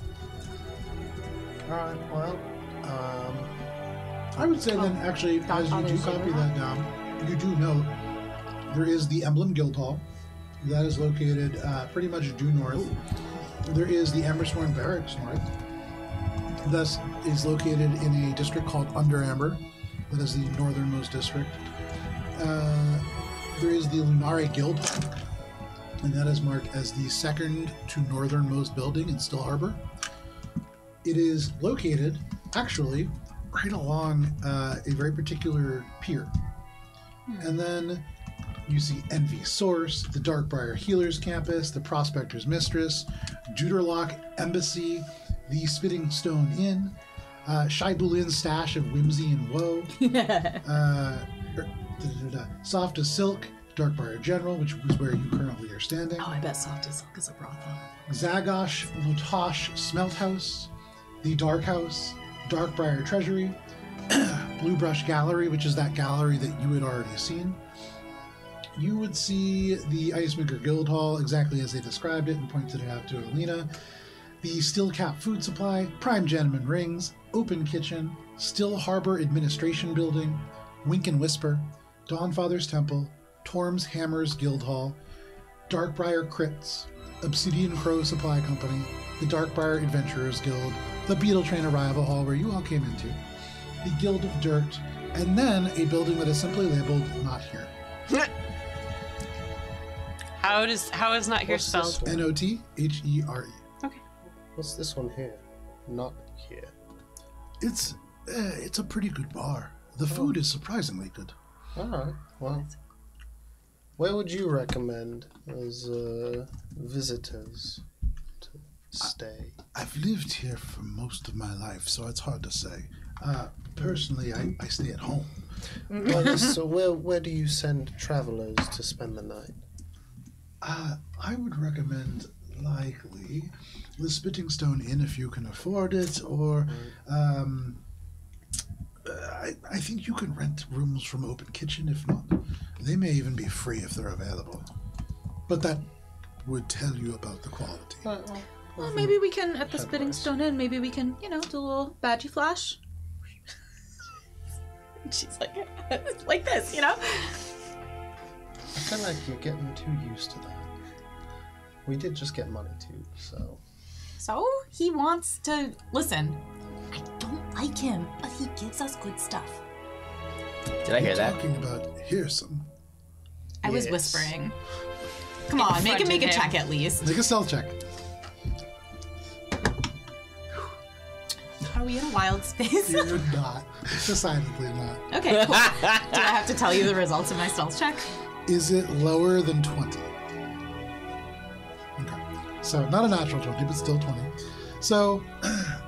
Speaker 4: Alright, well,
Speaker 1: I would say then, actually, as you do
Speaker 2: Dawnfather's
Speaker 1: copy
Speaker 2: Silver
Speaker 1: that down, you do note there is the Emblem Guild Hall. That is located pretty much due north. There is the Ambersworn Barracks north. That is located in a district called Under Amber. That is the northernmost district. There is the Lunare Guild Hall, and that is marked as the second to northernmost building in Still Harbor. It is located, actually, right along a very particular pier. And then you see Envy Source, the Darkbriar Healers Campus, the Prospector's Mistress, Juderlock Embassy, the Spitting Stone Inn, Shaibulin's Stash of Whimsy and Woe, Soft as Silk, Darkbriar General, which is where you currently are standing,
Speaker 2: Oh, I bet Soft as Silk is a brothel.
Speaker 1: Zagosh Lotosh Smelt House, the Dark House, Darkbriar Treasury, Blue Brush Gallery, which is that gallery that you had already seen. You would see the Icemaker Guild Hall exactly as they described it and pointed it out to Alina. The Steel Cap Food Supply, Prime Gentleman Rings, Open Kitchen, Still Harbor Administration Building, Wink and Whisper, Dawnfather's Temple, Torm's Hammers Guild Hall, Darkbriar Crypts, Obsidian Crow Supply Company, the Darkbriar Adventurers Guild, the Beetle Train Arrival Hall where you all came into, the Guild of Dirt, and then a building that is simply labeled Not Here.
Speaker 6: How is not here
Speaker 4: What's
Speaker 6: spelled?
Speaker 4: this one?
Speaker 1: Nothere.
Speaker 4: What's this one here? Not here.
Speaker 1: It's a pretty good bar. The food is surprisingly good.
Speaker 4: Alright, well. Where would you recommend as visitors to stay?
Speaker 1: I've lived here for most of my life, so it's hard to say. Personally, I stay at home.
Speaker 4: Well, so where do you send travelers to spend the night?
Speaker 1: I would recommend likely the Spitting Stone Inn if you can afford it, or I think you can rent rooms from Open Kitchen if not. They may even be free if they're available. But that would tell you about the quality.
Speaker 2: Well, maybe we can, at the Spitting Stone Inn, maybe we can, do a little badgie flash. She's like this,
Speaker 4: I feel like you're getting too used to that. We did just get money too, so...
Speaker 2: So, he wants to... Listen, I don't like him, but he gives us good stuff.
Speaker 5: Did I hear that?
Speaker 1: Talking about Hearsome.
Speaker 2: I was whispering. Come on, make a check at least.
Speaker 1: Make a stealth check.
Speaker 2: Are we in a wild space?
Speaker 1: You're not. Decidedly not.
Speaker 2: Okay, cool. Do I have to tell you the results of my stealth check?
Speaker 1: Is it lower than 20? Okay. So, not a natural 20, but still 20. So,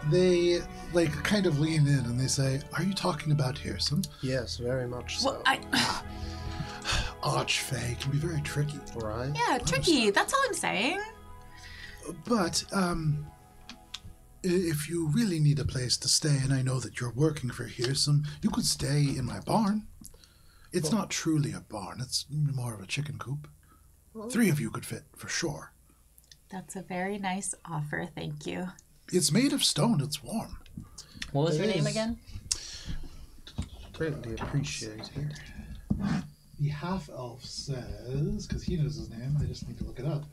Speaker 1: they, kind of lean in and they say, are you talking about Hearsome?
Speaker 4: Yes, very much so.
Speaker 2: Well,
Speaker 1: Archfey can be very tricky.
Speaker 4: Right?
Speaker 2: Yeah, tricky. That's all I'm saying.
Speaker 1: But, if you really need a place to stay, and I know that you're working for Hearsome, you could stay in my barn. It's not truly a barn. It's more of a chicken coop. 3 of you could fit, for sure.
Speaker 2: That's a very nice offer, thank you.
Speaker 1: It's made of stone. It's warm.
Speaker 5: What was your name again?
Speaker 4: Greatly appreciated.
Speaker 1: The half-elf says, because he knows his name, I just need to look it up.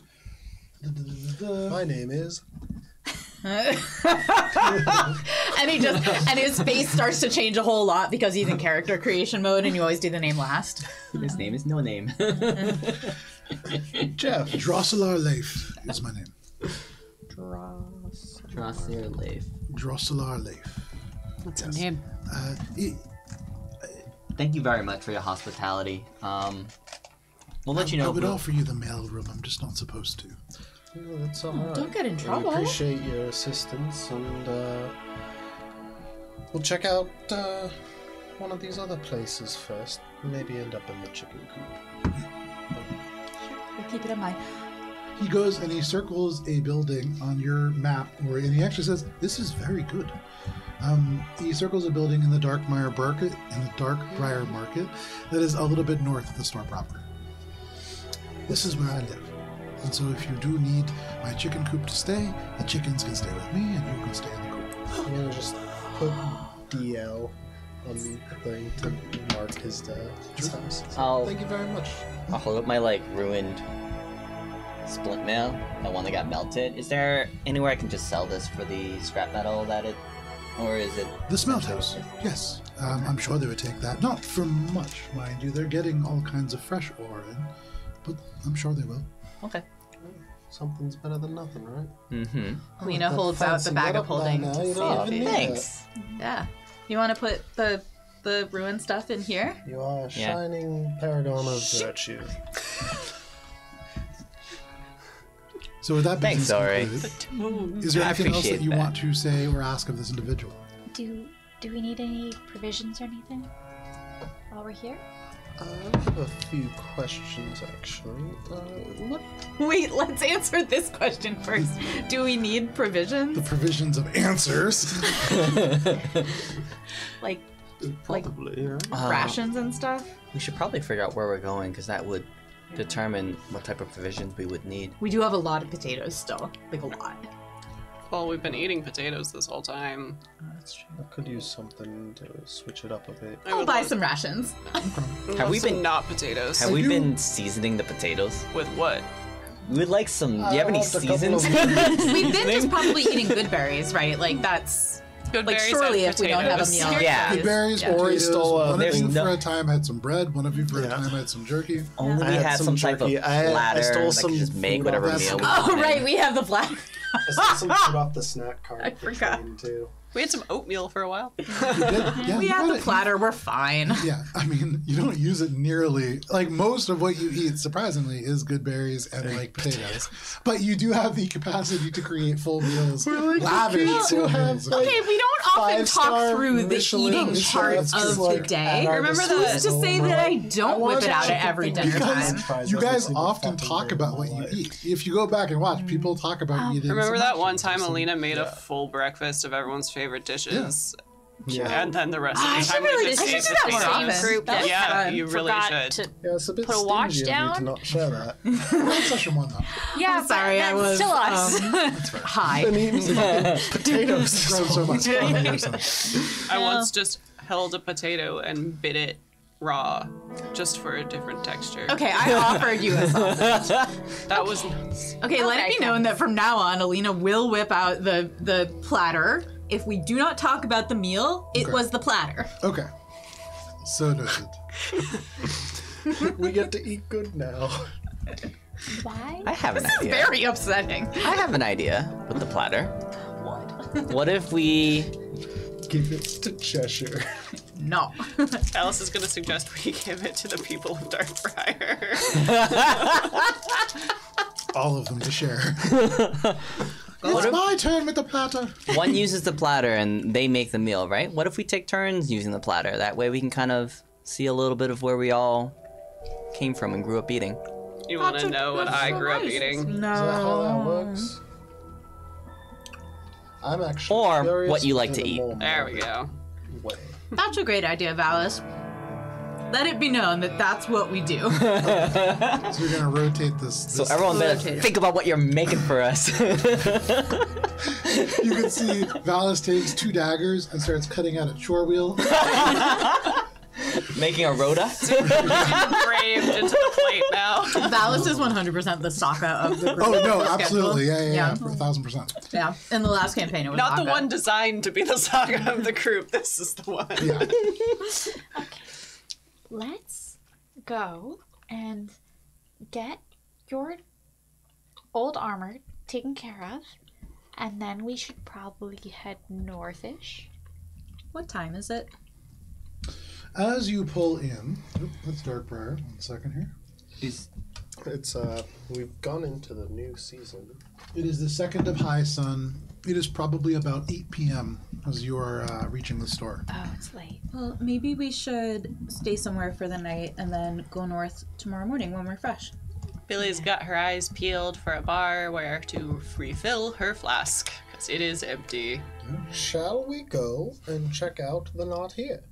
Speaker 4: My name is...
Speaker 2: And his face starts to change a whole lot because he's in character creation mode and you always do the name last.
Speaker 5: His name is no name.
Speaker 4: Jeff.
Speaker 1: Drosselar Leif is my name.
Speaker 5: Drosser Leif.
Speaker 1: Drosselar Leif.
Speaker 6: What's his name?
Speaker 5: Thank you very much for your hospitality. We'll let you know.
Speaker 1: I would
Speaker 5: if
Speaker 1: offer you the mail room. I'm just not supposed to.
Speaker 4: Oh, that's all right.
Speaker 2: Don't get in trouble.
Speaker 4: We appreciate your assistance, and we'll check out one of these other places first. Maybe end up in the chicken coop.
Speaker 2: We'll keep it in mind.
Speaker 1: He goes and he circles a building on your map, and he actually says, "This is very good." He circles a building in the Darkbriar Market, that is a little bit north of the store proper. This is where I live. And so if you do need my chicken coop to stay, the chickens can stay with me and you can stay in the coop.
Speaker 4: I'm gonna just put DL on the thing to mark his house. Thank you very much.
Speaker 5: I'll hold up my ruined split mail, that one that got melted. Is there anywhere I can just sell this for the scrap metal or is it...
Speaker 1: The smelt house, yes. I'm sure they would take that. Not for much, mind you. They're getting all kinds of fresh ore in, but I'm sure they will.
Speaker 5: Okay.
Speaker 4: Something's better than nothing, right?
Speaker 5: Mm-hmm.
Speaker 2: Lena holds out the bag of holding to see if it...
Speaker 5: Thanks.
Speaker 2: Yeah. You want to put the ruined stuff in here?
Speaker 4: You are a shining paragon of virtue.
Speaker 1: So with that being concluded, is there
Speaker 5: I
Speaker 1: anything else that
Speaker 5: appreciate
Speaker 1: you
Speaker 5: that.
Speaker 1: want to say or ask of this individual?
Speaker 3: Do we need any provisions or anything while we're here?
Speaker 4: I have a few questions, actually.
Speaker 2: Wait, let's answer this question first. Do we need
Speaker 1: The
Speaker 2: provisions?
Speaker 1: provisions of answers.
Speaker 4: Probably, right?
Speaker 2: Rations and stuff?
Speaker 5: We should probably figure out where we're going, because that would determine what type of provisions we would need.
Speaker 2: We do have a lot of potatoes still. A lot.
Speaker 6: Well, we've been eating potatoes this whole time.
Speaker 5: That's true.
Speaker 4: I could use something to switch it up a bit.
Speaker 2: I'll buy some rations.
Speaker 5: Have we
Speaker 6: Some
Speaker 5: been
Speaker 6: not potatoes?
Speaker 5: Have we been seasoning the potatoes?
Speaker 6: With what?
Speaker 5: We would like some. Do you have any
Speaker 4: want a couple
Speaker 5: seasons?
Speaker 4: of-
Speaker 2: We've been just probably eating good berries, right? That's...
Speaker 6: Good
Speaker 2: Like,
Speaker 6: berries
Speaker 2: surely
Speaker 6: and
Speaker 2: if we don't have a
Speaker 6: potatoes.
Speaker 2: meal.
Speaker 5: Yeah.
Speaker 1: Good berries,
Speaker 2: Yeah.
Speaker 1: potatoes.
Speaker 4: stole,
Speaker 1: One of
Speaker 5: there's
Speaker 1: you
Speaker 5: no-
Speaker 1: for a time had some bread. One of you for a
Speaker 4: Yeah.
Speaker 1: time had some jerky.
Speaker 5: Only
Speaker 4: I
Speaker 5: we
Speaker 4: had
Speaker 5: had
Speaker 4: some
Speaker 5: some type of
Speaker 4: jerky. I
Speaker 5: ladder
Speaker 4: stole
Speaker 5: that
Speaker 4: some
Speaker 5: could just make
Speaker 4: food
Speaker 5: whatever
Speaker 1: off
Speaker 5: meal
Speaker 1: that-
Speaker 5: we
Speaker 2: Oh,
Speaker 5: wanted.
Speaker 2: right, we have the black...
Speaker 4: I stole some food off the snack cart.
Speaker 2: I
Speaker 4: for
Speaker 2: forgot.
Speaker 4: Shane, too.
Speaker 6: We had some oatmeal for a while.
Speaker 1: Yeah,
Speaker 2: We
Speaker 1: you
Speaker 2: have
Speaker 1: got
Speaker 2: the
Speaker 1: it.
Speaker 2: platter. We're fine.
Speaker 1: Yeah, I mean, you don't use it nearly like most of what you eat. Surprisingly, is good berries and like potatoes, but you do have the capacity to create full meals, lavish full meals.
Speaker 2: Okay, we don't often talk
Speaker 4: Five-star
Speaker 2: through the
Speaker 4: Michelin
Speaker 2: eating part
Speaker 4: chefs,
Speaker 2: of
Speaker 4: like,
Speaker 2: the day.
Speaker 4: at our
Speaker 6: Remember
Speaker 2: Who's to say that I don't whip it out
Speaker 4: chicken
Speaker 2: at every dinner
Speaker 1: Because
Speaker 2: time?
Speaker 1: you guys often talk about what you eat. If you go back and watch, people talk about eating.
Speaker 6: Remember
Speaker 1: some
Speaker 6: that one
Speaker 1: mushrooms or
Speaker 6: time
Speaker 1: some-
Speaker 6: Alina made a full breakfast of everyone's favorite dishes?
Speaker 4: Yeah.
Speaker 6: And then the rest of
Speaker 2: I
Speaker 6: the
Speaker 2: should
Speaker 6: time
Speaker 2: really-
Speaker 6: we just
Speaker 2: I should
Speaker 6: ate
Speaker 2: do that more
Speaker 6: potatoes.
Speaker 2: often.
Speaker 8: Group that
Speaker 6: Yeah,
Speaker 2: fun.
Speaker 6: you really
Speaker 8: forgot
Speaker 6: should.
Speaker 8: to
Speaker 4: Yeah, it's a bit
Speaker 8: put a wash
Speaker 4: stingy of you
Speaker 8: down.
Speaker 4: to not share that.
Speaker 1: Not session one though.
Speaker 8: Yeah,
Speaker 2: sorry, I was,
Speaker 8: still us.
Speaker 2: Hi.
Speaker 4: And eating potatoes.
Speaker 1: Grown so much. Or something.
Speaker 6: I once just held a potato and bit it raw, just for a different texture.
Speaker 2: Okay, I offered you a sausage.
Speaker 6: That was nuts.
Speaker 2: Okay, let it be known that from now on, Alina will whip out the platter. If we do not talk about the meal, it was the platter.
Speaker 1: Okay. So noted.
Speaker 4: We get to eat good now.
Speaker 3: Why?
Speaker 5: I have an idea.
Speaker 2: Very upsetting.
Speaker 5: I have an idea with the platter. What if we
Speaker 4: Give it to Cheshire.
Speaker 2: No.
Speaker 6: Alice is going to suggest we give it to the people of Darkbriar.
Speaker 1: All of them to share. It's my turn with the platter.
Speaker 5: one uses the platter and they make the meal, right? What if we take turns using the platter? That way we can kind of see a little bit of where we all came from and grew up eating.
Speaker 6: You want to know what I grew up eating?
Speaker 4: Is that how that
Speaker 2: No.
Speaker 4: works? I'm actually
Speaker 5: Or
Speaker 4: curious
Speaker 5: what you like
Speaker 4: in
Speaker 5: to
Speaker 4: a
Speaker 5: eat.
Speaker 4: more
Speaker 6: There we
Speaker 4: modern
Speaker 6: go.
Speaker 4: way.
Speaker 2: That's a great idea, Valis. Let it be known that that's what we do.
Speaker 1: So we're gonna rotate this.
Speaker 5: So
Speaker 1: this-
Speaker 5: everyone better
Speaker 2: Rotate.
Speaker 5: think about what you're making for us.
Speaker 1: you can see Valis takes 2 daggers and starts cutting out a chore wheel.
Speaker 5: Making a rota?
Speaker 6: Engraved into the plate now.
Speaker 2: Valis is 100% the Sokka of the group.
Speaker 1: Oh no,
Speaker 2: Schedule.
Speaker 1: absolutely, yeah,
Speaker 2: Yeah.
Speaker 1: 1,000%.
Speaker 2: Yeah. In the last campaign, it was
Speaker 6: Not the
Speaker 2: Sokka.
Speaker 6: one designed to be the saga of the group. This is the one.
Speaker 1: Yeah.
Speaker 3: Let's go and get your old armor taken care of, and then we should probably head northish.
Speaker 2: What time is it?
Speaker 1: As you pull in, that's Darkbriar. 1 second here.
Speaker 5: Is
Speaker 4: It's we've gone into the new season.
Speaker 1: It is the 2nd of high sun. It is probably about 8 p.m. as you are reaching the store.
Speaker 3: Oh, it's late.
Speaker 2: Well, maybe we should stay somewhere for the night and then go north tomorrow morning when we're fresh.
Speaker 6: Billy's got her eyes peeled for a bar where to refill her flask, because it is empty.
Speaker 4: Shall we go and check out the Not Here?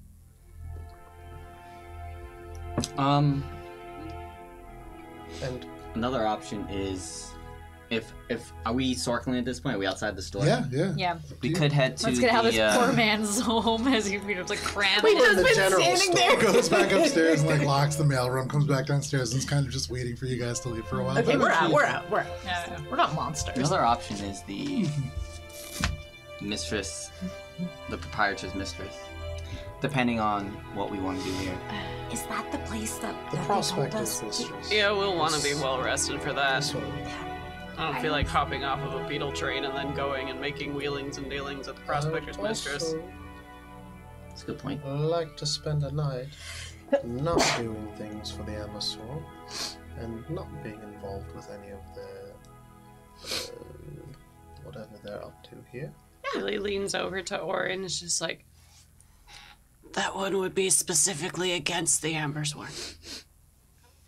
Speaker 4: And
Speaker 7: Another option is, if are we circling at this point? Are we outside the store?
Speaker 1: Yeah, yeah.
Speaker 8: Yeah.
Speaker 7: We could head to
Speaker 8: Let's get out
Speaker 7: the.
Speaker 8: this poor man's home as he like crammed.
Speaker 2: We
Speaker 8: in.
Speaker 2: just
Speaker 4: the
Speaker 2: been
Speaker 4: general
Speaker 2: standing
Speaker 4: store.
Speaker 2: there.
Speaker 1: Goes back upstairs and like locks the mailroom, comes back downstairs and is kind of just waiting for you guys to leave for a while.
Speaker 2: Okay,
Speaker 1: But
Speaker 2: we're out.
Speaker 1: actually-
Speaker 2: We're out. We're out.
Speaker 8: Yeah.
Speaker 2: We're not monsters.
Speaker 7: Another option is the mistress, the proprietor's mistress. Depending on what we want to do here.
Speaker 3: Is that the place that,
Speaker 4: the
Speaker 3: that they
Speaker 4: prospect
Speaker 3: told
Speaker 4: is
Speaker 3: us?
Speaker 4: mistress.
Speaker 6: Yeah, we'll want to be well rested for that.
Speaker 4: This one.
Speaker 6: I don't feel like hopping off of a beetle train and then going and making wheelings and dealings at the prospector's mistress.
Speaker 4: Also
Speaker 7: That's a good point.
Speaker 4: like to spend a night not doing things for the Amazon and not being involved with any of their whatever they're up to here.
Speaker 6: Billy leans over to Orin and is just like, that one would be specifically against the Ambersworn.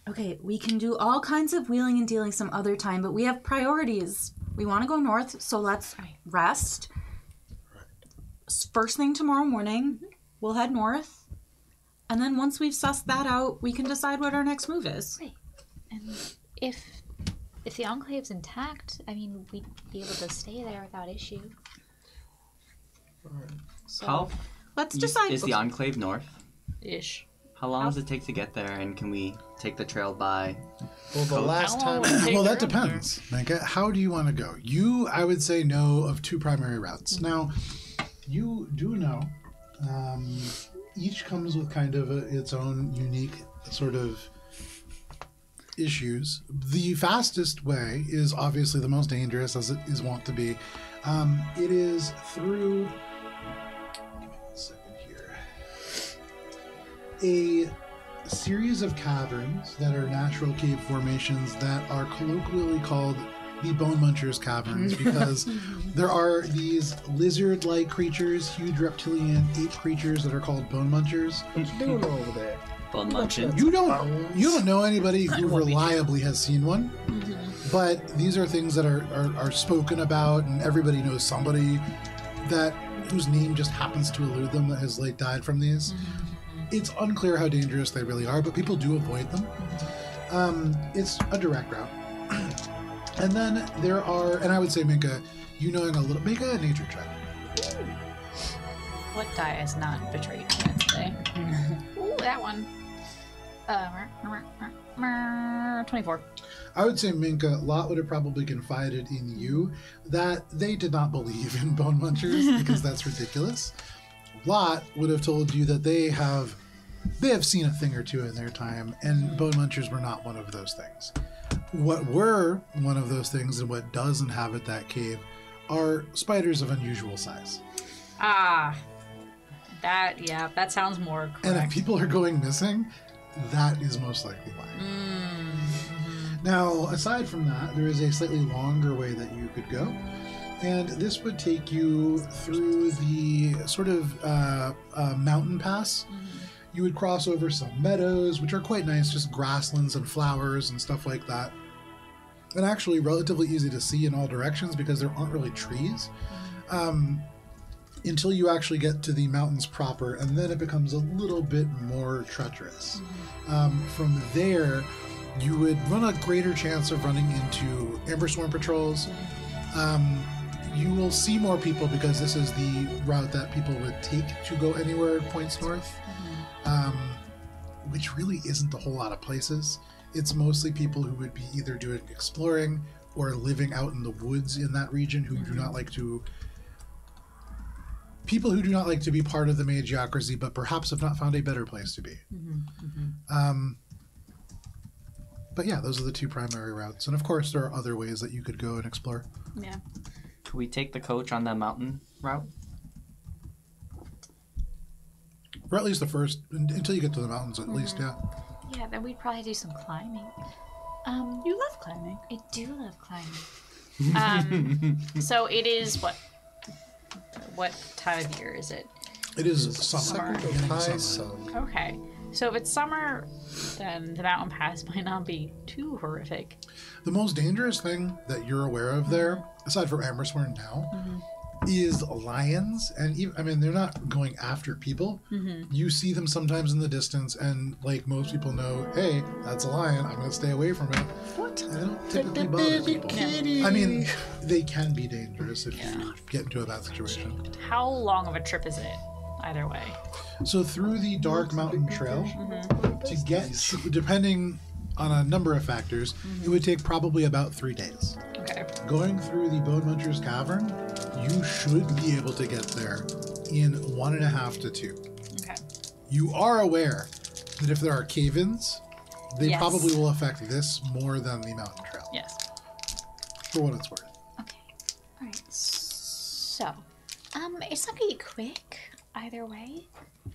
Speaker 2: Okay, we can do all kinds of wheeling and dealing some other time, but we have priorities. We want to go north, so let's rest. First thing tomorrow morning, we'll head north. And then once we've sussed that out, we can decide what our next move is.
Speaker 3: And if the Enclave's intact, I mean, we'd be able to stay there without issue.
Speaker 2: So
Speaker 7: How
Speaker 2: let's decide.
Speaker 7: is the enclave north?
Speaker 8: Ish.
Speaker 7: How long does it take to get there, and can we take the trail by?
Speaker 4: Well, the last time
Speaker 1: Well, that depends, Minka. How do you want to go? You, I would say, know of 2 primary routes. Now, you do know each comes with kind of its own unique sort of issues. The fastest way is obviously the most dangerous, as it is wont to be. It is through a series of caverns that are natural cave formations that are colloquially called the Bone Munchers Caverns because there are these lizard-like creatures, huge reptilian ape creatures that are called Bone Munchers.
Speaker 4: What you doing over there?
Speaker 5: Bone munching.
Speaker 1: You don't know anybody who reliably has seen one, but these are things that are spoken about, and everybody knows somebody that whose name just happens to elude them that has like died from these. It's unclear how dangerous they really are, but people do avoid them. It's a direct route. And then there are, and I would say, Minka, you knowing a little, make a nature check.
Speaker 8: What die has not betrayed me today? Ooh, that one. 24.
Speaker 1: I would say, Minka, Lot would have probably confided in you that they did not believe in Bone Munchers because that's ridiculous. Lot would have told you that they have seen a thing or two in their time, and Bone Munchers were not one of those things. What were one of those things and what does inhabit that cave are spiders of unusual size.
Speaker 8: That sounds more correct.
Speaker 1: And if people are going missing, that is most likely why. Now, aside from that, there is a slightly longer way that you could go. And this would take you through the sort of mountain pass. You would cross over some meadows, which are quite nice, just grasslands and flowers and stuff like that. And actually relatively easy to see in all directions because there aren't really trees. Until you actually get to the mountains proper, and then it becomes a little bit more treacherous. From there, you would run a greater chance of running into Amber Swarm patrols. You will see more people because this is the route that people would take to go anywhere points north, which really isn't a whole lot of places. It's mostly people who would be either doing exploring or living out in the woods in that region who do not like to... People who do not like to be part of the Magiocracy, but perhaps have not found a better place to be. But yeah, those are the two primary routes. And of course, there are other ways that you could go and explore.
Speaker 8: Yeah.
Speaker 5: Could we take the coach on the mountain route?
Speaker 1: Or at least the first, until you get to the mountains at least, yeah.
Speaker 3: Yeah, then we'd probably do some climbing.
Speaker 2: You love climbing.
Speaker 3: I do love climbing.
Speaker 8: So it is what time of year is it?
Speaker 1: It is summer. Beginning of summer.
Speaker 8: Okay. So if it's summer, then the mountain pass might not be too horrific.
Speaker 1: The most dangerous thing that you're aware of there, aside from Ambersworn now, is lions. And even, I mean, they're not going after people. You see them sometimes in the distance, and like most people know, hey, that's a lion. I'm going to stay away from it.
Speaker 4: What?
Speaker 1: And they don't typically bother people. I mean, they can be dangerous if you get into a bad situation.
Speaker 8: How long of a trip is it? Either way.
Speaker 1: So through the Dark Mountain Trail, to get, depending on a number of factors, it would take probably about 3 days.
Speaker 8: Okay.
Speaker 1: Going through the Bone Munchers Cavern, you should be able to get there in 1.5 to 2.
Speaker 8: Okay.
Speaker 1: You are aware that if there are cave-ins, they
Speaker 8: Yes.
Speaker 1: probably will affect this more than the mountain trail,
Speaker 8: Yes.
Speaker 1: for what it's worth.
Speaker 3: Okay. Alright. So, it's not gonna be quick either way.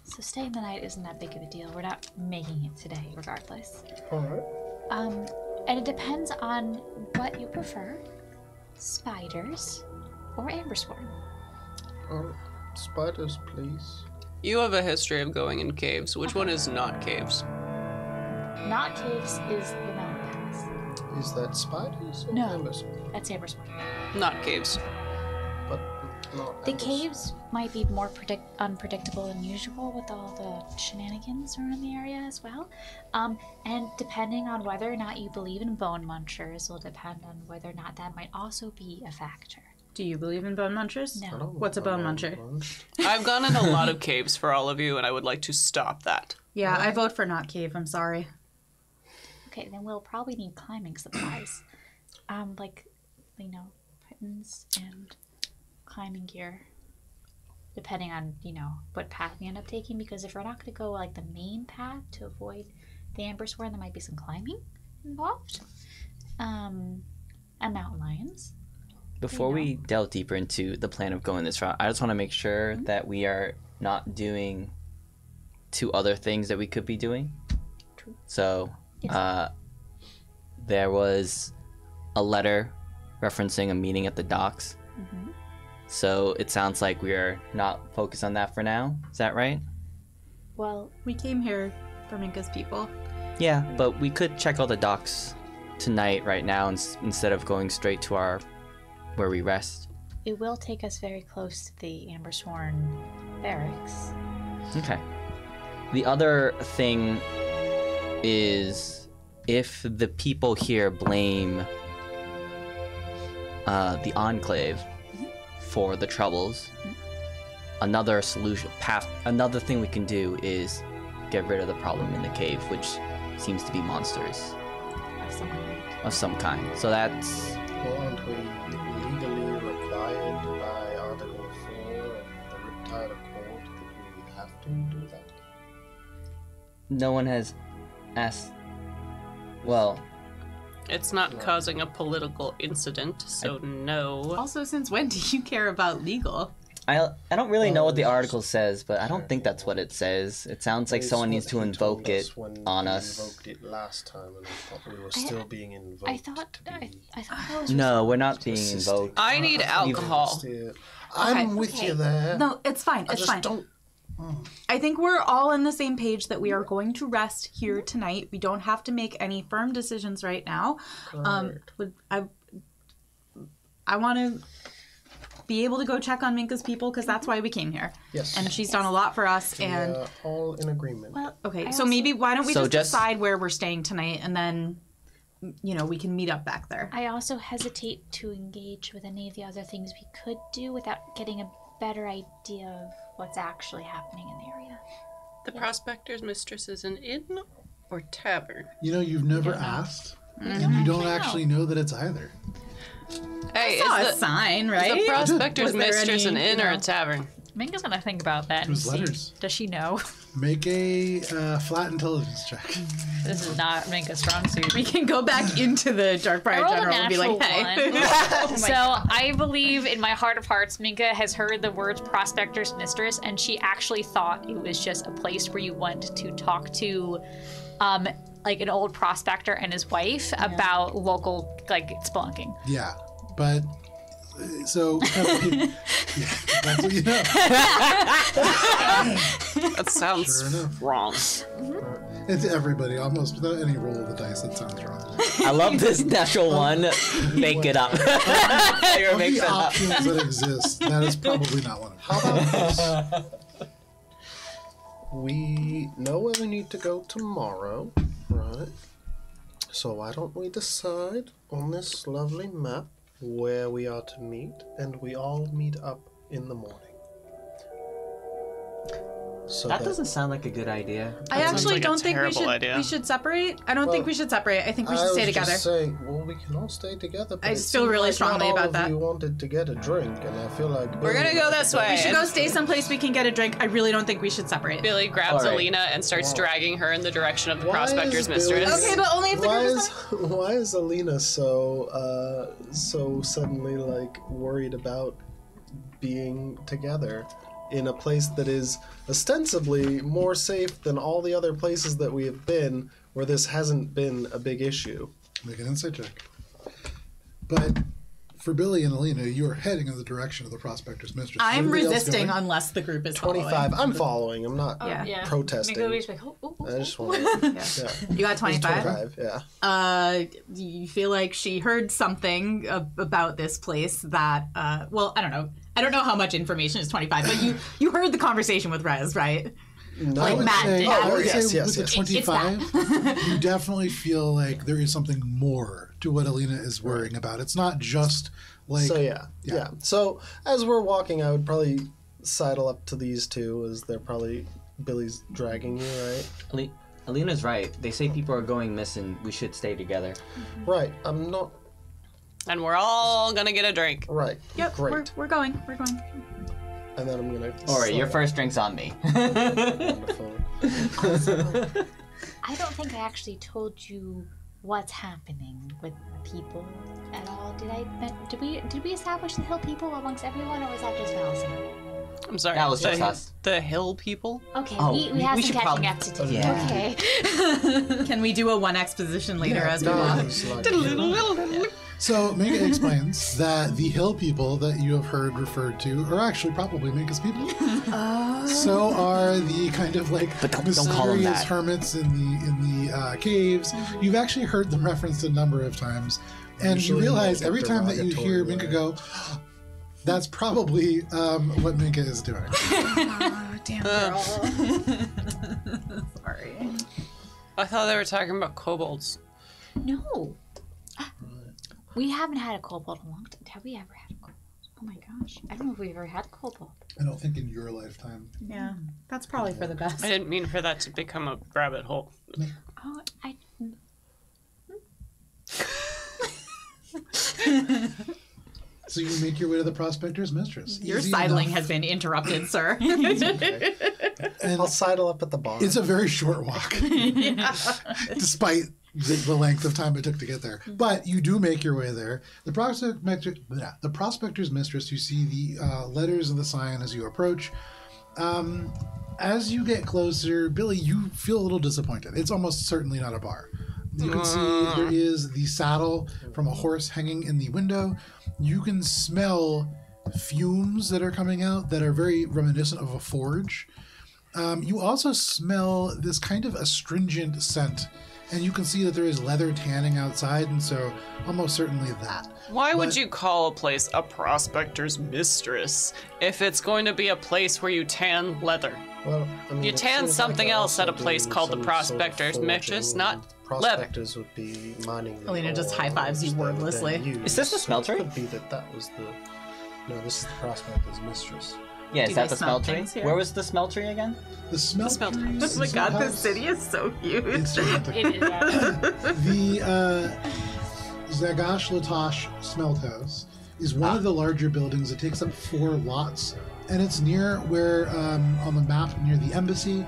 Speaker 3: So staying the night isn't that big of a deal. We're not making it today, regardless.
Speaker 4: Alright.
Speaker 3: And it depends on what you prefer. Spiders or amber swarm.
Speaker 4: Spiders, please.
Speaker 6: You have a history of going in caves. Which one is not caves?
Speaker 3: Not caves is the mountain pass.
Speaker 4: Is that spiders or
Speaker 3: No.
Speaker 4: embers?
Speaker 3: That's amber swarm.
Speaker 6: Not caves.
Speaker 4: But not
Speaker 3: The
Speaker 4: embers.
Speaker 3: caves might be more unpredictable than usual with all the shenanigans around the area as well. And depending on whether or not you believe in bone munchers will depend on whether or not that might also be a factor.
Speaker 2: Do you believe in bone munchers?
Speaker 3: No.
Speaker 4: I don't
Speaker 2: What's a
Speaker 4: know
Speaker 2: bone
Speaker 4: about
Speaker 2: muncher?
Speaker 4: munch.
Speaker 6: I've gone in a lot of caves for all of you, and I would like to stop that.
Speaker 2: Yeah, I vote for not cave. I'm sorry.
Speaker 3: Okay, then we'll probably need climbing supplies. Like, buttons and climbing gear. Depending on, what path we end up taking, because if we're not going to go like the main path to avoid the amber swarm, there might be some climbing involved. And mountain lions.
Speaker 5: Before we delve deeper into the plan of going this route, I just want to make sure that we are not doing to other things that we could be doing.
Speaker 3: True.
Speaker 5: So,
Speaker 3: Yes.
Speaker 5: there was a letter referencing a meeting at the docks.
Speaker 3: Mm-hmm.
Speaker 5: So it sounds like we're not focused on that for now. Is that right?
Speaker 3: Well,
Speaker 2: We came here for Minka's people.
Speaker 5: Yeah, but we could check all the docks tonight, right now, instead of going straight to where we rest.
Speaker 3: it will take us very close to the Ambersworn barracks.
Speaker 5: Okay. The other thing is if the people here blame the Enclave for the troubles, another thing we can do is get rid of the problem in the cave, which seems to be monsters
Speaker 3: Of some kind.
Speaker 5: of some kind. So that's...
Speaker 4: Well, aren't we legally required by Article 4 of the Riptide Accord that we have to do that?
Speaker 5: No one has asked... Well,
Speaker 6: It's not causing a political incident, so no.
Speaker 2: Also, since when do you care about legal?
Speaker 5: I don't really know what the article says, but I don't think that's what it says. It sounds like
Speaker 4: It's
Speaker 5: someone
Speaker 4: what
Speaker 5: needs to
Speaker 4: he
Speaker 5: invoke
Speaker 4: told
Speaker 5: it
Speaker 4: us when
Speaker 5: on
Speaker 4: we
Speaker 5: us.
Speaker 4: invoked it last time, and I thought we were still being invoked.
Speaker 3: I thought
Speaker 4: to be
Speaker 3: that was
Speaker 5: No, we're not being
Speaker 4: assisting.
Speaker 5: invoked.
Speaker 6: I need alcohol.
Speaker 4: Still- I'm with
Speaker 2: okay.
Speaker 4: you there.
Speaker 2: No, it's fine.
Speaker 4: I
Speaker 2: It's
Speaker 4: just
Speaker 2: fine.
Speaker 4: don't.
Speaker 2: I think we're all on the same page that we are going to rest here tonight. We don't have to make any firm decisions right now. I want to be able to go check on Minka's people because that's why we came here.
Speaker 4: Yes.
Speaker 2: And she's done a lot for us. And
Speaker 4: all in agreement.
Speaker 3: Well,
Speaker 2: okay,
Speaker 3: I
Speaker 2: so
Speaker 3: also-
Speaker 2: maybe why don't we
Speaker 5: So
Speaker 2: just decide where we're staying tonight, and then we can meet up back there.
Speaker 3: I also hesitate to engage with any of the other things we could do without getting a better idea of what's actually happening in the area.
Speaker 6: The Prospector's Mistress is an inn or tavern?
Speaker 1: You've never asked, and you don't actually know that it's either.
Speaker 6: Hey,
Speaker 2: Saw a
Speaker 6: is the
Speaker 2: sign,
Speaker 6: is
Speaker 2: right?
Speaker 6: the Prospector's
Speaker 2: Was there
Speaker 6: Mistress an
Speaker 2: any,
Speaker 6: inn or a tavern?
Speaker 8: Minka's gonna think about that and
Speaker 1: Those
Speaker 8: see.
Speaker 1: letters.
Speaker 8: Does she know?
Speaker 1: Make a flat intelligence check.
Speaker 8: This is not Minka's strong suit.
Speaker 2: We can go back into the
Speaker 8: I
Speaker 2: Darkbriar
Speaker 8: rolled a
Speaker 2: General and be like,
Speaker 8: natural
Speaker 2: hey.
Speaker 8: one. So I believe in my heart of hearts, Minka has heard the words Prospector's Mistress, and she actually thought it was just a place where you went to talk to, like an old prospector and his wife about local spelunking.
Speaker 1: Yeah, but so yeah, that's what you know.
Speaker 6: That sounds
Speaker 1: Sure enough.
Speaker 6: wrong.
Speaker 1: It's everybody almost without any roll of the dice. That sounds wrong.
Speaker 5: I love this natural one. Make it up. You're
Speaker 1: Of
Speaker 5: making
Speaker 1: the
Speaker 5: it up.
Speaker 1: options that exist, that is probably not one of them.
Speaker 4: How about this? We know where we need to go tomorrow, right? So why don't we decide on this lovely map where we are to meet, and we all meet up in the morning. So
Speaker 5: That doesn't sound like a good idea.
Speaker 2: I
Speaker 6: That sounds
Speaker 2: actually
Speaker 6: like a
Speaker 2: don't think we
Speaker 6: terrible
Speaker 2: should.
Speaker 6: idea.
Speaker 2: We should separate. I don't think
Speaker 4: Well,
Speaker 2: we should separate. I think we
Speaker 4: I
Speaker 2: should stay
Speaker 4: was
Speaker 2: together.
Speaker 4: just saying, well, we can all stay together. But
Speaker 2: I
Speaker 4: it
Speaker 2: just feel
Speaker 4: seemed
Speaker 2: really
Speaker 4: like
Speaker 2: strongly
Speaker 4: not all
Speaker 2: about
Speaker 4: of
Speaker 2: that.
Speaker 4: You wanted to get a drink, and I feel like
Speaker 6: We're gonna go this way.
Speaker 2: We should go stay someplace we can get a drink. I really don't think we should separate.
Speaker 6: Billy grabs
Speaker 5: All right.
Speaker 6: Alina and starts
Speaker 4: Wow.
Speaker 6: dragging her in the direction of the
Speaker 4: Why
Speaker 6: Prospector's
Speaker 4: is Billy-
Speaker 6: Mistress.
Speaker 2: Okay, but only if the
Speaker 4: Why
Speaker 2: group
Speaker 4: is
Speaker 2: is
Speaker 4: why is Alina so suddenly worried about being together in a place that is ostensibly more safe than all the other places that we have been where this hasn't been a big issue?
Speaker 1: Make an insight check. But for Billy and Alina, you are heading in the direction of the Prospector's Mistress. Is
Speaker 2: I'm
Speaker 1: everybody else
Speaker 2: resisting
Speaker 1: going?
Speaker 2: unless the group is
Speaker 4: 25.
Speaker 2: following.
Speaker 4: I'm following. I'm not
Speaker 2: Yeah.
Speaker 4: protesting.
Speaker 8: Minka will be like, oh.
Speaker 4: I just want
Speaker 2: Yeah. You got 25.
Speaker 4: 25. Yeah.
Speaker 2: You feel like she heard something about this place that, well, I don't know. I don't know how much information is 25, but you heard the conversation with Rez, right?
Speaker 4: No,
Speaker 2: Like
Speaker 4: it's-
Speaker 2: Matt did.
Speaker 1: I would
Speaker 4: yes,
Speaker 1: say
Speaker 4: yes,
Speaker 1: with the
Speaker 4: yes.
Speaker 1: 25, you definitely feel like there is something more to what Alina is worrying about. It's not just like...
Speaker 4: So yeah. So as we're walking, I would probably sidle up to these two, as they're probably Billy's dragging you, right?
Speaker 5: Alina's right. They say people are going missing. We should stay together.
Speaker 4: Right. I'm not
Speaker 6: And we're all gonna get a drink.
Speaker 4: right.
Speaker 2: Yep,
Speaker 4: Great.
Speaker 2: we're going. We're going.
Speaker 4: And then I'm gonna.
Speaker 5: All right, your
Speaker 4: slide
Speaker 5: first drink's on me.
Speaker 4: Wonderful.
Speaker 3: I don't think I actually told you what's happening with people at all. Did we establish the hill people amongst everyone, or was that just Allison?
Speaker 6: I'm sorry.
Speaker 7: That was just us.
Speaker 6: The hill people?
Speaker 3: Okay,
Speaker 7: Oh,
Speaker 3: we
Speaker 7: we
Speaker 3: have
Speaker 7: should
Speaker 3: some catching
Speaker 7: probably-
Speaker 3: up to do.
Speaker 7: Yeah.
Speaker 3: Okay.
Speaker 2: Can we do a one exposition later
Speaker 1: Yeah,
Speaker 2: as we walk?
Speaker 1: So Minka explains that the hill people that you have heard referred to are actually probably Minka's people. So are the kind of like
Speaker 5: But don't call them
Speaker 1: mysterious
Speaker 5: that.
Speaker 1: hermits in the caves. You've actually heard them referenced a number of times, and you
Speaker 4: Usually
Speaker 1: realize
Speaker 4: in a
Speaker 1: every time that you hear
Speaker 4: derogatory
Speaker 1: Minka
Speaker 4: way.
Speaker 1: go, that's probably what Minka is doing.
Speaker 2: Oh, damn girl. Sorry.
Speaker 6: I thought they were talking about kobolds.
Speaker 3: No. We haven't had a kobold in a long time. Have we ever had a kobold? Oh my gosh. I don't know if we've ever had a kobold.
Speaker 1: I don't think in your lifetime.
Speaker 2: Yeah, that's probably for the best.
Speaker 6: I didn't mean for that to become a rabbit hole.
Speaker 3: Oh, I.
Speaker 1: So you make your way to the Prospector's Mistress.
Speaker 2: Your
Speaker 1: Easy
Speaker 2: sidling
Speaker 1: enough.
Speaker 2: has been interrupted, sir.
Speaker 1: And
Speaker 4: I'll sidle up at the bar.
Speaker 1: it's a very short walk, despite the length of time it took to get there. But you do make your way there. The Prospector's Mistress, you see the letters of the sign as you approach. As you get closer, Billy, you feel a little disappointed. It's almost certainly not a bar. You can see there is the saddle from a horse hanging in the window. You can smell fumes that are coming out that are very reminiscent of a forge. You also smell this kind of astringent scent, and you can see that there is leather tanning outside, and so almost certainly that.
Speaker 6: Why would
Speaker 1: But-
Speaker 6: you call a place a prospector's mistress if it's going to be a place where you tan leather?
Speaker 4: Well, I mean,
Speaker 6: You
Speaker 4: it
Speaker 6: tan
Speaker 4: seems
Speaker 6: something
Speaker 4: they
Speaker 6: else at a
Speaker 4: also
Speaker 6: place
Speaker 4: do
Speaker 6: called the
Speaker 4: some
Speaker 6: Prospector's
Speaker 4: sort of
Speaker 6: Mistress,
Speaker 4: forging.
Speaker 6: not leather.
Speaker 4: Prospectors would be mining. the
Speaker 2: Alina just
Speaker 4: ore
Speaker 2: high-fives you
Speaker 4: that they
Speaker 2: wordlessly.
Speaker 4: then use.
Speaker 7: Is this the
Speaker 4: So
Speaker 7: smeltery?
Speaker 4: It could be that was the. No, this is the Prospector's Mistress.
Speaker 7: Yeah,
Speaker 2: Do
Speaker 7: is that
Speaker 2: they
Speaker 7: the
Speaker 2: smell
Speaker 7: smeltery?
Speaker 2: things here?
Speaker 7: Where was the smeltery again?
Speaker 1: The smell.
Speaker 6: smeltery.
Speaker 2: Oh my god, this city is so huge.
Speaker 1: It's gigantic.
Speaker 3: It is,
Speaker 1: The Zagash Latosh Smelt House is one of the larger buildings. It takes up 4 lots, and it's near where, on the map, near the embassy,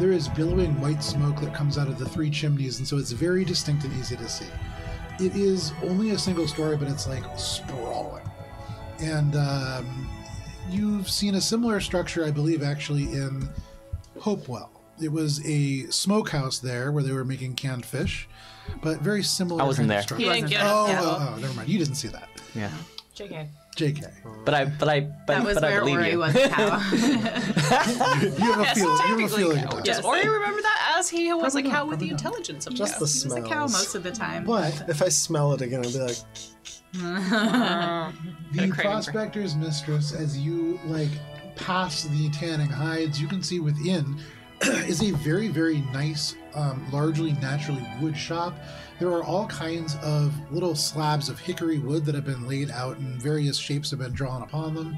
Speaker 1: there is billowing white smoke that comes out of the 3 chimneys, and so it's very distinct and easy to see. It is only a single story, but it's like sprawling. And you've seen a similar structure, I believe, actually in Hopewell. It was a smokehouse there where they were making canned fish, but very similar.
Speaker 5: I wasn't
Speaker 1: kind of
Speaker 5: there.
Speaker 1: structure.
Speaker 6: You didn't
Speaker 2: wasn't
Speaker 6: get
Speaker 2: there.
Speaker 6: it.
Speaker 1: Oh, never mind. You didn't see that.
Speaker 5: Yeah.
Speaker 6: JK.
Speaker 1: JK.
Speaker 2: That was where
Speaker 5: believe
Speaker 2: Ori
Speaker 5: you.
Speaker 2: was a cow.
Speaker 1: You have a feeling about it.
Speaker 6: Does Ori remember that as he was
Speaker 1: Probably
Speaker 6: a cow
Speaker 1: not,
Speaker 6: with the
Speaker 1: probably not.
Speaker 6: intelligence of a
Speaker 4: Just
Speaker 6: cow?
Speaker 4: the
Speaker 2: He was a
Speaker 4: smells.
Speaker 2: cow most of the time.
Speaker 1: But
Speaker 4: If I smell it again, I'll be like,
Speaker 1: the
Speaker 6: craving for-
Speaker 1: Prospector's Mistress, as you pass the tanning hides, you can see within is a very, very nice, largely naturally wood shop. There are all kinds of little slabs of hickory wood that have been laid out and various shapes have been drawn upon them.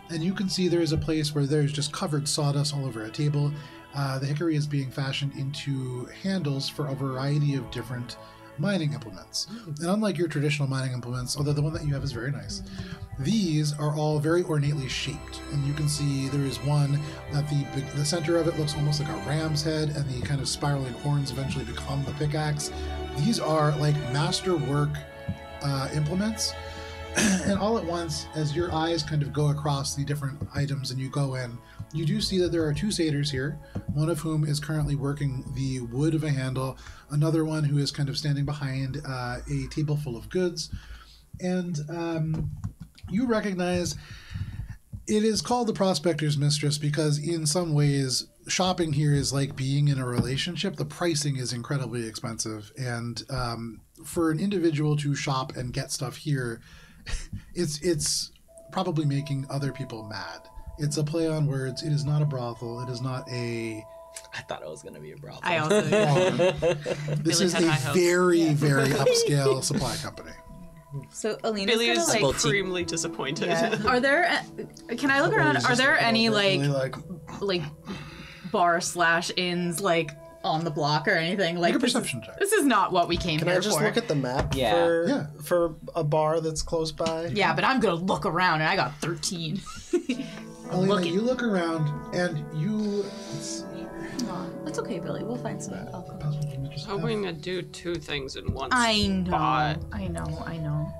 Speaker 1: And you can see there is a place where there's just covered sawdust all over a table. The hickory is being fashioned into handles for a variety of different mining implements. And unlike your traditional mining implements, although the one that you have is very nice, these are all very ornately shaped. And you can see there is one that the center of it looks almost like a ram's head, and the kind of spiraling horns eventually become the pickaxe. These are like masterwork implements. And all at once, as your eyes kind of go across the different items and you go in, you do see that there are 2 satyrs here, one of whom is currently working the wood of a handle, another one who is kind of standing behind a table full of goods. And you recognize it is called the Prospector's Mistress because in some ways shopping here is like being in a relationship. The pricing is incredibly expensive, and for an individual to shop and get stuff here, it's probably making other people mad. It's a play on words. It is not a brothel. It is not a...
Speaker 7: I thought it was gonna be a brothel.
Speaker 2: I also
Speaker 1: This
Speaker 6: Billy
Speaker 1: is
Speaker 6: had
Speaker 1: a
Speaker 6: high hopes.
Speaker 1: very, very upscale supply company.
Speaker 2: So Alina's
Speaker 6: Billy
Speaker 2: gonna
Speaker 6: is
Speaker 2: like.
Speaker 6: supremely disappointed.
Speaker 2: Yeah. Are there? Can I look around? Are there any
Speaker 4: really
Speaker 2: like bar / inns on the block or anything?
Speaker 1: Make a
Speaker 2: This is-
Speaker 1: perception check.
Speaker 2: This is not what we came
Speaker 4: Can
Speaker 2: here
Speaker 4: I just
Speaker 2: for.
Speaker 4: look at the map
Speaker 7: Yeah.
Speaker 4: for a bar that's close by?
Speaker 2: Yeah, but I'm gonna look around, and I got 13.
Speaker 1: Alina,
Speaker 2: looking.
Speaker 1: you look around and you... Let's see.
Speaker 2: That's okay, Billy. We'll find some alcohol.
Speaker 6: hoping to do 2 things in one
Speaker 2: I know.
Speaker 6: spot.
Speaker 2: I know.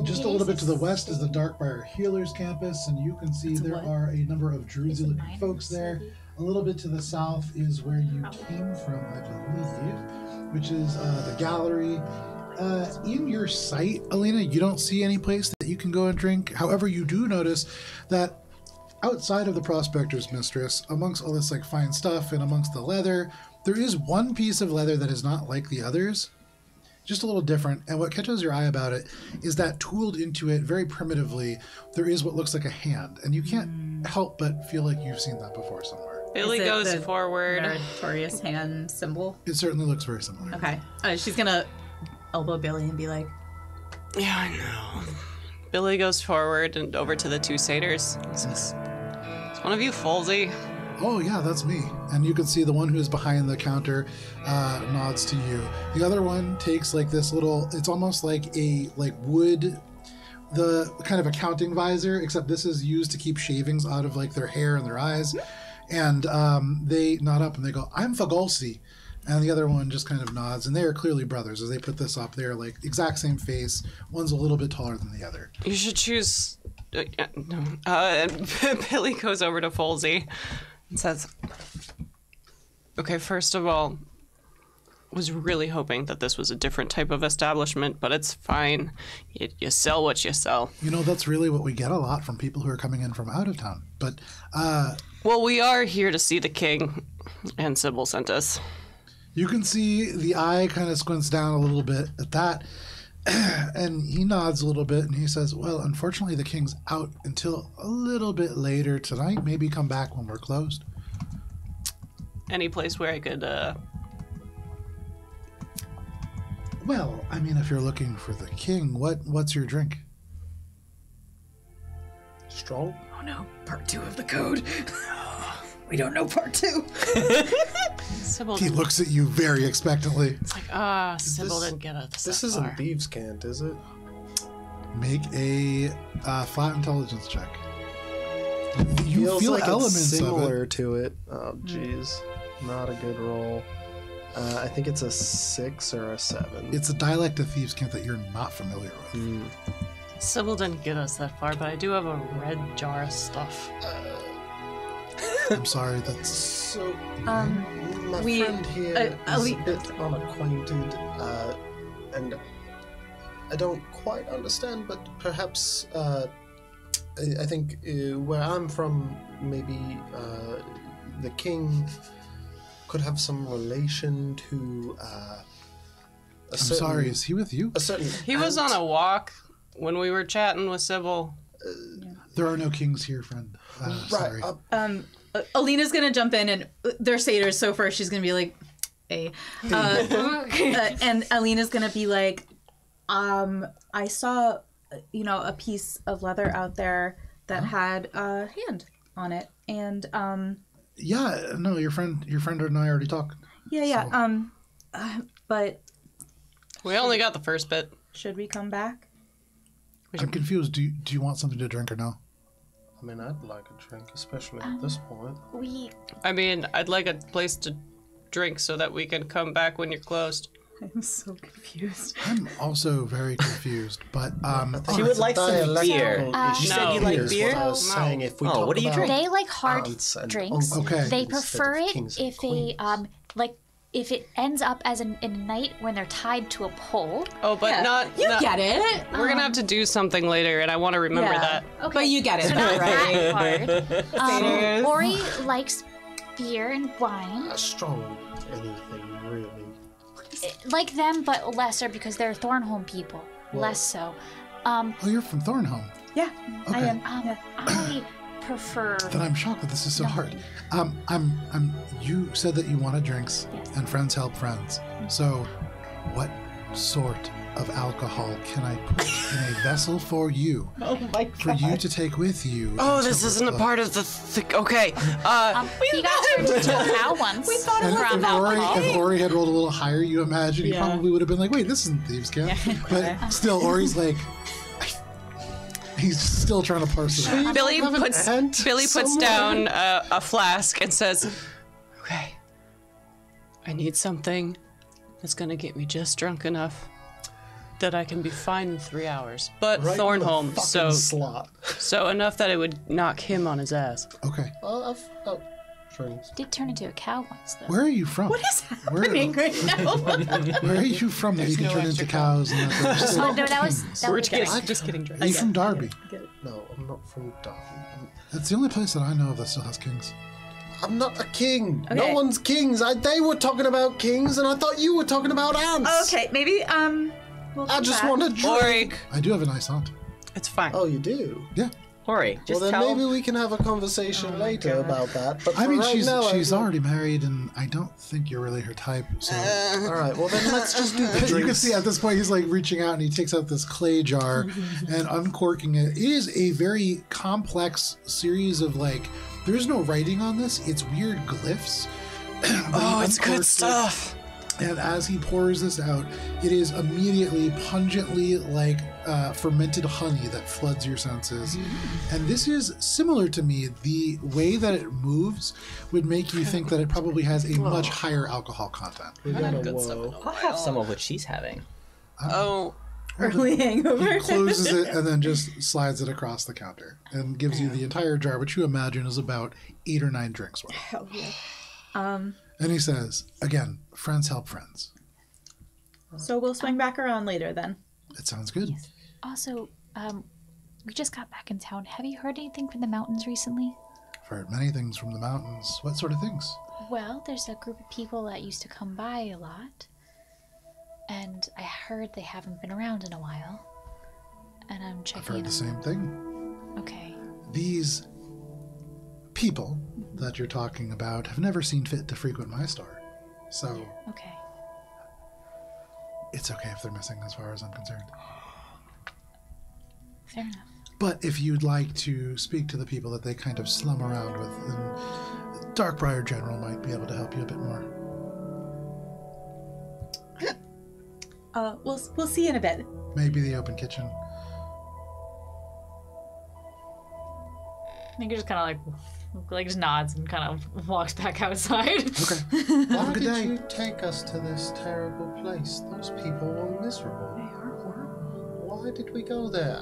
Speaker 1: Just a little bit to the west is the Darkbriar Healers Campus, and you can see there are a number of druidy-looking folks there. A little bit to the south is where you came from, I believe, which is the gallery. In your sight, Alina, you don't see any place that you can go and drink. However, you do notice that outside of the Prospector's Mistress, amongst all this like fine stuff and amongst the leather, there is one piece of leather that is not like the others, just a little different. And what catches your eye about it is that tooled into it very primitively, there is what looks like a hand, and you can't help but feel like you've seen that before somewhere.
Speaker 6: Billy
Speaker 2: Is it
Speaker 6: goes
Speaker 2: the
Speaker 6: forward.
Speaker 2: Meritorious hand symbol.
Speaker 1: It certainly looks very similar.
Speaker 2: Okay. She's gonna elbow Billy and be like,
Speaker 6: Yeah, I know. Billy goes forward and over to the 2 satyrs. He says, "Is one of you Folsey?"
Speaker 1: Oh yeah, that's me. And you can see the one who is behind the counter nods to you. The other one takes like this little, it's almost like a wood, the kind of accounting visor, except this is used to keep shavings out of like their hair and their eyes. And they nod up and they go, "I'm Fagolsi." And the other one just kind of nods, and they are clearly brothers as they put this up. They're like exact same face. One's a little bit taller than the other.
Speaker 6: You should choose. No. And Billy goes over to Folsey and says, "Okay, first of all, was really hoping that this was a different type of establishment, but it's fine. You sell what you sell."
Speaker 1: You know, that's really what we get a lot from people who are coming in from out of town. But,
Speaker 6: Well, we are here to see the king, and Sybil sent us.
Speaker 1: you can see the eye kind of squints down a little bit at that, and he nods a little bit, and he says, "Well, unfortunately, the king's out until a little bit later tonight. Maybe come back when we're closed."
Speaker 6: Any place where I could,
Speaker 1: Well, I mean, if you're looking for the king, what's your drink?
Speaker 4: Strong?
Speaker 2: "Oh no, part 2 of the code. We don't know part 2."
Speaker 6: Sybil.
Speaker 1: He looks at you very expectantly.
Speaker 6: It's like, Sybil
Speaker 4: this-
Speaker 6: didn't get us.
Speaker 4: This
Speaker 6: that
Speaker 4: isn't
Speaker 6: far.
Speaker 4: Thieves' Cant, is it?
Speaker 1: Make a flat intelligence check. You
Speaker 4: Feels
Speaker 1: feel
Speaker 4: like
Speaker 1: elements
Speaker 4: it's
Speaker 1: of it.
Speaker 4: similar to it. Oh, jeez. Not a good roll. I think it's a 6 or a 7.
Speaker 1: It's a dialect of Thieves' Cant that you're not familiar with.
Speaker 6: Sybil didn't get us that far, but I do have a red jar of stuff.
Speaker 1: I'm sorry, that's...
Speaker 4: So, my
Speaker 2: we-
Speaker 4: friend here is
Speaker 2: we-
Speaker 4: a bit unacquainted, and I don't quite understand, but perhaps, I think where I'm from, maybe the king could have some relation to
Speaker 1: I'm sorry, is he with you?
Speaker 4: a certain.
Speaker 6: He was on a walk when we were chatting with Sybil.
Speaker 1: There are no kings here, friend. Sorry.
Speaker 4: Right.
Speaker 2: Alina's gonna jump in, and they're satyrs, so first she's gonna be like, "Hey," and Alina's gonna be like, "I saw, a piece of leather out there that had a hand on it, and
Speaker 1: Yeah, no, your friend and I already talked.
Speaker 2: yeah, but
Speaker 6: We only got the first bit.
Speaker 2: should we come back?"
Speaker 1: I'm confused. Do you want something to drink or no?
Speaker 4: I mean, I'd like a drink, especially at this point.
Speaker 6: I mean, I'd like a place to drink so that we can come back when you're closed.
Speaker 2: I'm so confused.
Speaker 1: I'm also very confused, but
Speaker 7: She would like some beer.
Speaker 4: You
Speaker 7: said you like
Speaker 4: Here's
Speaker 7: beer?
Speaker 4: What I was saying, if we
Speaker 7: Oh,
Speaker 4: talk
Speaker 7: what do you
Speaker 4: about
Speaker 7: drink?
Speaker 3: They like hard
Speaker 4: aunts and
Speaker 3: drinks.
Speaker 4: uncles
Speaker 1: Okay.
Speaker 3: They
Speaker 4: instead of
Speaker 3: prefer it
Speaker 4: kings and
Speaker 3: if
Speaker 4: queens.
Speaker 3: if it ends up as in a night when they're tied to a pole.
Speaker 6: Oh, but
Speaker 2: Yeah,
Speaker 6: not.
Speaker 2: you
Speaker 6: not-
Speaker 2: get it.
Speaker 6: We're gonna have to do something later, and I want to remember that.
Speaker 2: But you get it,
Speaker 3: Not
Speaker 2: right?
Speaker 3: that hard.
Speaker 2: Satyrs.
Speaker 3: Ori likes beer and wine,
Speaker 4: Strong anything, really.
Speaker 3: like them, but lesser because they're Thornholm people. Less so.
Speaker 1: oh, you're from Thornholm.
Speaker 2: Yeah, I
Speaker 1: Okay.
Speaker 2: am.
Speaker 3: I prefer.
Speaker 1: Then I'm shocked that this is so hard. You said that you wanted drinks, and friends help friends. So, what sort of alcohol can I put in a vessel for you?
Speaker 2: Oh my
Speaker 1: For you to take with you?
Speaker 6: Oh,
Speaker 1: until
Speaker 6: this
Speaker 1: we're
Speaker 6: isn't a
Speaker 1: closed?
Speaker 6: part of the. Okay.
Speaker 3: He got turned into a cow once. We thought
Speaker 1: And
Speaker 3: around
Speaker 1: if Ori had rolled a little higher, you imagine he
Speaker 2: Yeah.
Speaker 1: probably would have been like, "Wait, this isn't Thieves' Camp." But still, Ori's like, he's still trying to parse it out.
Speaker 6: Billy
Speaker 4: have an
Speaker 6: puts
Speaker 4: ant
Speaker 6: down a flask and says, "Okay, I need something It's gonna get me just drunk enough that I can be fine in 3 hours. But
Speaker 4: Right in the
Speaker 6: Thornholm,
Speaker 4: fucking slot.
Speaker 6: so enough that it would knock him on his ass.
Speaker 1: Okay.
Speaker 4: Drinks.
Speaker 3: Did turn into a cow once, though.
Speaker 1: Where are you from?
Speaker 2: What is happening right now?
Speaker 1: Where are you from that you can turn into cows? And that
Speaker 3: Oh,
Speaker 1: sort of
Speaker 3: no, that was
Speaker 6: We're
Speaker 3: good.
Speaker 6: just kidding.
Speaker 1: Are you from Derby?
Speaker 4: No, I'm not from Derby.
Speaker 1: That's the only place that I know of that still has kings.
Speaker 4: I'm not a king.
Speaker 2: Okay.
Speaker 4: No one's kings. They were talking about kings, and I thought you were talking about ants.
Speaker 2: Okay, maybe we'll
Speaker 4: I
Speaker 2: come
Speaker 4: just
Speaker 2: back.
Speaker 4: want to drink.
Speaker 1: I do have a nice aunt.
Speaker 6: It's fine.
Speaker 4: Oh, you do?
Speaker 1: Yeah.
Speaker 7: Ori, just
Speaker 4: Well, then
Speaker 7: tell.
Speaker 4: maybe we can have a conversation later about that. But
Speaker 1: I
Speaker 4: for
Speaker 1: mean,
Speaker 4: right
Speaker 1: she's
Speaker 4: now,
Speaker 1: already married, and I don't think you're really her type. So
Speaker 4: All right. Well, then let's just do the drinks.
Speaker 1: you can see at this point he's like reaching out and he takes out this clay jar and uncorking it. It is a very complex series of like. There is no writing on this. It's weird glyphs.
Speaker 6: Oh, it's good
Speaker 1: Uncorks it.
Speaker 6: stuff.
Speaker 1: And as he pours this out, it is immediately pungently like fermented honey that floods your senses. And this is similar to me. The way that it moves would make you think that it probably has a much higher alcohol content.
Speaker 4: We got a
Speaker 6: good stuff in
Speaker 4: whoa.
Speaker 6: a
Speaker 7: I'll have some of what she's having.
Speaker 6: Oh,
Speaker 2: Early hangover.
Speaker 1: He closes it and then just slides it across the counter and gives you the entire jar, which you imagine is about 8 or 9 drinks worth.
Speaker 2: Hell yeah.
Speaker 1: And he says, again, friends help friends.
Speaker 2: So we'll swing back around later then.
Speaker 1: It sounds good.
Speaker 3: Also, we just got back in town. Have you heard anything from the mountains recently?
Speaker 1: I've heard many things from the mountains. What sort of things?
Speaker 3: Well, there's a group of people that used to come by a lot. And I heard they haven't been around in a while. And I'm
Speaker 1: I've
Speaker 3: checking
Speaker 1: heard
Speaker 3: in
Speaker 1: the
Speaker 3: on
Speaker 1: same thing.
Speaker 3: Okay.
Speaker 1: These people that you're talking about have never seen fit to frequent my store. So
Speaker 3: Okay.
Speaker 1: it's okay if they're missing as far as I'm concerned.
Speaker 3: Fair enough.
Speaker 1: But if you'd like to speak to the people that they kind of slum around with, then Darkbriar General might be able to help you a bit more.
Speaker 2: We'll see in a bit.
Speaker 1: Maybe the open kitchen.
Speaker 8: I think he just kind of like just nods and kind of walks back outside.
Speaker 1: Okay.
Speaker 4: Why
Speaker 1: Have a good
Speaker 4: did
Speaker 1: day.
Speaker 4: you take us to this terrible place? Those people were miserable.
Speaker 2: They are horrible.
Speaker 4: Why did we go there?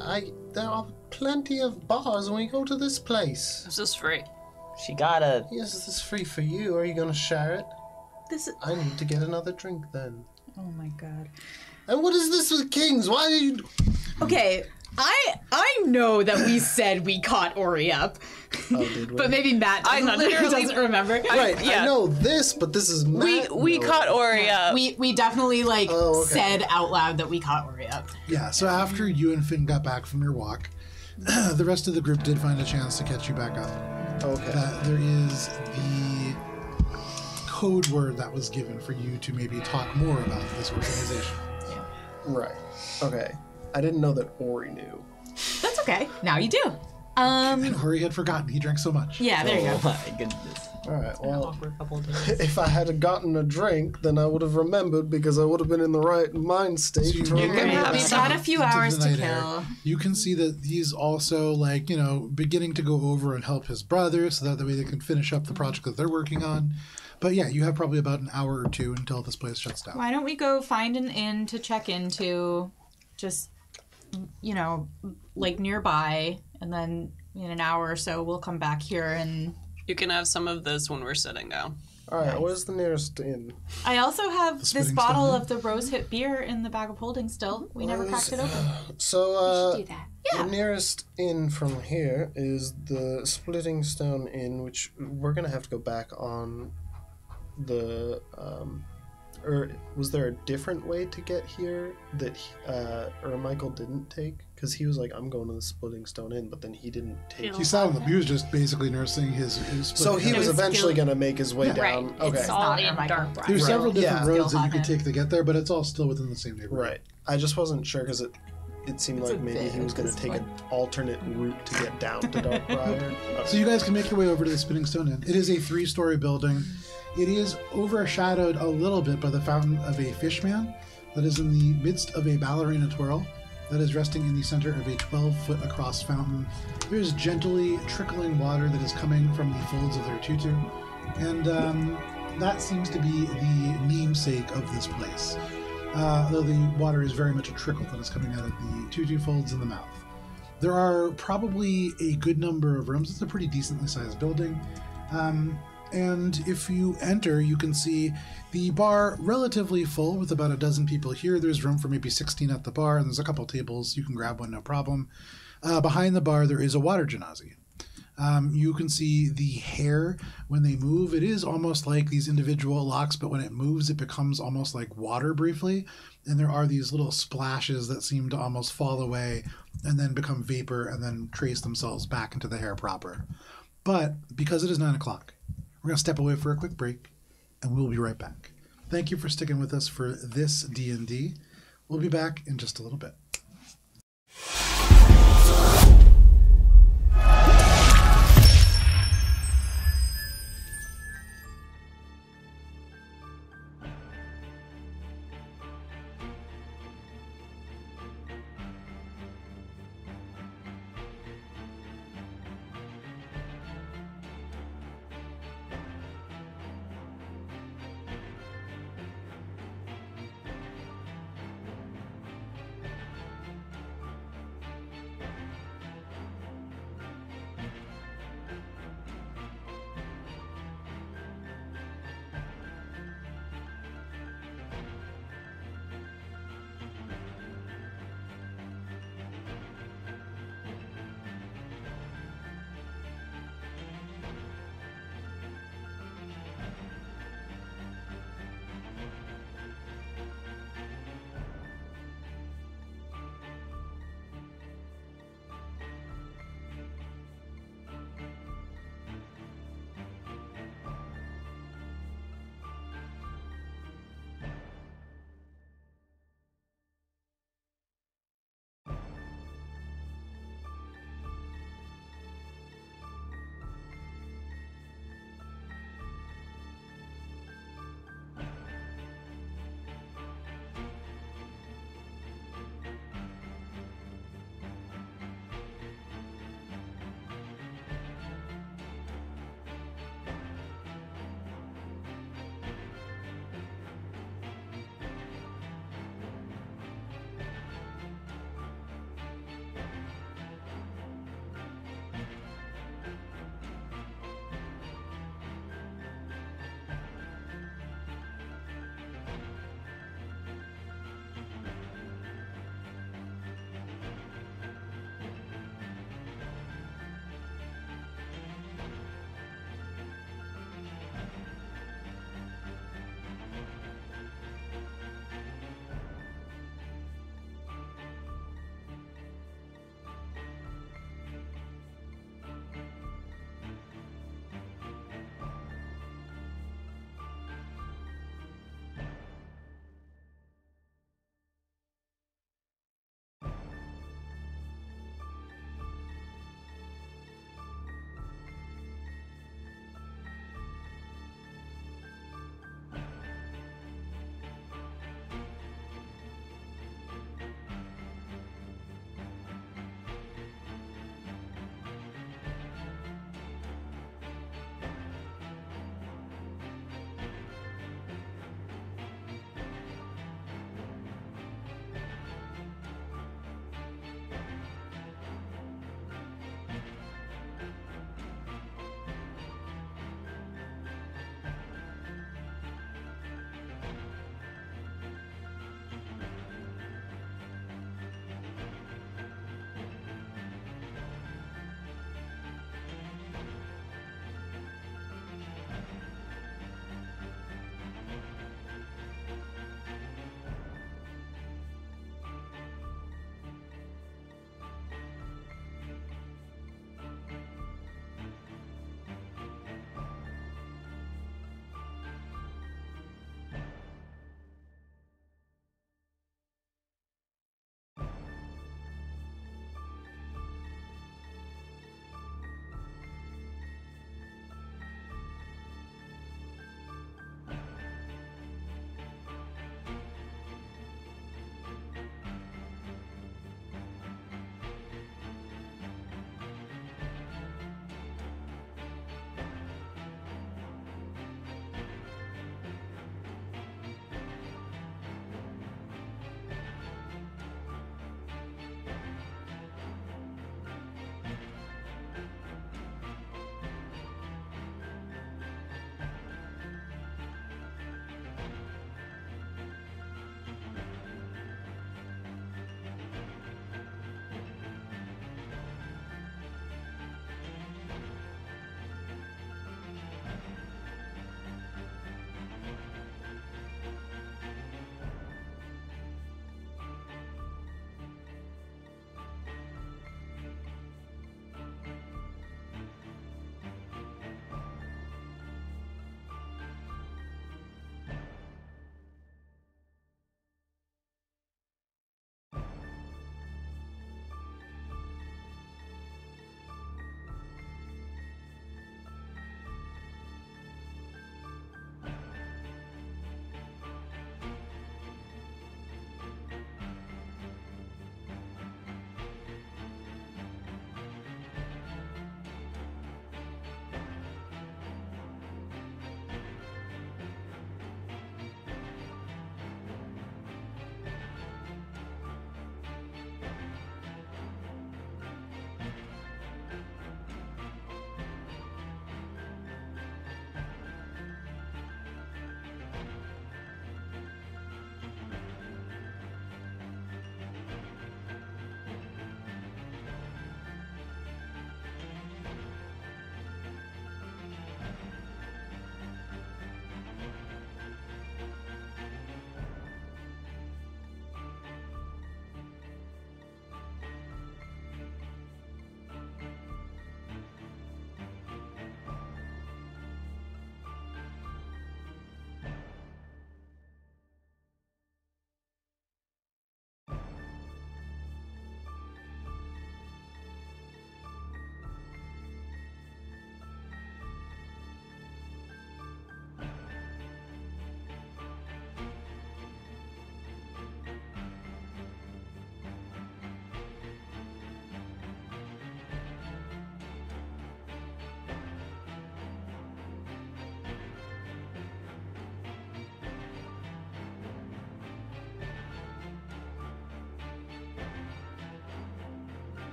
Speaker 4: There are plenty of bars when we go to this place.
Speaker 6: this is free.
Speaker 7: She got a.
Speaker 4: Yes, this is free for you. Are you gonna share it?
Speaker 2: This is...
Speaker 4: I need to get another drink then.
Speaker 2: Oh my god.
Speaker 4: And what is this with kings? Why are you?
Speaker 2: Okay, I know that we said we caught Ori up,
Speaker 4: Oh, did we?
Speaker 2: but maybe Matt
Speaker 6: I literally-
Speaker 2: doesn't remember.
Speaker 4: Right,
Speaker 6: yeah.
Speaker 4: I know this, but this is Matt.
Speaker 6: We caught Ori up.
Speaker 2: We definitely
Speaker 4: Oh, okay.
Speaker 2: said out loud that we caught Ori up.
Speaker 1: Yeah, so after you and Finn got back from your walk, the rest of the group did find a chance to catch you back up.
Speaker 4: Okay.
Speaker 1: There is the code word that was given for you to maybe talk more about this organization.
Speaker 4: Right. Okay. I didn't know that Ori knew.
Speaker 2: That's okay. Now you do.
Speaker 1: And Hurry had forgotten. He drank so much.
Speaker 2: Yeah, there you
Speaker 7: Oh
Speaker 2: go.
Speaker 7: my goodness.
Speaker 4: All right. Well,
Speaker 6: Awkward couple of days.
Speaker 4: if I had gotten a drink, then I would have remembered because I would have been in the right mind state.
Speaker 1: So you
Speaker 4: to
Speaker 1: can
Speaker 4: remember.
Speaker 6: have
Speaker 2: We've
Speaker 6: some
Speaker 2: got a few
Speaker 1: into
Speaker 2: hours
Speaker 1: the
Speaker 2: to
Speaker 1: night air.
Speaker 2: kill.
Speaker 1: You can see that he's also beginning to go over and help his brother so that way they can finish up the project that they're working on. But yeah, you have probably about an hour or two until this place shuts down.
Speaker 2: Why don't we go find an inn to check into, just, nearby, and then in an hour or so we'll come back here. And
Speaker 6: You can have some of this when we're sitting down.
Speaker 4: All right. Where's the nearest inn?
Speaker 2: I also have this
Speaker 1: spitting
Speaker 2: bottle
Speaker 1: stone?
Speaker 2: of the rose hip beer in the bag of holding still. We never cracked it open.
Speaker 4: So,
Speaker 3: Do that.
Speaker 4: the nearest inn from here is the Splitting Stone Inn, which we're gonna have to go back on the. Or was there a different way to get here that Michael didn't take? Because he was like, "I'm going to the Splitting Stone Inn," but then he didn't take.
Speaker 1: He sat on the. He was just basically nursing his
Speaker 4: So he was
Speaker 2: was
Speaker 4: eventually
Speaker 2: still-
Speaker 4: gonna make his way down.
Speaker 8: Right.
Speaker 4: Okay.
Speaker 8: It's all
Speaker 2: not
Speaker 8: in
Speaker 2: Michael.
Speaker 8: Darkbriar.
Speaker 1: There's several different
Speaker 4: Yeah.
Speaker 1: roads that you
Speaker 2: Still
Speaker 1: could take to get there, but it's all still within the same neighborhood.
Speaker 4: Right. I just wasn't sure because it seemed
Speaker 2: It's
Speaker 4: like
Speaker 2: a
Speaker 4: maybe
Speaker 2: bit
Speaker 4: he was
Speaker 2: at
Speaker 4: going to
Speaker 2: this
Speaker 4: take
Speaker 2: point.
Speaker 4: an alternate route to get down to Darkbriar.
Speaker 1: So you guys can make your way over to the Spinning Stone Inn. It is a 3-story building. It is overshadowed a little bit by the fountain of a fishman that is in the midst of a ballerina twirl that is resting in the center of a 12-foot across fountain. There is gently trickling water that is coming from the folds of their tutu. And that seems to be the namesake of this place. Though the water is very much a trickle that is coming out of the tutu folds in the mouth. There are probably a good number of rooms. It's a pretty decently sized building. And if you enter, you can see the bar relatively full with about a dozen people here. There's room for maybe 16 at the bar, and there's a couple tables. You can grab one, no problem. Behind the bar, there is a water genasi. You can see the hair when they move. It is almost like these individual locks, but when it moves, it becomes almost like water briefly. And there are these little splashes that seem to almost fall away and then become vapor and then trace themselves back into the hair proper. But because it is 9 o'clock, we're going to step away for a quick break, and we'll be right back. Thank you for sticking with us for this D&D. We'll be back in just a little bit.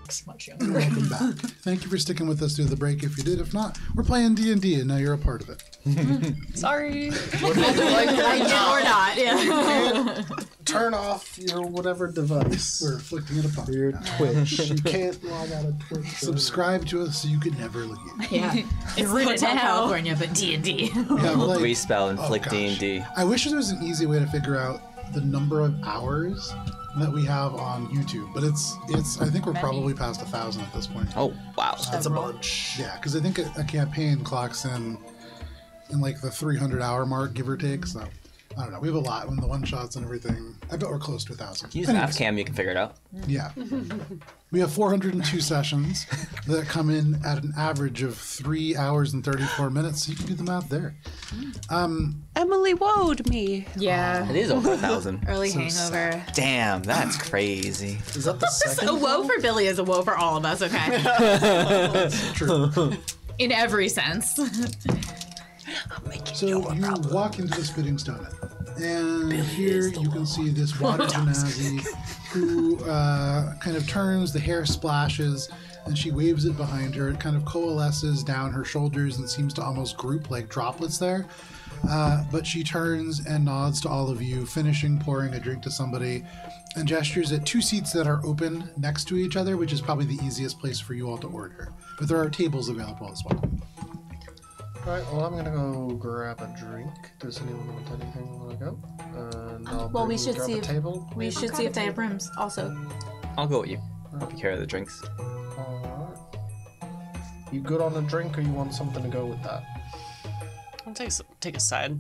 Speaker 2: looks much younger.
Speaker 1: Welcome back. Thank you for sticking with us through the break. If you did, if not, we're playing D&D, and now you're a part of it.
Speaker 6: Sorry.
Speaker 2: I did or not. Yeah.
Speaker 4: Turn off your whatever device.
Speaker 1: We're afflicting it upon
Speaker 4: Your Twitch. You can't log out of Twitch.
Speaker 1: Subscribe to us so you can never leave.
Speaker 2: Yeah. It's Hotel California, but D&D.
Speaker 1: Yeah,
Speaker 5: Little
Speaker 1: like-
Speaker 5: 3-spell and flick
Speaker 1: gosh.
Speaker 5: D&D.
Speaker 1: I wish there was an easy way to figure out the number of hours that we have on YouTube, but it's. I think we're probably past 1,000 at this point.
Speaker 5: Oh, wow.
Speaker 4: That's a bunch.
Speaker 1: Yeah, because I think a campaign clocks in like the 300-hour mark, give or take. So I don't know. We have a lot when the one shots and everything. I bet we're close to 1,000.
Speaker 5: Use Avcam, you can figure it out.
Speaker 1: Yeah. We have 402 sessions that come in at an average of 3 hours and 34 minutes. So you can do the math there.
Speaker 6: Emily woed me.
Speaker 2: Yeah.
Speaker 5: It is over 1,000.
Speaker 2: Early
Speaker 1: So
Speaker 2: hangover.
Speaker 5: Damn, that's crazy.
Speaker 4: Is that the second?
Speaker 2: A woe for Billy is a woe for all of us, okay?
Speaker 1: True.
Speaker 2: In every sense.
Speaker 1: So you walk into the spitting stone, and here you can see this water genasi who kind of turns, the hair splashes, and she waves it behind her. It kind of coalesces down her shoulders and seems to almost group like droplets there. But she turns and nods to all of you, finishing pouring a drink to somebody, and gestures at 2 seats that are open next to each other, which is probably the easiest place for you all to order. But there are tables available as well.
Speaker 4: Right, well, I'm gonna go grab a drink. Does anyone want anything while I go? And I'll
Speaker 2: we should
Speaker 4: grab
Speaker 2: see
Speaker 4: a
Speaker 2: if-
Speaker 4: table.
Speaker 2: We should see if they have rooms also.
Speaker 5: I'll go with you. I'll take care of the drinks.
Speaker 4: Alright. You good on a drink, or you want something to go with that?
Speaker 6: I'll take a side.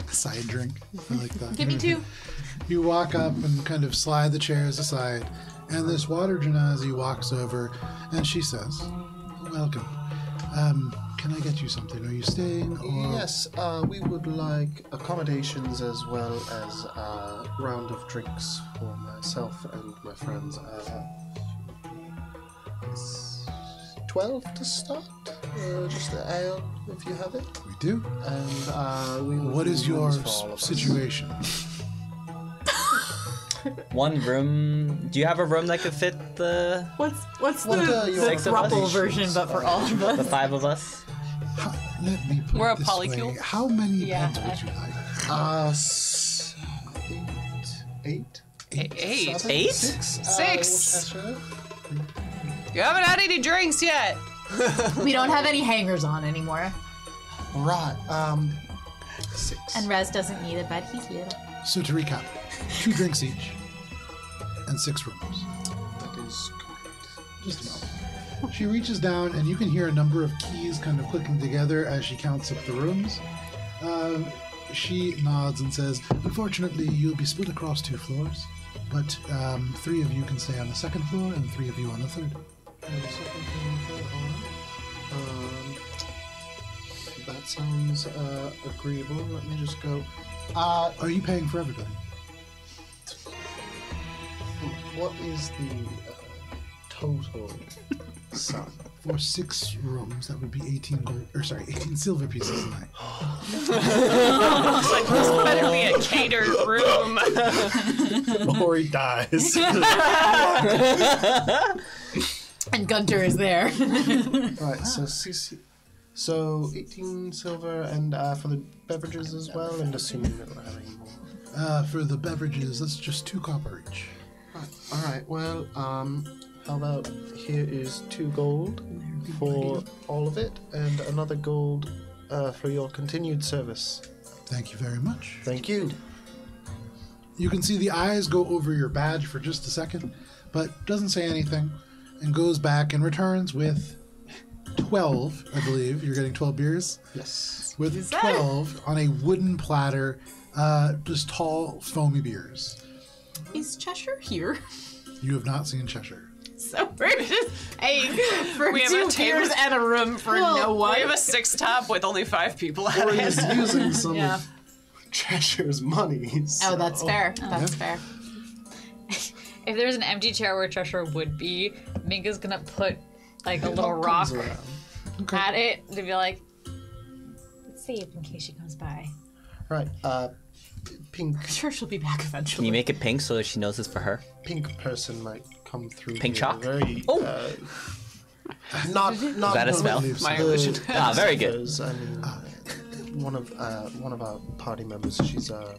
Speaker 1: Side drink. I like that.
Speaker 2: Give me 2.
Speaker 1: You walk up and kind of slide the chairs aside, and this water genasi walks over, and she says, "Welcome. Can I get you something? Are you staying?" Or...
Speaker 4: Yes, we would like accommodations as well as a round of drinks for myself and my friends. 12 to start? Just the ale, if you have it.
Speaker 1: We do.
Speaker 4: And we will
Speaker 1: What
Speaker 4: do
Speaker 1: is your
Speaker 4: rooms for all of us.
Speaker 1: situation?
Speaker 5: One room. Do you have a room that could fit the
Speaker 2: What's
Speaker 4: What are your
Speaker 5: Six of us?
Speaker 2: thruple version, but for all of us?
Speaker 5: 5 of us?
Speaker 1: Let me put
Speaker 6: We're
Speaker 1: it
Speaker 6: a
Speaker 1: this
Speaker 6: polycule.
Speaker 1: way. How many
Speaker 2: Yeah,
Speaker 1: beds would you like?
Speaker 4: 8?
Speaker 6: Eight.
Speaker 5: 8?
Speaker 4: 6?
Speaker 6: 6. You haven't had any drinks yet.
Speaker 2: We don't have any hangers on anymore.
Speaker 4: Right, 6.
Speaker 2: And Rez doesn't need a bed, he's little.
Speaker 1: So to recap, 2 drinks each, and 6 rooms.
Speaker 4: That is correct.
Speaker 1: Just about. She reaches down, and you can hear a number of keys kind of clicking together as she counts up the rooms. She nods and says, "Unfortunately, you'll be split across 2 floors, but 3 of you can stay on the 2nd floor, and 3 of you on the 3rd."
Speaker 4: That sounds agreeable. Let me just go.
Speaker 1: Are you paying for everybody?
Speaker 4: What is the total sum?
Speaker 1: For 6 rooms, that would be 18 gold, 18 silver pieces a night.
Speaker 6: It's like, this better be a catered room.
Speaker 4: Or he dies.
Speaker 2: And Gunter is there.
Speaker 4: Right, so 18 silver, and for the beverages as well, and assuming that we're having more.
Speaker 1: For the beverages, that's just 2 copper each.
Speaker 4: All right. Well, how about here is 2 gold for all of it, and another gold for your continued service.
Speaker 1: Thank you very much.
Speaker 4: Thank you.
Speaker 1: You can see the eyes go over your badge for just a second, but doesn't say anything, and goes back and returns with 12, I believe. You're getting 12 beers?
Speaker 4: Yes.
Speaker 1: With 12 on a wooden platter, just tall, foamy beers.
Speaker 2: Is Cheshire here?
Speaker 1: You have not seen Cheshire.
Speaker 2: So we're just paying for
Speaker 6: We have
Speaker 2: 2
Speaker 6: a table-
Speaker 2: beers and a room for no one.
Speaker 6: We have a 6 top with only 5 people at
Speaker 4: Or
Speaker 6: it.
Speaker 4: he's using some
Speaker 2: Yeah.
Speaker 4: of Cheshire's money.
Speaker 2: Oh, that's fair. That's fair.
Speaker 8: If there's an empty chair where Cheshire would be, Minka's gonna put like a little rock
Speaker 4: Comes around.
Speaker 8: at it to be like, let's save in case she comes by.
Speaker 4: Right. Pink
Speaker 2: I'm sure she'll be back
Speaker 5: Can
Speaker 2: eventually.
Speaker 5: you make it pink so that she knows it's for her?
Speaker 4: pink person might come through.
Speaker 5: Pink
Speaker 4: here
Speaker 5: chalk?
Speaker 4: Very,
Speaker 5: Oh!
Speaker 4: not
Speaker 5: that a spell?
Speaker 6: My illusion.
Speaker 5: Very good.
Speaker 4: I mean, one of our party members. She's a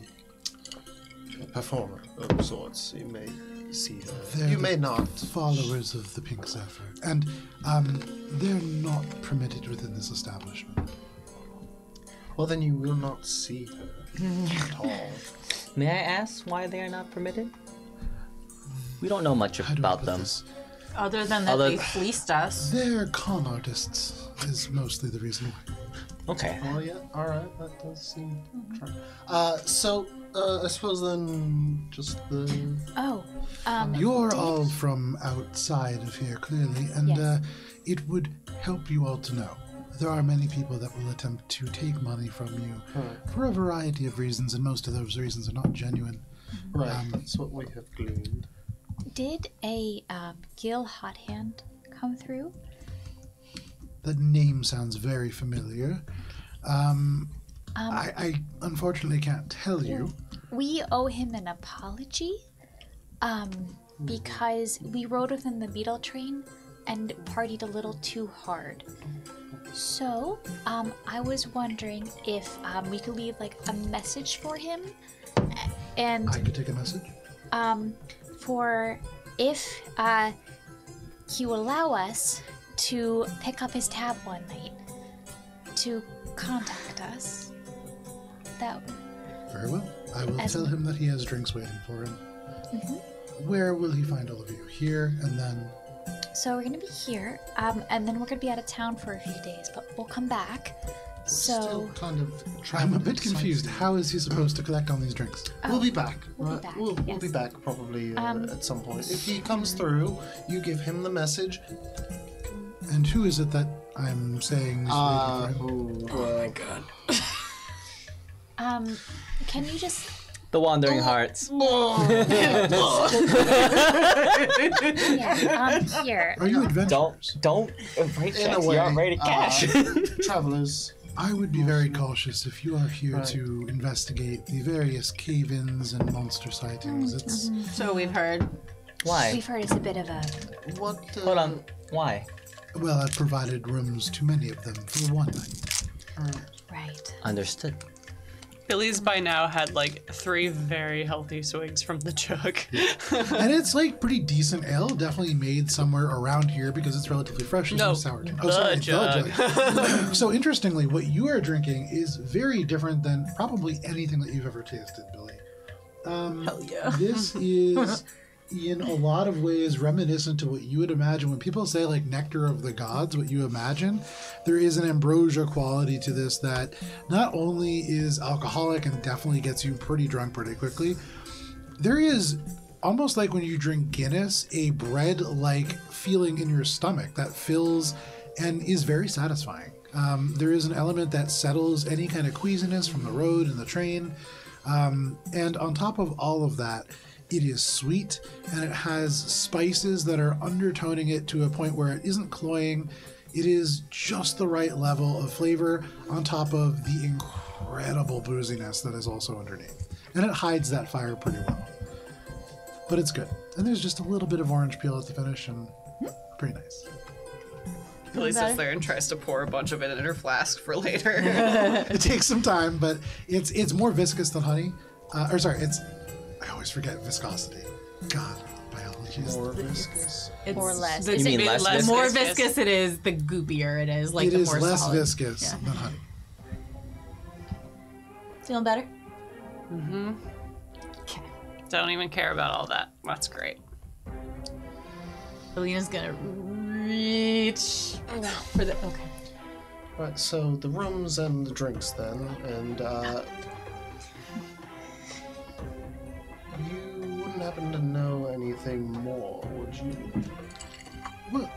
Speaker 4: performer of sorts. You may see her.
Speaker 1: They're
Speaker 4: You may not.
Speaker 1: Followers of the Pink Zephyr. And they're not permitted within this establishment.
Speaker 4: Well, then you will not see her at all.
Speaker 5: May I ask why they are not permitted? We don't know much
Speaker 1: How do I
Speaker 5: about
Speaker 1: put
Speaker 5: them.
Speaker 1: this?
Speaker 2: Other than that,
Speaker 5: Other-
Speaker 2: they fleeced us.
Speaker 1: They're con artists is mostly the reason why.
Speaker 5: Okay.
Speaker 4: Oh yeah, all right. That does seem. So I suppose then just the.
Speaker 3: Oh,
Speaker 1: You're all from outside of here, clearly, and
Speaker 3: Yes.
Speaker 1: it would help you all to know. There are many people that will attempt to take money from you for a variety of reasons, and most of those reasons are not genuine.
Speaker 4: Right, that's what we have gleaned.
Speaker 3: did a Gil Hot Hand come through?
Speaker 1: That name sounds very familiar. I unfortunately can't tell you.
Speaker 3: We owe him an apology, because we rode with him the beetle train and partied a little too hard. So, I was wondering if we could leave like a message for him, and
Speaker 1: I could take a message.
Speaker 3: for if he will allow us to pick up his tab one night to contact us. That
Speaker 1: Very well. I will
Speaker 3: As-
Speaker 1: tell him that he has drinks waiting for him. Where will he find all of you? Here, and then...
Speaker 3: So we're gonna be here, and then we're gonna be out of town for a few days, but we'll come back. So
Speaker 4: Still kind of.
Speaker 1: I'm a bit confused. How is he supposed to collect on these drinks?
Speaker 4: We'll be back.
Speaker 3: We'll be
Speaker 4: right?
Speaker 3: back,
Speaker 4: We'll be
Speaker 3: yes.
Speaker 4: back probably at some point. If he comes through, you give him the message.
Speaker 1: And who is it that I'm saying is waiting for him?
Speaker 4: Oh my god.
Speaker 3: can you just
Speaker 5: The Wandering Hearts.
Speaker 3: here?
Speaker 1: Are you adventurers?
Speaker 5: Don't break
Speaker 4: In a
Speaker 5: checks.
Speaker 4: way,
Speaker 5: You aren't ready to cash.
Speaker 4: Travelers.
Speaker 1: I would be very cautious if you are here to investigate the various cave-ins and monster sightings. It's
Speaker 2: So we've heard.
Speaker 5: Why?
Speaker 3: We've heard it's a bit of a
Speaker 4: What?
Speaker 5: Hold on. Why?
Speaker 1: well, I've provided rooms to many of them for one night.
Speaker 3: right.
Speaker 5: Understood.
Speaker 6: Billy's by now had like 3 very healthy swigs from the jug.
Speaker 1: And it's like pretty decent ale, definitely made somewhere around here because it's relatively fresh. It's
Speaker 6: No,
Speaker 1: no sour.
Speaker 6: the jug.
Speaker 1: jug. So interestingly, what you are drinking is very different than probably anything that you've ever tasted, Billy.
Speaker 2: Hell yeah.
Speaker 1: This is in a lot of ways reminiscent to what you would imagine when people say like nectar of the gods. What you imagine, there is an ambrosia quality to this that not only is alcoholic and definitely gets you pretty drunk pretty quickly, there is almost like when you drink Guinness, a bread like feeling in your stomach that fills and is very satisfying. There is an element that settles any kind of queasiness from the road and the train. And on top of all of that, it is sweet and it has spices that are undertoning it to a point where it isn't cloying. It is just the right level of flavor on top of the incredible booziness that is also underneath. And it hides that fire pretty well. But it's good. And there's just a little bit of orange peel at the finish and pretty nice.
Speaker 6: Billy sits there and tries to pour a bunch of it in her flask for later.
Speaker 1: It takes some time, but it's more viscous than honey. I always forget viscosity. God, biology is
Speaker 4: More viscous.
Speaker 2: It's
Speaker 3: Or less.
Speaker 2: The,
Speaker 5: You mean
Speaker 6: Maybe
Speaker 5: less
Speaker 2: the
Speaker 5: viscous?
Speaker 2: more viscous it is, the goopier it is. Like
Speaker 1: it
Speaker 2: the
Speaker 1: is
Speaker 2: more
Speaker 1: less
Speaker 2: solid.
Speaker 1: viscous
Speaker 2: Yeah.
Speaker 1: than honey.
Speaker 2: Feeling better?
Speaker 6: Don't even care about all that. That's great.
Speaker 2: Alina's gonna reach for the. Okay.
Speaker 4: Right, so the rooms and the drinks then, and you wouldn't happen to know anything more, would you?
Speaker 1: Well,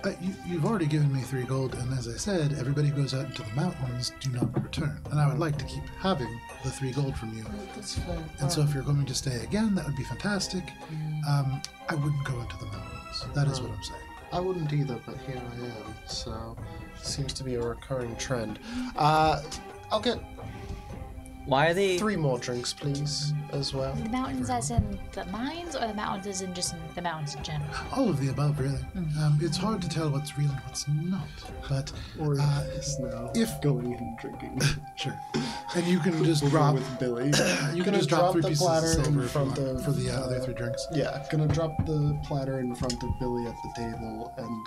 Speaker 1: you've already given me 3 gold, and as I said, everybody who goes out into the mountains do not return. And I would like to keep having the 3 gold from you.
Speaker 4: That's fine.
Speaker 1: And so if you're going to stay again, that would be fantastic. I wouldn't go into the mountains. That is what I'm saying.
Speaker 4: I wouldn't either, but here I am, so seems to be a recurring trend. I'll get
Speaker 5: Why are they?
Speaker 4: 3 more drinks, please, as well.
Speaker 3: The mountains as in the mines, or the mountains as in just the mountains in general?
Speaker 1: All of the above, really. It's hard to tell what's real and what's not. But
Speaker 4: Or is now
Speaker 1: if-
Speaker 4: going and drinking.
Speaker 1: sure, and you can just
Speaker 4: Over
Speaker 1: drop.
Speaker 4: with Billy.
Speaker 1: You can
Speaker 4: Gonna
Speaker 1: just drop
Speaker 4: drop
Speaker 1: 3
Speaker 4: the
Speaker 1: pieces of
Speaker 4: platter in
Speaker 1: silver if you
Speaker 4: front
Speaker 1: want
Speaker 4: of,
Speaker 1: for the other 3 drinks.
Speaker 4: Yeah, gonna drop the platter in front of Billy at the table and.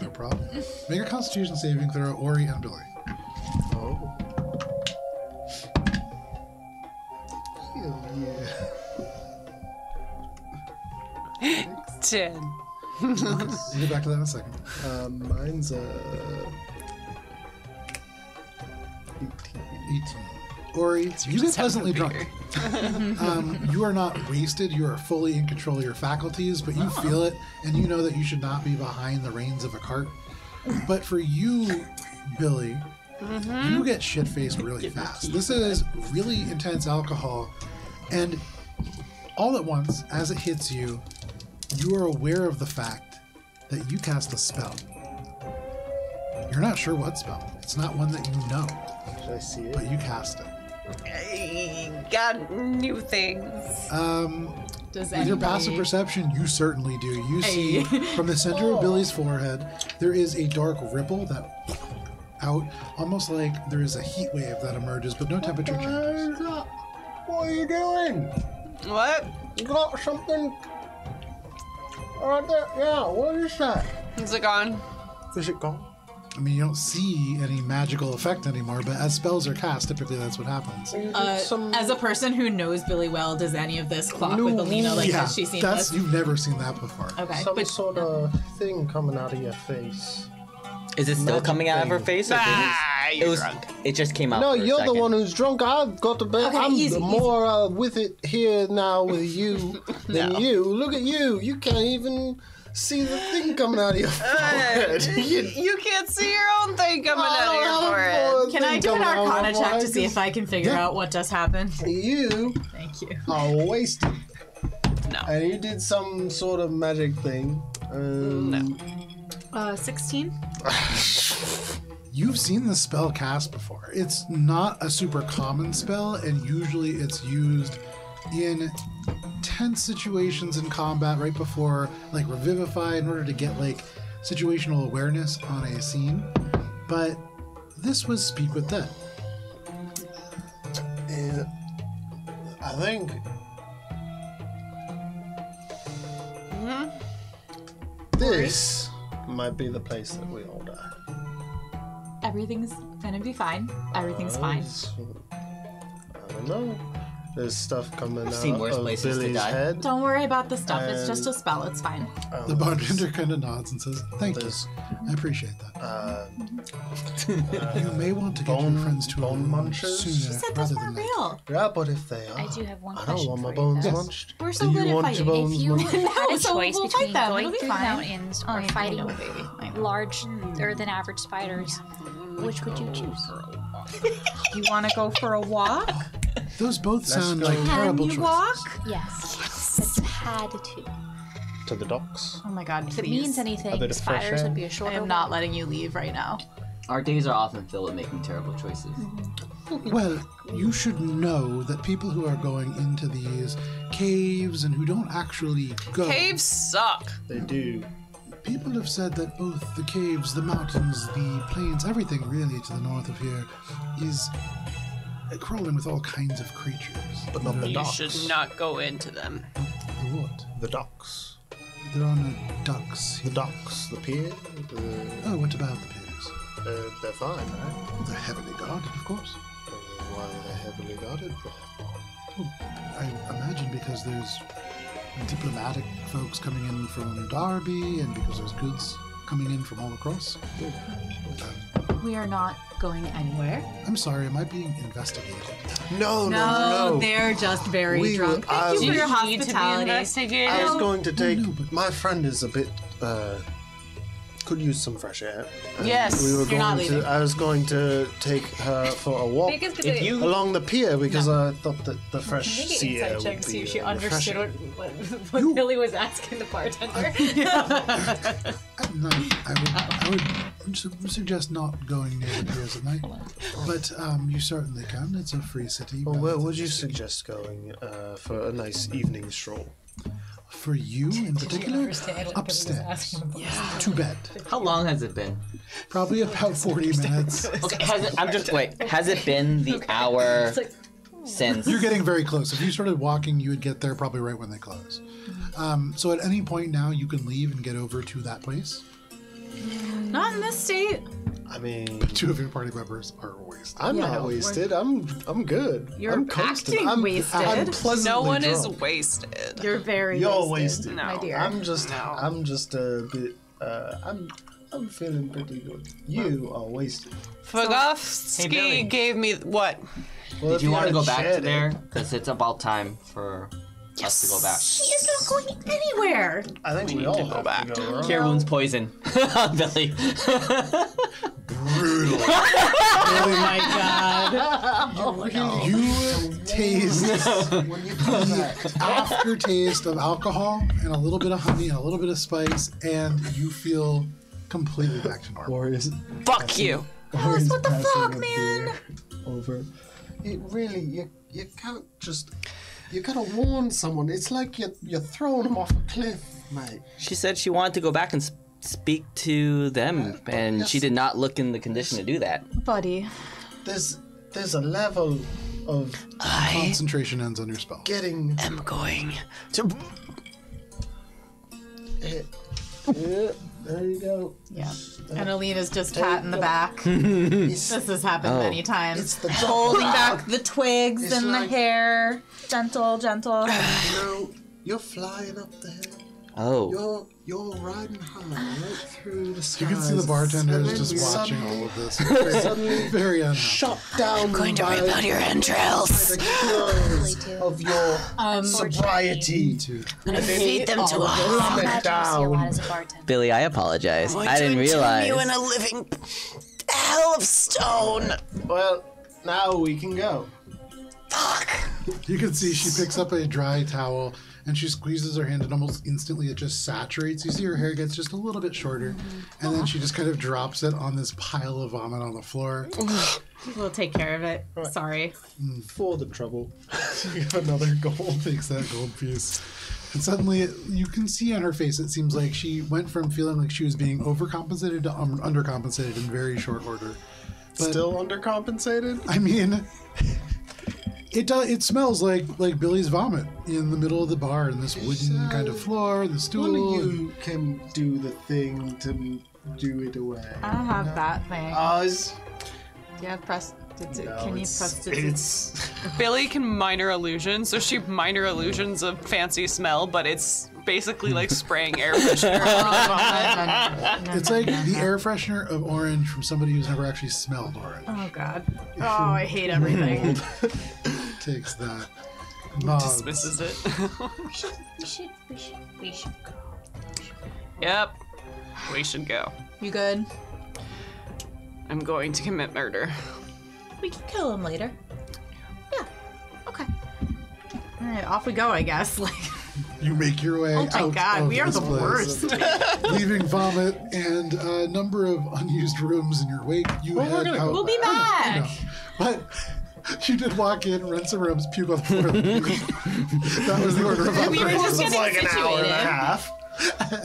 Speaker 1: No problem. Make a Constitution saving throw, Ori and Billy.
Speaker 4: Oh. Hell yeah.
Speaker 6: 10.
Speaker 1: We'll get back to that in a second.
Speaker 4: Mine's
Speaker 1: 18. Ori, you get pleasantly drunk. You are not wasted. You are fully in control of your faculties, but you feel it, and you know that you should not be behind the reins of a cart. But for you, Billy, you get shit-faced really fast. This is really intense alcohol, and all at once, as it hits you, you are aware of the fact that you cast a spell. You're not sure what spell. It's not one that you know,
Speaker 4: Should I see it?
Speaker 1: but you cast it.
Speaker 6: I got new things.
Speaker 2: Does
Speaker 1: With your passive
Speaker 2: anybody-
Speaker 1: perception, you certainly do. You see
Speaker 2: Hey.
Speaker 1: from the center of Billy's forehead, there is a dark ripple that out, almost like there is a heat wave that emerges, but no temperature changes.
Speaker 4: What are you doing?
Speaker 6: What?
Speaker 4: You got something right there? Yeah, what is that?
Speaker 6: Is it gone?
Speaker 4: Is it gone?
Speaker 1: I mean, you don't see any magical effect anymore, but as spells are cast, typically that's what happens.
Speaker 2: As a person who knows Billy well, does any of this clock with Alina? Like, has she seen
Speaker 1: that's
Speaker 2: this?
Speaker 1: you've never seen that before.
Speaker 2: Okay,
Speaker 4: Some
Speaker 2: but
Speaker 4: sort of thing coming out of your face.
Speaker 5: Is it still
Speaker 4: Magic
Speaker 5: coming out of her
Speaker 4: thing.
Speaker 5: face? Or
Speaker 6: You're
Speaker 5: it was.
Speaker 6: drunk.
Speaker 5: It just came out.
Speaker 4: No,
Speaker 5: for a
Speaker 4: you're the
Speaker 5: second.
Speaker 4: one who's drunk. I've got to bet.
Speaker 2: Okay,
Speaker 4: I'm
Speaker 2: easy,
Speaker 4: more with it here now with you than
Speaker 6: No.
Speaker 4: you. Look at you. You can't even see the thing coming out of your forehead.
Speaker 6: You can't see your own thing coming out of your forehead.
Speaker 2: can I do an Arcana check to see if I can figure out what just happened?
Speaker 4: You
Speaker 2: Thank you.
Speaker 4: are wasted.
Speaker 6: No.
Speaker 4: And you did some sort of magic thing.
Speaker 6: No.
Speaker 2: 16.
Speaker 1: You've seen the spell cast before. It's not a super common spell, and usually it's used in tense situations in combat right before, like, Revivify in order to get, like, situational awareness on a scene. But this was Speak with Dead.
Speaker 4: I think. This might be the place that we all die.
Speaker 2: Everything's gonna be fine. Everything's fine.
Speaker 4: I don't know. There's stuff coming out
Speaker 5: seen worse
Speaker 4: of
Speaker 5: places to
Speaker 4: Billy's
Speaker 5: die.
Speaker 4: head.
Speaker 2: Don't worry about the stuff. It's just a spell. It's fine.
Speaker 1: The bartender kind of nods and says, "Thank you.
Speaker 4: There's
Speaker 1: I appreciate that. You may want to get your friends to a
Speaker 4: bone
Speaker 1: room
Speaker 4: munchers?
Speaker 1: sooner
Speaker 2: She said those
Speaker 1: rather
Speaker 2: weren't
Speaker 1: than
Speaker 2: real.
Speaker 4: yeah, but if they are,
Speaker 3: I do have one
Speaker 4: I
Speaker 3: question
Speaker 4: don't want my
Speaker 3: for you,
Speaker 4: bones
Speaker 3: though.
Speaker 4: munched.
Speaker 2: We're so
Speaker 4: Do
Speaker 2: good
Speaker 4: you
Speaker 2: at
Speaker 4: want
Speaker 2: fighting.
Speaker 4: your bones
Speaker 3: If you
Speaker 4: munched?
Speaker 3: had a
Speaker 2: No, so
Speaker 3: choice
Speaker 2: we'll fight
Speaker 3: between
Speaker 2: them.
Speaker 3: going
Speaker 2: It'll be
Speaker 3: through the
Speaker 2: fine.
Speaker 3: mountains or
Speaker 2: I know,
Speaker 3: fighting
Speaker 2: baby. I know.
Speaker 3: large or than average spiders, which would you choose?
Speaker 2: You want to go for a walk?
Speaker 1: Those both sound
Speaker 4: go.
Speaker 1: like
Speaker 4: Can
Speaker 1: terrible
Speaker 2: you
Speaker 1: choices.
Speaker 2: walk?
Speaker 3: Yes, but had to.
Speaker 4: To the docks.
Speaker 2: Oh my god,
Speaker 3: If it
Speaker 2: please.
Speaker 3: means anything,
Speaker 4: bit of fresh
Speaker 3: spiders
Speaker 4: air.
Speaker 3: would be a
Speaker 2: I
Speaker 3: shorter
Speaker 2: am not
Speaker 3: walk.
Speaker 2: letting you leave right now.
Speaker 5: Our days are often filled with making terrible choices.
Speaker 1: Well, you should know that people who are going into these caves and who don't actually go.
Speaker 6: Caves suck.
Speaker 4: They do.
Speaker 1: People have said that both the caves, the mountains, the plains, everything really to the north of here is crawling with all kinds of creatures.
Speaker 4: But not the
Speaker 6: You
Speaker 4: docks.
Speaker 6: should not go into them.
Speaker 1: The what?
Speaker 4: The docks.
Speaker 1: There are no ducks
Speaker 4: The
Speaker 1: here.
Speaker 4: docks. The pier.
Speaker 1: Oh, what about the pigs?
Speaker 4: They're fine, right?
Speaker 1: They're heavily guarded, of course.
Speaker 4: Why are they heavily guarded?
Speaker 1: I imagine because there's diplomatic folks coming in from Derby and because there's goods coming in from all across.
Speaker 2: We are not going anywhere.
Speaker 1: I'm sorry, am I being investigated?
Speaker 4: No.
Speaker 2: they're just very
Speaker 4: We will-
Speaker 2: drunk. Thank you for your
Speaker 6: Need to be
Speaker 2: hospitality.
Speaker 6: investigated.
Speaker 4: I was going to take.
Speaker 1: no, but-
Speaker 4: My friend is a bit could use some fresh air.
Speaker 2: Yes,
Speaker 4: We were
Speaker 2: you're not
Speaker 4: going
Speaker 2: leaving.
Speaker 4: to. I was going to take her for a walk
Speaker 5: If you
Speaker 4: along the pier because I thought that the
Speaker 8: Make
Speaker 4: fresh
Speaker 8: an
Speaker 4: sea air
Speaker 8: insight check
Speaker 4: would
Speaker 8: to see
Speaker 4: be
Speaker 8: if she understood what Billy was asking the bartender.
Speaker 1: I would suggest not going near the piers at night, but you certainly can. It's a free city.
Speaker 4: Well, where would you suggest going for a nice evening stroll?
Speaker 1: For you in particular, upstairs to bed.
Speaker 7: How long has it been?
Speaker 1: Probably about 40 minutes.
Speaker 7: Okay, has it been the hour since?
Speaker 1: You're getting very close. If you started walking, you would get there probably right when they close. So at any point now, you can leave and get over to that place.
Speaker 2: Not in this state.
Speaker 4: I mean,
Speaker 1: 2 of your party members are wasted.
Speaker 4: I'm not wasted. I'm good.
Speaker 2: You're
Speaker 4: I'm coasting.
Speaker 2: acting
Speaker 4: I'm
Speaker 2: wasted.
Speaker 4: pleasantly
Speaker 6: No one is
Speaker 4: drunk.
Speaker 6: wasted.
Speaker 2: You're very
Speaker 4: You're
Speaker 2: wasted,
Speaker 4: wasted.
Speaker 2: my dear.
Speaker 4: I'm just a bit. I'm feeling pretty good. You are wasted.
Speaker 6: Fogovsky
Speaker 7: Billy.
Speaker 6: gave me what?
Speaker 4: Well,
Speaker 7: Did
Speaker 4: if
Speaker 7: you want to
Speaker 4: had
Speaker 7: go back to
Speaker 4: shared it-
Speaker 7: there? Because it's about time for us to go back.
Speaker 2: She is not going anywhere.
Speaker 4: I think we all have
Speaker 6: back.
Speaker 4: to go. Right?
Speaker 7: Cure wounds poison. Billy.
Speaker 1: Brutal.
Speaker 2: Oh my god.
Speaker 1: You taste the aftertaste of alcohol and a little bit of honey and a little bit of spice, and you feel completely back to normal.
Speaker 4: Or is
Speaker 6: Fuck you.
Speaker 2: Alice, what the fuck, man?
Speaker 4: Over. It really, you can't just. You gotta warn someone. It's like you're throwing them off a cliff, mate.
Speaker 7: She said she wanted to go back and speak to them, and she did not look in the condition to do that.
Speaker 2: Buddy.
Speaker 4: There's a level of
Speaker 1: Concentration ends on your spell.
Speaker 4: getting.
Speaker 6: I'm going to.
Speaker 4: There you go.
Speaker 2: Yeah. And Alina's just patting the back.
Speaker 4: It's,
Speaker 2: This has happened many times.
Speaker 4: it's the
Speaker 2: Holding back the twigs
Speaker 4: It's
Speaker 2: and
Speaker 4: like-
Speaker 2: the hair. Gentle, gentle.
Speaker 4: You're flying up the hill.
Speaker 7: Oh.
Speaker 4: You're riding high right through the skies.
Speaker 1: You can see the bartenders
Speaker 4: and
Speaker 1: just
Speaker 4: then
Speaker 1: watching
Speaker 4: suddenly
Speaker 1: all of this.
Speaker 4: Suddenly
Speaker 1: Very unhappy.
Speaker 4: shot down
Speaker 6: Going to
Speaker 4: by
Speaker 6: rip out your entrails.
Speaker 4: the killers of your sobriety.
Speaker 1: Too.
Speaker 6: And feed them to a
Speaker 4: Calm it
Speaker 3: Imagine you see a lot
Speaker 4: down.
Speaker 3: as a bartender.
Speaker 7: Billy, I apologize. I didn't
Speaker 6: You
Speaker 7: realize.
Speaker 6: in a living hell of stone.
Speaker 4: Well, now we can go.
Speaker 1: You can see she picks up a dry towel and she squeezes her hand, and almost instantly it just saturates. You see her hair gets just a little bit shorter, and then she just kind of drops it on this pile of vomit on the floor.
Speaker 2: We'll take care of it. Sorry.
Speaker 4: For the trouble. You have another gold.
Speaker 1: Takes that gold piece. And suddenly, you can see on her face, it seems like she went from feeling like she was being overcompensated to undercompensated in very short order. But,
Speaker 4: Still undercompensated?
Speaker 1: I mean, it smells like Billy's vomit in the middle of the bar, in this wooden kind of floor, the stool.
Speaker 4: One of you can do the thing to do it away.
Speaker 2: I don't have that thing. Do you have can you press it?
Speaker 4: It's
Speaker 6: Billy can minor illusions, so she minor illusions of fancy smell, but it's basically like spraying air freshener.
Speaker 1: It's like the air freshener of orange from somebody who's never actually smelled orange.
Speaker 2: Oh god. Oh, I hate everything.
Speaker 1: Takes that.
Speaker 6: Dismisses it.
Speaker 3: We should go.
Speaker 6: Yep. We should go.
Speaker 2: You good?
Speaker 6: I'm going to commit murder.
Speaker 2: We can kill him later. Yeah. Okay. All right, off we go, I guess. Like,
Speaker 1: You make your way
Speaker 2: oh my
Speaker 1: out
Speaker 2: god,
Speaker 1: of
Speaker 2: we are
Speaker 1: this
Speaker 2: the
Speaker 1: place,
Speaker 2: worst.
Speaker 1: leaving vomit and a number of unused rooms in your wake. You head out.
Speaker 2: We'll be
Speaker 1: I know.
Speaker 2: back.
Speaker 1: But you did walk in, rent some rooms, puke on the floor. That was the order of
Speaker 2: We were
Speaker 1: operations.
Speaker 2: just getting
Speaker 4: like an hour and a
Speaker 2: situated.
Speaker 4: half.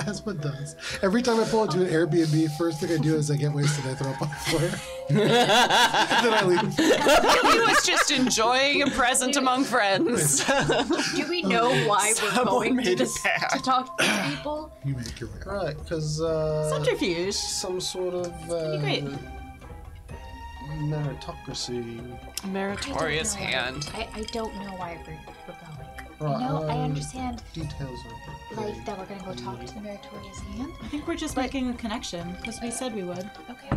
Speaker 1: As one does. Every time I pull into an Airbnb, first thing I do is I get wasted, I throw up on the floor. Then I leave.
Speaker 6: Billy was just enjoying a present among friends.
Speaker 3: Do we know why we're going to,
Speaker 4: made it
Speaker 3: to talk to people?
Speaker 1: You make your way out.
Speaker 4: Right, because
Speaker 2: Subterfuge.
Speaker 4: some sort of
Speaker 2: great.
Speaker 4: meritocracy.
Speaker 6: Meritorious
Speaker 3: I don't know.
Speaker 6: hand.
Speaker 3: I don't know why we're going.
Speaker 4: Right,
Speaker 3: I know, I understand,
Speaker 4: Details are
Speaker 3: like, that we're gonna go talk to the meritorious hand.
Speaker 2: I think we're just making a connection because we said we would.
Speaker 3: Okay.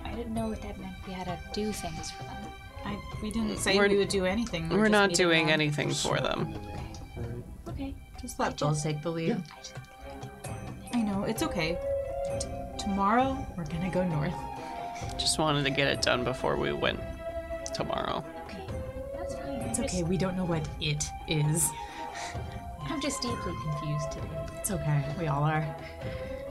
Speaker 3: I didn't know what that meant. We had to do things for them.
Speaker 2: We didn't say
Speaker 6: We're-
Speaker 2: we would do anything.
Speaker 6: We're
Speaker 2: just
Speaker 6: not
Speaker 2: meeting
Speaker 6: doing
Speaker 2: them.
Speaker 6: anything for them.
Speaker 3: Okay.
Speaker 2: Just let Bill take the lead. I know, it's okay. tomorrow we're gonna go north.
Speaker 6: Just wanted to get it done before we went tomorrow.
Speaker 3: That's fine.
Speaker 2: It's okay, we don't know what it is.
Speaker 3: I'm just deeply confused today.
Speaker 2: It's okay, we all are.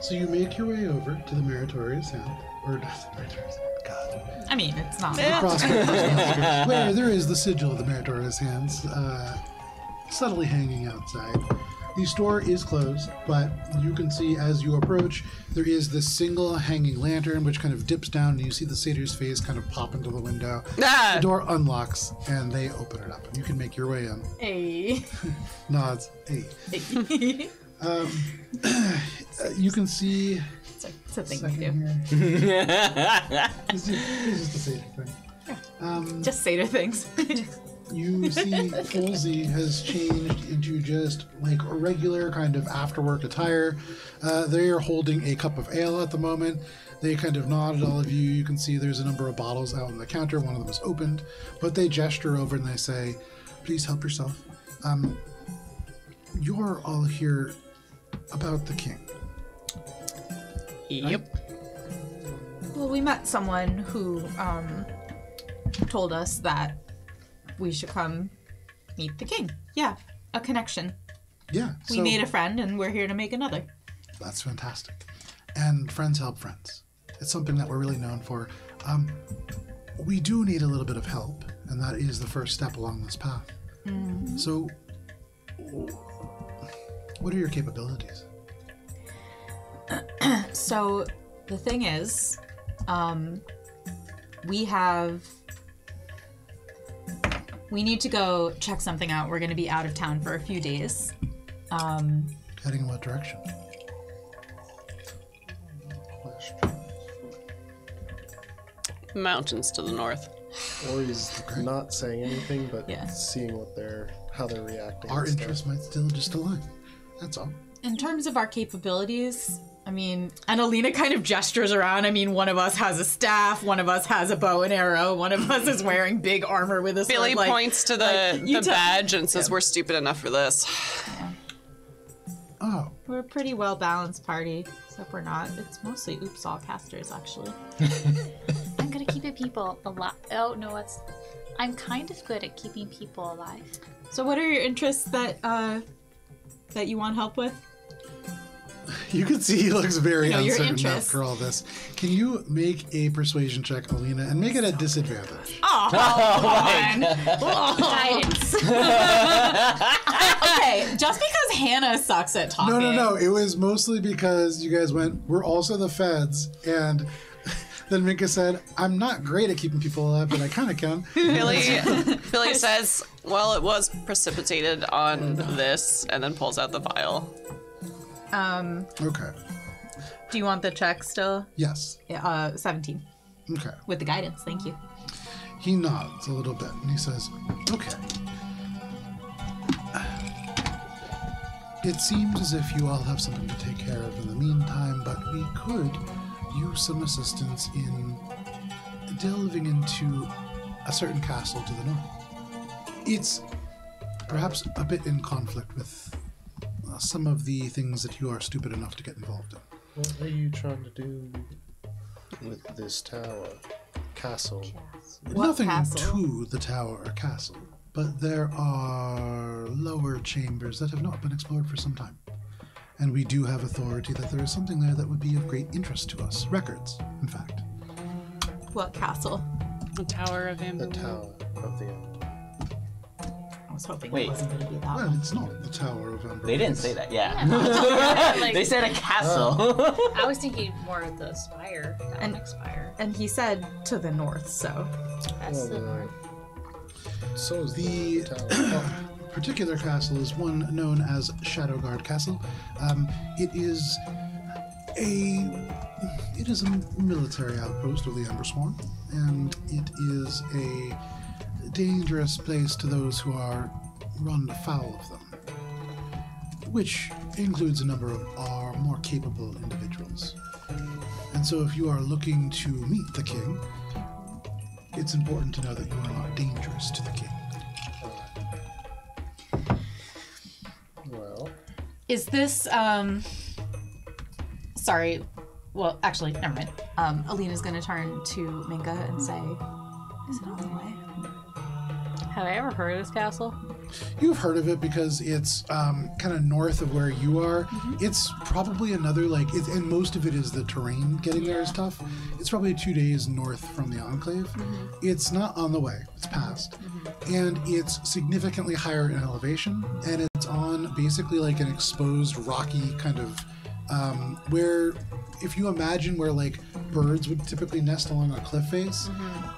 Speaker 1: So you make your way over to the Meritorious Hand, or not the Meritorious Hand, God.
Speaker 2: I mean, it's not.
Speaker 1: The Crossbow Crossbow, where there is the sigil of the Meritorious Hands, subtly hanging outside. The store is closed, but you can see as you approach, there is this single hanging lantern which kind of dips down, and you see the satyr's face kind of pop into the window.
Speaker 6: Ah!
Speaker 1: The door unlocks, and they open it up, and you can make your way in.
Speaker 2: Hey.
Speaker 1: Nods. Hey. You can see.
Speaker 2: It's a thing we do.
Speaker 1: This is the satyr thing.
Speaker 2: Just satyr things.
Speaker 1: You see Folsey has changed into just like a regular kind of after-work attire. They are holding a cup of ale at the moment. They kind of nod at all of you. You can see there's a number of bottles out on the counter. One of them is opened. But they gesture over and they say, please help yourself. You're all here about the king.
Speaker 6: Yep.
Speaker 2: Well, we met someone who told us that we should come meet the king. Yeah, a connection.
Speaker 1: Yeah.
Speaker 2: We made a friend and we're here to make another.
Speaker 1: That's fantastic. And friends help friends. It's something that we're really known for. We do need a little bit of help, and that is the first step along this path.
Speaker 2: Mm-hmm.
Speaker 1: So, what are your capabilities?
Speaker 2: So, the thing is, we need to go check something out. We're going to be out of town for a few days.
Speaker 1: Heading in what direction?
Speaker 6: Mountains to the north.
Speaker 4: Or he's not saying anything, but
Speaker 2: Yeah.
Speaker 4: seeing how they're reacting.
Speaker 1: Our
Speaker 4: and stuff.
Speaker 1: interests might still just align. That's all.
Speaker 2: In terms of our capabilities, I mean, and Alina kind of gestures around. I mean, one of us has a staff, one of us has a bow and arrow, one of us is wearing big armor with a sword.
Speaker 6: Billy
Speaker 2: like,
Speaker 6: points to
Speaker 2: you
Speaker 6: the badge and says, we're stupid enough for this.
Speaker 1: Oh,
Speaker 2: We're a pretty well balanced party, except we're not. It's mostly Oopsaw casters, actually.
Speaker 3: I'm good at keeping people alive. Oh no, I'm kind of good at keeping people alive.
Speaker 2: So, what are your interests that you want help with?
Speaker 1: you can see he looks very
Speaker 2: your
Speaker 1: uncertain
Speaker 2: interests.
Speaker 1: after all this. Can you make a persuasion check, Alina, and make it at disadvantage?
Speaker 2: Oh,
Speaker 3: Guidance.
Speaker 2: Okay, just because Hannah sucks at talking.
Speaker 1: No. It was mostly because you guys went, we're also the feds, and then Minka said, I'm not great at keeping people alive, but I kind of can.
Speaker 6: Billy says, well, it was precipitated on this, and then pulls out the vial.
Speaker 1: Okay.
Speaker 2: Do you want the check still?
Speaker 1: Yes.
Speaker 2: 17.
Speaker 1: Okay.
Speaker 2: With the guidance, thank you.
Speaker 1: He nods a little bit and he says, okay. It seems as if you all have something to take care of in the meantime, but we could use some assistance in delving into a certain castle to the north. It's perhaps a bit in conflict with some of the things that you are stupid enough to get involved in.
Speaker 4: What are you trying to do with this castle?
Speaker 2: What
Speaker 1: Nothing
Speaker 2: castle?
Speaker 1: to the tower or castle, but there are lower chambers that have not been explored for some time. And we do have authority that there is something there that would be of great interest to us. Records, in fact.
Speaker 2: What castle?
Speaker 6: The Tower of
Speaker 4: The
Speaker 6: Amber.
Speaker 4: Tower of the End.
Speaker 2: I was hoping
Speaker 7: Wait.
Speaker 2: it wasn't going to be that
Speaker 1: Well,
Speaker 2: one.
Speaker 1: it's not the Tower of Ember.
Speaker 7: They didn't say that, yeah.
Speaker 3: Like,
Speaker 7: They said a castle.
Speaker 3: I was thinking more of the spire, the
Speaker 2: And-
Speaker 3: onyx spire.
Speaker 2: And he said to the north, so.
Speaker 3: That's the
Speaker 4: Well,
Speaker 3: north.
Speaker 4: So is
Speaker 1: The
Speaker 4: tower.
Speaker 1: particular castle is one known as Shadowguard Castle. It is a military outpost of the Embersworn, and it is a dangerous place to those who are run afoul of them, which includes a number of our more capable individuals. And so if you are looking to meet the king, it's important to know that you are not dangerous to the king.
Speaker 4: Well,
Speaker 2: Is this, sorry, well, actually, never mind. Alina's gonna turn to Minka and say, "Is it on the way?"
Speaker 8: Have I ever heard of this castle?
Speaker 1: You've heard of it because it's kind of north of where you are. It's probably another, and most of it is the terrain getting there is tough. It's probably 2 days north from the Enclave. It's not on the way, it's past. And it's significantly higher in elevation, and it's on basically like an exposed rocky kind of, where, if you imagine where birds would typically nest along a cliff face,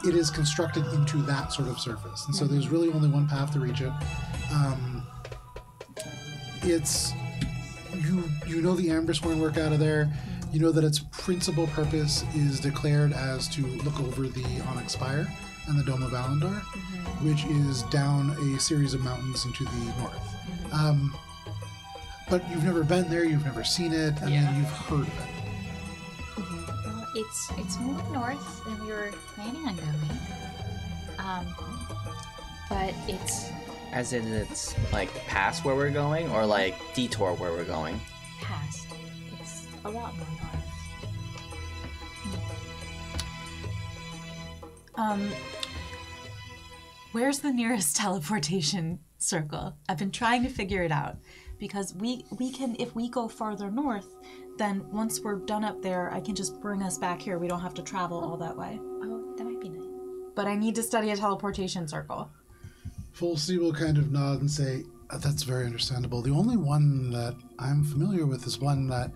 Speaker 1: it is constructed into that sort of surface. And so there's really only one path to reach it. It's, you know the Ambersworn work out of there. You know that its principal purpose is declared as to look over the Onyx Spire and the Dome of Alandar, which is down a series of mountains into the north. But you've never been there, you've never seen it, and then you've heard of it.
Speaker 3: Well, it's more north than we were planning on going. But it's
Speaker 5: As in it's past where we're going, or detour where we're going?
Speaker 3: past. It's a lot more north.
Speaker 2: Where's the nearest teleportation circle? I've been trying to figure it out. Because we can, if we go farther north, then once we're done up there, I can just bring us back here. We don't have to travel all that way.
Speaker 3: Oh, that might be nice.
Speaker 2: But I need to study a teleportation circle.
Speaker 1: Fulsey will kind of nod and say, that's very understandable. The only one that I'm familiar with is one that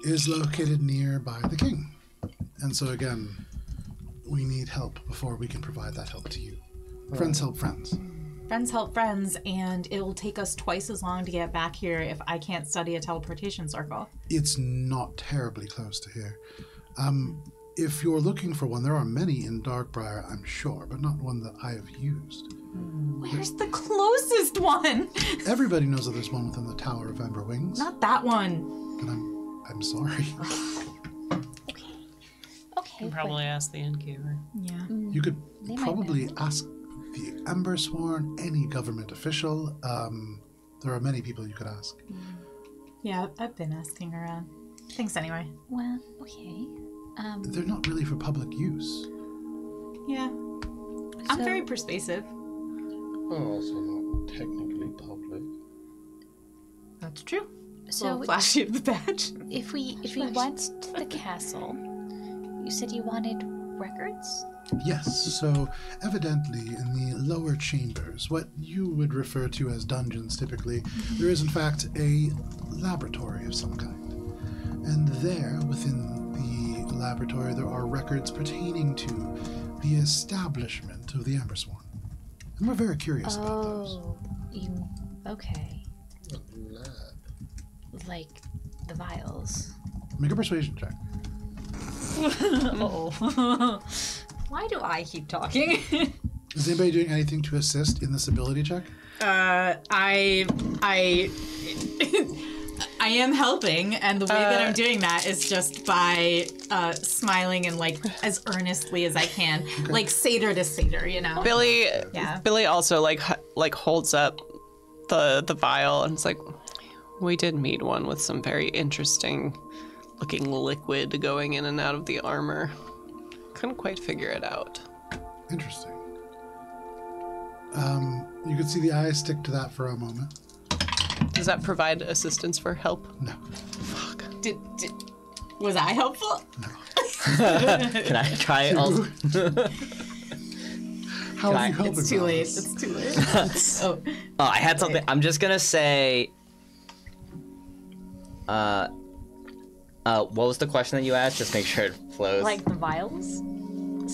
Speaker 1: is located nearby the king. And so again, we need help before we can provide that help to you. Friends help friends.
Speaker 2: Friends help friends, and it'll take us twice as long to get back here if I can't study a teleportation circle.
Speaker 1: It's not terribly close to here. If you're looking for one, there are many in Darkbriar, I'm sure, but not one that I have used.
Speaker 2: Where's the closest one?
Speaker 1: Everybody knows that there's one within the Tower of Ember Wings.
Speaker 2: Not that one.
Speaker 1: But I'm sorry.
Speaker 3: Okay.
Speaker 6: You can probably ask the innkeeper.
Speaker 2: Yeah.
Speaker 1: You could
Speaker 3: They might
Speaker 1: probably ask the Embersworn, any government official. There are many people you could ask.
Speaker 2: Yeah, I've been asking around. Thanks anyway.
Speaker 3: Well, okay.
Speaker 1: They're not really for public use.
Speaker 2: Yeah. I'm
Speaker 3: So-
Speaker 2: very persuasive.
Speaker 4: Also not technically public.
Speaker 2: That's true.
Speaker 3: So
Speaker 2: Flash you the badge.
Speaker 3: if we went to the castle, you said you wanted records?
Speaker 1: Yes, so evidently in the lower chambers, what you would refer to as dungeons typically, there is in fact a laboratory of some kind. And there, within the laboratory, there are records pertaining to the establishment of the Embersworn. And we're very curious about those.
Speaker 3: Okay.
Speaker 4: Lab.
Speaker 3: Like the vials.
Speaker 1: Make a persuasion check.
Speaker 8: Oh. Why do I keep talking?
Speaker 1: Is anybody doing anything to assist in this ability check?
Speaker 2: I am helping, and the way that I'm doing that is just by smiling and as earnestly as I can, like satyr to satyr, you know.
Speaker 6: Billy also holds up the vial and it's like, we did meet one with some very interesting looking liquid going in and out of the armor. Couldn't quite figure it out.
Speaker 1: Interesting. You could see the eyes stick to that for a moment.
Speaker 6: Does that provide assistance for help?
Speaker 1: No.
Speaker 6: Fuck.
Speaker 2: Was I helpful?
Speaker 5: Can I try also?
Speaker 1: How are you helping?
Speaker 2: It's too late.
Speaker 1: Alice?
Speaker 2: It's too late. Oh,
Speaker 5: Oh, I had something. I'm just gonna say. What was the question that you asked? Just make sure it flows.
Speaker 8: Like the vials?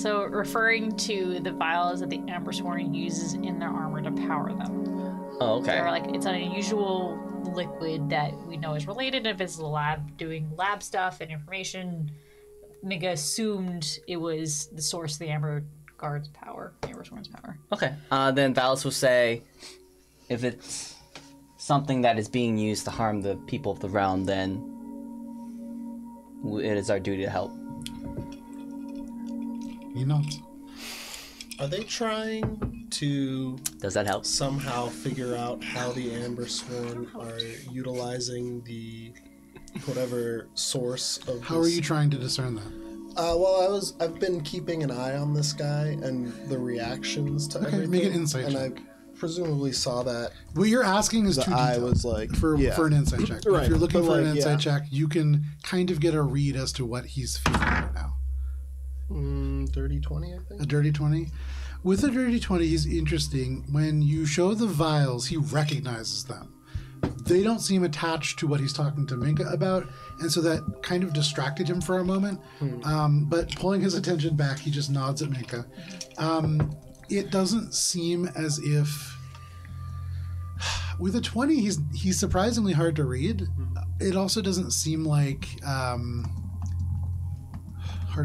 Speaker 8: So referring to the vials that the Ambersworn uses in their armor to power them.
Speaker 5: Oh, okay.
Speaker 8: They're it's an unusual liquid that we know is related. If it's a lab doing lab stuff and information, Miga assumed it was the source of the Amber Guard's power, the Ambersworn's power.
Speaker 5: Okay. Then Valis will say, if it's something that is being used to harm the people of the realm, then it is our duty to help.
Speaker 1: You not.
Speaker 4: Are they trying to
Speaker 5: Does that help?
Speaker 4: somehow figure out how the Ambersworn are utilizing the whatever source of.
Speaker 1: How are you trying to discern that?
Speaker 4: Well, I've been keeping an eye on this guy and the reactions to everything.
Speaker 1: Make an insight
Speaker 4: and
Speaker 1: check.
Speaker 4: I presumably saw that.
Speaker 1: What you're asking is
Speaker 4: The
Speaker 1: too
Speaker 4: eye
Speaker 1: detailed
Speaker 4: was like
Speaker 1: for an insight check.
Speaker 4: Right,
Speaker 1: If you're looking
Speaker 4: but
Speaker 1: for an
Speaker 4: like,
Speaker 1: insight check, you can kind of get a read as to what he's feeling right now.
Speaker 4: Dirty 20, I think.
Speaker 1: A dirty 20? With a dirty 20, he's interesting. When you show the vials, he recognizes them. They don't seem attached to what he's talking to Minka about, and so that kind of distracted him for a moment. But pulling his attention back, he just nods at Minka. It doesn't seem as if... With a 20, he's surprisingly hard to read. It also doesn't seem like... hard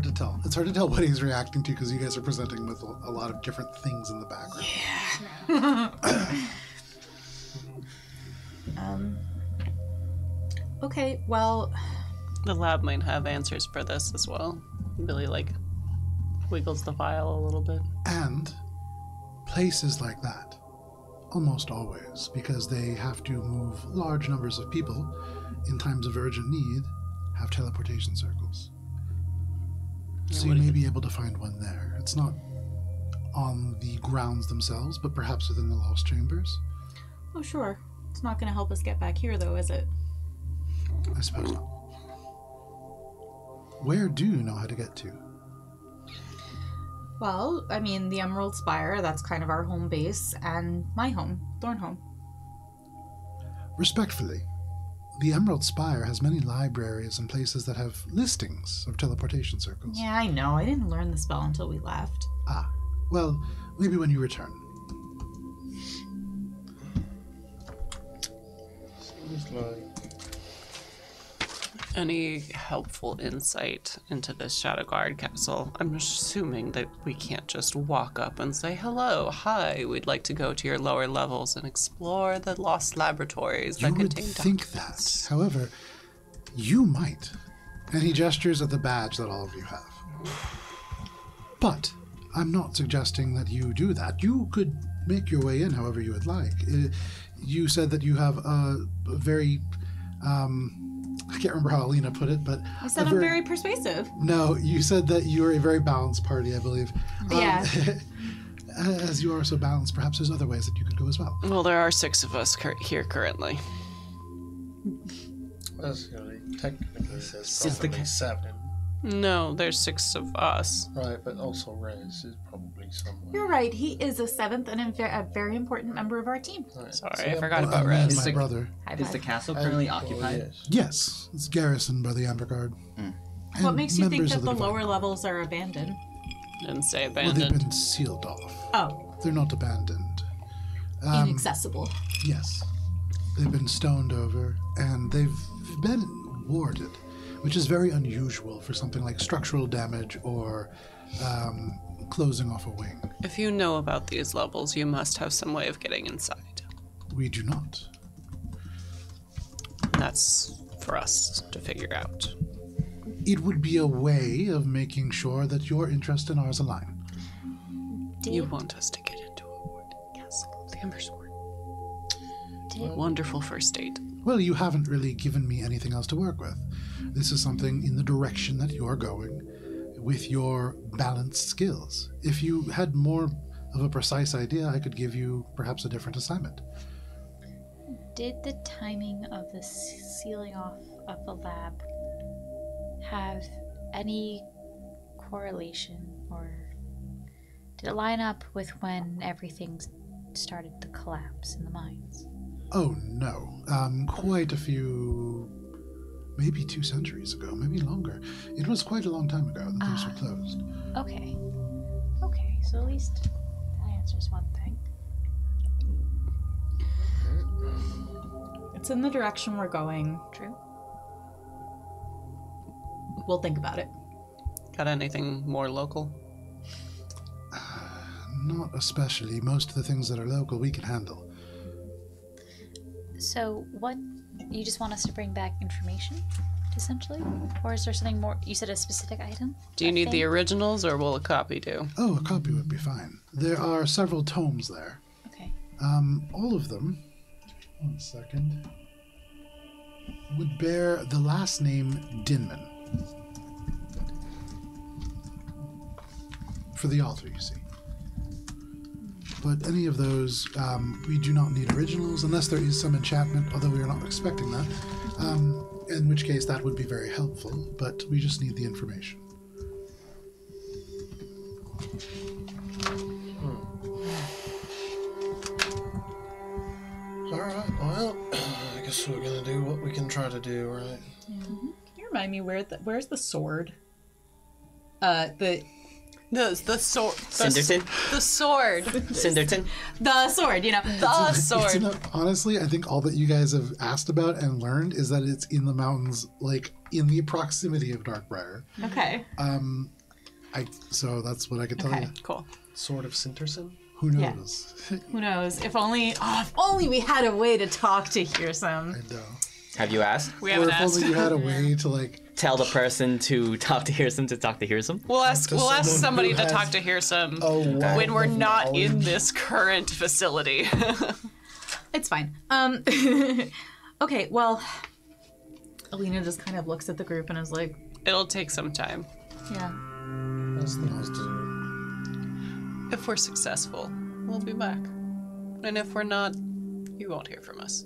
Speaker 1: to tell. It's hard to tell what he's reacting to because you guys are presenting with a lot of different things in the background.
Speaker 2: Okay, well,
Speaker 6: The lab might have answers for this as well. Billy, wiggles the vial a little bit.
Speaker 1: And places like that, almost always, because they have to move large numbers of people in times of urgent need, have teleportation circles. So you may be able to find one there. It's not on the grounds themselves, but perhaps within the lost chambers.
Speaker 2: oh sure. It's not going to help us get back here, though, is it?
Speaker 1: I suppose not. Where do you know how to get to?
Speaker 2: Well, I mean, the Emerald Spire, that's kind of our home base, and my home, Thornholm.
Speaker 1: Respectfully, the Emerald Spire has many libraries and places that have listings of teleportation circles.
Speaker 2: Yeah, I know. I didn't learn the spell until we left.
Speaker 1: Ah, well, maybe when you return.
Speaker 4: Seems like
Speaker 6: Any helpful insight into this Shadow Guard castle? I'm assuming that we can't just walk up and say, hello, hi, we'd like to go to your lower levels and explore the lost laboratories that
Speaker 1: You would
Speaker 6: contain
Speaker 1: think that. However, you might. And he gestures at the badge that all of you have. But I'm not suggesting that you do that. You could make your way in however you would like. You said that you have a very... I can't remember how Alina put it, but...
Speaker 2: I said I'm very persuasive.
Speaker 1: No, you said that you are a very balanced party, I believe.
Speaker 2: Yeah.
Speaker 1: As you are so balanced, perhaps there's other ways that you could go as well.
Speaker 6: Well, there are 6 of us here currently.
Speaker 4: technically says
Speaker 7: Is the
Speaker 4: probably 7.
Speaker 6: No, there's 6 of us.
Speaker 4: Right, but also Rez is probably somewhere.
Speaker 2: You're right. He is a 7th and a very important member of our team.
Speaker 4: Right.
Speaker 6: Sorry, I forgot
Speaker 1: Well,
Speaker 6: about
Speaker 1: me and
Speaker 6: Rez.
Speaker 1: my
Speaker 7: the-
Speaker 1: brother.
Speaker 2: Hi,
Speaker 7: Is
Speaker 2: bye.
Speaker 7: the castle currently
Speaker 4: Well,
Speaker 7: occupied?
Speaker 4: yes.
Speaker 1: Yes, it's garrisoned by the Amber Guard.
Speaker 2: What
Speaker 1: And
Speaker 2: makes you think
Speaker 1: members
Speaker 2: that
Speaker 1: of
Speaker 2: the
Speaker 1: Divine
Speaker 2: lower
Speaker 1: Guard.
Speaker 2: levels are abandoned?
Speaker 6: Didn't say
Speaker 1: Well, they've
Speaker 6: abandoned.
Speaker 1: been sealed off.
Speaker 2: Oh,
Speaker 1: They're not abandoned.
Speaker 2: inaccessible.
Speaker 1: Yes. They've been stoned over, and they've been warded, which is very unusual for something like structural damage or closing off a wing.
Speaker 6: If you know about these levels, you must have some way of getting inside.
Speaker 1: We do not.
Speaker 6: That's for us to figure out.
Speaker 1: It would be a way of making sure that your interest and ours align.
Speaker 6: You want us to get into a warded castle, the Ember Sword.
Speaker 3: Did,
Speaker 6: Wonderful first date.
Speaker 1: Well, you haven't really given me anything else to work with. This is something in the direction that you're going with your balanced skills. If you had more of a precise idea, I could give you perhaps a different assignment.
Speaker 3: did the timing of the sealing off of the lab have any correlation, or did it line up with when everything started to collapse in the mines?
Speaker 1: Oh, no. Quite a few, maybe 2 centuries ago, maybe longer. It was quite a long time ago that these were closed.
Speaker 3: Okay. Okay, so at least that answers one thing.
Speaker 2: It's in the direction we're going.
Speaker 3: True.
Speaker 2: We'll think about it.
Speaker 6: Got anything more local?
Speaker 1: Not especially. Most of the things that are local we can handle.
Speaker 3: So what, you just want us to bring back information, essentially? Or is there something more? You said a specific item?
Speaker 6: Do you
Speaker 3: A
Speaker 6: need the
Speaker 3: thing?
Speaker 6: originals, or will a copy do?
Speaker 1: Oh, a copy would be fine. There are several tomes there.
Speaker 3: Okay.
Speaker 1: All of them. 1 second. would bear the last name Dinman. For the altar, you see. But any of those, we do not need originals unless there is some enchantment, although we are not expecting that. In which case, that would be very helpful, but we just need the information.
Speaker 4: Alright, well, I guess we're gonna do what we can try to do, right?
Speaker 2: Can you remind me where's the sword?
Speaker 6: The sword.
Speaker 5: Cinderton?
Speaker 6: The sword.
Speaker 5: Cinderton?
Speaker 2: The sword, you know.
Speaker 6: The sword.
Speaker 1: Honestly, I think all that you guys have asked about and learned is that it's in the mountains, like in the proximity of Darkbriar.
Speaker 2: Okay.
Speaker 1: So that's what I could tell
Speaker 2: Okay,
Speaker 1: you.
Speaker 6: Cool.
Speaker 4: Sword of Sinterson?
Speaker 1: Who knows?
Speaker 2: Who knows? If only we had a way to talk to Hearsome.
Speaker 1: I know.
Speaker 5: Have you asked?
Speaker 6: We
Speaker 1: Or
Speaker 6: haven't
Speaker 1: if
Speaker 6: asked.
Speaker 1: only you had a way to like.
Speaker 5: Tell the person to talk to Hearsome to talk to Hearsome?
Speaker 6: We'll ask
Speaker 4: someone
Speaker 6: somebody
Speaker 4: who
Speaker 6: to
Speaker 4: has
Speaker 6: talk to Hearsome
Speaker 4: a wealth
Speaker 6: when we're
Speaker 4: of
Speaker 6: not in
Speaker 4: knowledge.
Speaker 6: this current facility.
Speaker 2: It's fine. Okay, well, Alina just kind of looks at the group and is like,
Speaker 6: It'll take some time.
Speaker 2: yeah.
Speaker 4: That's things to do.
Speaker 6: If we're successful, we'll be back. And if we're not, you won't hear from us.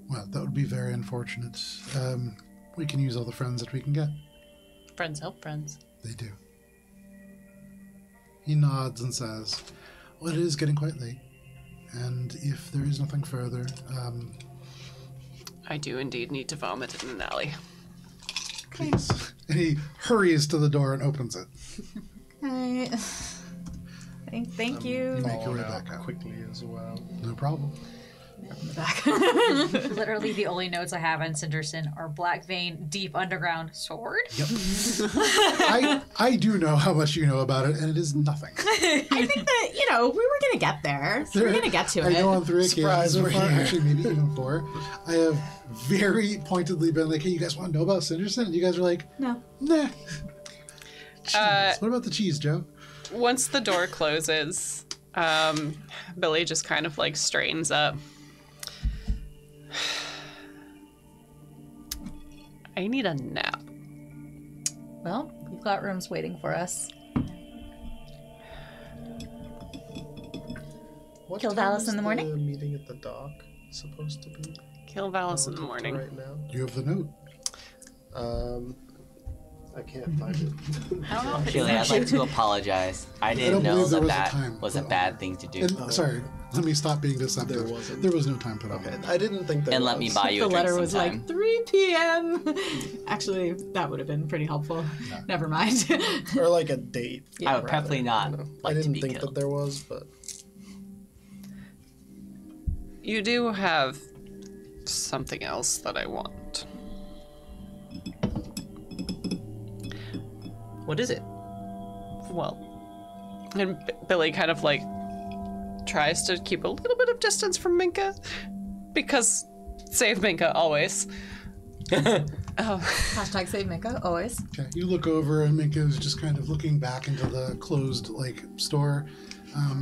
Speaker 1: Well, that would be very unfortunate. We can use all the friends that we can get.
Speaker 6: Friends help friends.
Speaker 1: They do. He nods and says, well, it is getting quite late. And if there is nothing further,
Speaker 6: I do indeed need to vomit in an alley.
Speaker 1: please. And he hurries to the door and opens it.
Speaker 2: Hey. Thank you.
Speaker 1: Make your way
Speaker 4: Fall out
Speaker 1: back out.
Speaker 4: quickly as well.
Speaker 1: No problem.
Speaker 2: In the back.
Speaker 8: Literally, the only notes I have on Cinderson are black vein, deep underground sword.
Speaker 1: Yep. I do know how much you know about it, and it is nothing.
Speaker 2: I think that, we were going to get there. We're going to get to
Speaker 1: I
Speaker 2: it.
Speaker 1: know on 3 occasions
Speaker 4: Surprise,
Speaker 1: so
Speaker 4: we're
Speaker 1: far,
Speaker 4: here.
Speaker 1: actually maybe even 4, I have very pointedly been like, hey, you guys want to know about Cinderson? And you guys are like,
Speaker 2: No.
Speaker 1: nah. Cheese. What about the cheese, Joe?
Speaker 6: Once the door closes, Billy just kind of like straightens up. I need a nap.
Speaker 2: Well, we've got rooms waiting for us.
Speaker 4: What
Speaker 2: Kill
Speaker 4: time
Speaker 2: Valis
Speaker 4: is
Speaker 2: in the morning?
Speaker 4: The meeting at the dock supposed to be?
Speaker 6: Kill Valis in the
Speaker 4: Up to
Speaker 6: morning.
Speaker 4: Right now.
Speaker 1: You have the note.
Speaker 4: I can't find it.
Speaker 8: I don't know if
Speaker 5: Really, I'd like to apologize. I
Speaker 1: don't
Speaker 5: didn't know
Speaker 1: believe there
Speaker 5: that
Speaker 1: was a time
Speaker 5: that was a
Speaker 1: put on
Speaker 5: bad
Speaker 1: it.
Speaker 5: thing to do.
Speaker 1: And, sorry, let me stop being deceptive.
Speaker 4: There wasn't.
Speaker 1: There was no time put on
Speaker 4: Okay,
Speaker 1: it.
Speaker 4: I didn't think there
Speaker 5: And
Speaker 4: was.
Speaker 5: let me buy you
Speaker 2: The
Speaker 5: a drink
Speaker 2: letter was
Speaker 5: sometime.
Speaker 2: like 3 p.m. Actually, that would have been pretty helpful. Never mind.
Speaker 4: Or like a date.
Speaker 5: I would preferably not
Speaker 4: I
Speaker 5: like to
Speaker 4: didn't
Speaker 5: be
Speaker 4: think
Speaker 5: killed.
Speaker 4: that there was, but
Speaker 6: You do have something else that I want.
Speaker 5: What is it?
Speaker 6: Well, and Billy kind of like tries to keep a little bit of distance from Minka because save Minka always.
Speaker 2: Hashtag save Minka, always.
Speaker 1: Okay, you look over and Minka's just kind of looking back into the closed store.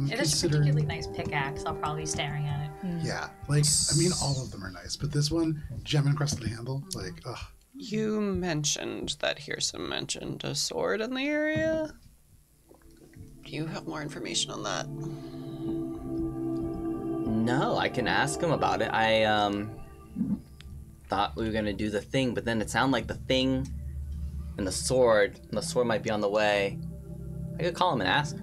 Speaker 8: It is a particularly nice pickaxe. I'll probably be staring at it.
Speaker 1: Yeah, like I mean, all of them are nice, but this one, gem encrusted handle, like, ugh.
Speaker 6: You mentioned that Hearsome mentioned a sword in the area. Do you have more information on that?
Speaker 5: No, I can ask him about it. I thought we were gonna do the thing, but then it sounded like the thing and the sword might be on the way. I could call him and ask.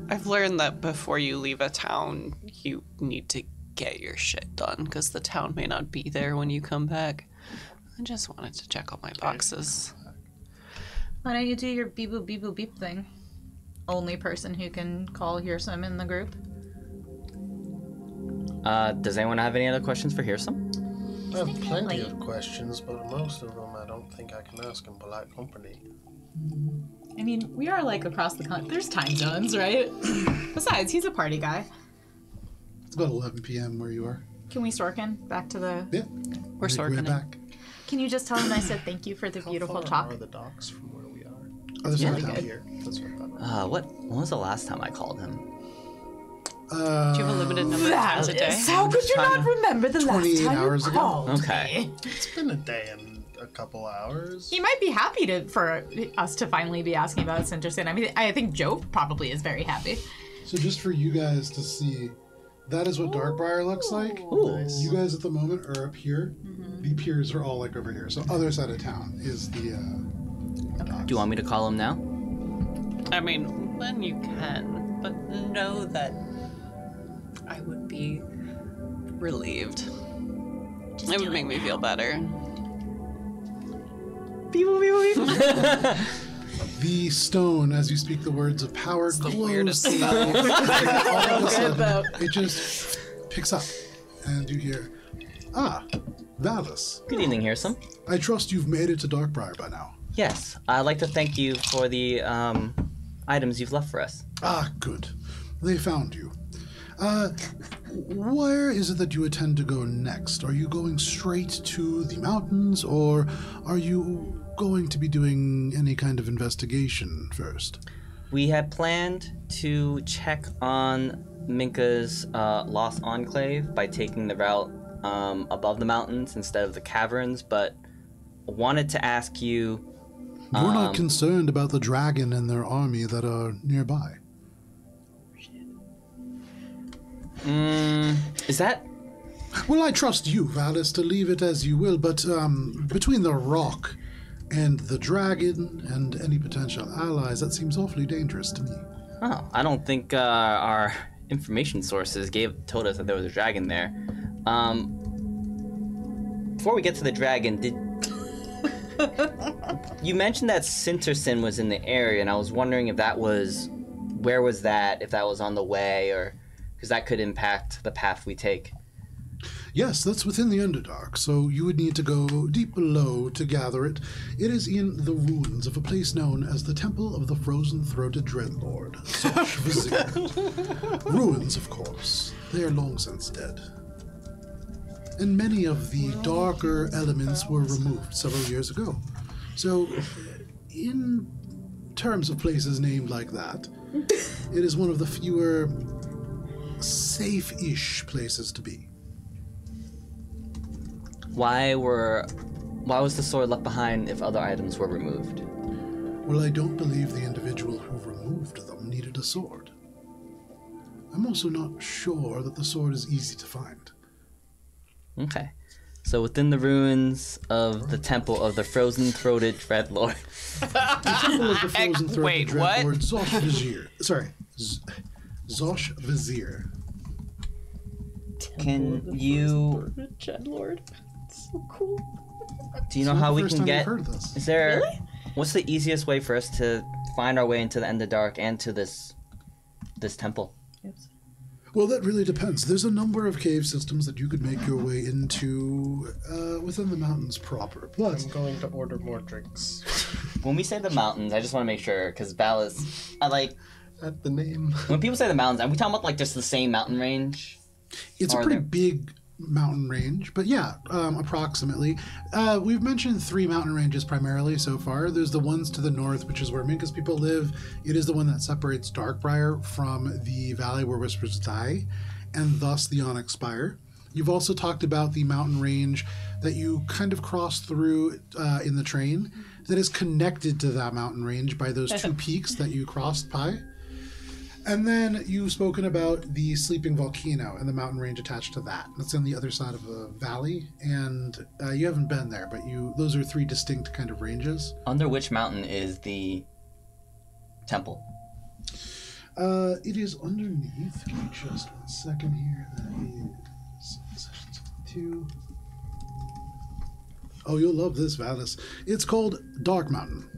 Speaker 6: I've learned that before you leave a town, you need to get your shit done because the town may not be there when you come back. I just wanted to check all my boxes.
Speaker 2: Why don't you do your beep boop beep boop beep thing? Only person who can call Hearsome in the group.
Speaker 5: Does anyone have any other questions for Hearsome?
Speaker 4: I have plenty of questions, but most of them I don't think I can ask in polite company.
Speaker 2: I mean, we are like across the country. There's time zones, right? Besides, he's a party guy.
Speaker 1: It's about 11 p.m. where you are.
Speaker 2: Can we Sorkin back to the...
Speaker 1: Yeah,
Speaker 6: We're
Speaker 1: make your way
Speaker 6: sorting it.
Speaker 1: back.
Speaker 2: Can you just tell him I said thank you for the beautiful
Speaker 4: How far
Speaker 2: talk?
Speaker 4: are the docks from where we are?
Speaker 1: Other side of
Speaker 4: Like
Speaker 1: town.
Speaker 4: here. That's what I thought.
Speaker 5: When was the last time I called him?
Speaker 6: Do you have a limited number of times a day?
Speaker 2: How could you not remember the last
Speaker 1: 28
Speaker 2: time
Speaker 1: hours
Speaker 2: you
Speaker 1: ago.
Speaker 2: called
Speaker 5: Okay.
Speaker 2: me?
Speaker 4: It's been a day and a couple hours.
Speaker 2: He might be happy for us to finally be asking about Sinterson. I mean, I think Joe probably is very happy.
Speaker 1: So just for you guys to see, that is what Darkbriar looks like.
Speaker 4: Nice.
Speaker 1: You guys at the moment are up here. The piers are all like over here. So other side of town is the
Speaker 5: Do you want me to call him now?
Speaker 6: I mean, when you can, but know that I would be relieved. It would make me feel better.
Speaker 1: The stone, as you speak the words of power,
Speaker 6: the
Speaker 1: glows.
Speaker 6: weirdest
Speaker 1: all
Speaker 6: smell.
Speaker 1: of a sudden,
Speaker 2: though.
Speaker 1: it just picks up, and you hear, Valis.
Speaker 5: Good evening, Hearsome.
Speaker 1: I trust you've made it to Darkbriar by now.
Speaker 5: Yes, I'd like to thank you for the items you've left for us.
Speaker 1: Good. They found you. Where is it that you intend to go next? Are you going straight to the mountains, or are you going to be doing any kind of investigation first?
Speaker 5: We had planned to check on Minka's lost enclave by taking the route above the mountains instead of the caverns, but wanted to ask you...
Speaker 1: You're not concerned about the dragon and their army that are nearby?
Speaker 5: Is that...
Speaker 1: Well, I trust you, Valis, to leave it as you will, but between the rock and the dragon and any potential allies, that seems awfully dangerous to me.
Speaker 5: Oh, I don't think our information sources told us that there was a dragon there. Before we get to the dragon, you mentioned that Sinterson was in the area, and I was wondering if that was... Where was that? If that was on the way, or... Because that could impact the path we take.
Speaker 1: Yes, that's within the Underdark, so you would need to go deep below to gather it. It is in the ruins of a place known as the Temple of the Frozen-Throated Dreadlord, Zosh Vizir. Ruins, of course. They are long since dead. And many of the darker elements were removed several years ago. So, in terms of places named like that, it is one of the fewer safe-ish places to be.
Speaker 5: Why was the sword left behind if other items were removed?
Speaker 1: Well, I don't believe the individual who removed them needed a sword. I'm also not sure that the sword is easy to find.
Speaker 5: Okay. So within the ruins of the Temple of the Frozen-Throated Dreadlord.
Speaker 1: The Temple of the Frozen-Throated
Speaker 6: wait, what?
Speaker 1: Dreadlord, Zosh Vizir. Sorry, Zosh Vizir.
Speaker 5: Can you...
Speaker 2: Dreadlord. So cool.
Speaker 5: Do you know
Speaker 1: It's not
Speaker 5: how
Speaker 1: the
Speaker 5: we
Speaker 1: first
Speaker 5: can
Speaker 1: time I've
Speaker 5: get...
Speaker 1: heard of this.
Speaker 5: Is there... What's the easiest way for us to find our way into the Underdark and to this temple?
Speaker 1: Well, that really depends. There's a number of cave systems that you could make your way into within the mountains proper. But
Speaker 4: I'm going to order more drinks.
Speaker 5: When we say the mountains, I just want to make sure, because Valis...
Speaker 4: At the name.
Speaker 5: When people say the mountains, are we talking about like just the same mountain range?
Speaker 1: it's a
Speaker 5: Are
Speaker 1: pretty
Speaker 5: there-
Speaker 1: big mountain range, but yeah, approximately. We've mentioned 3 mountain ranges primarily so far. There's the ones to the north, which is where Minka's people live. It is the one that separates Darkbriar from the valley where Whispers die, and thus the Onyx Spire. You've also talked about the mountain range that you kind of cross through in the train that is connected to that mountain range by those 2 peaks that you crossed by. And then you've spoken about the Sleeping Volcano and the mountain range attached to that. That's on the other side of the valley, and you haven't been there, but those are 3 distinct kind of ranges.
Speaker 5: Under which mountain is the temple?
Speaker 1: It is underneath. Give me just 1 second here. That is section 2. Oh, you'll love this, Valis. It's called Dark Mountain.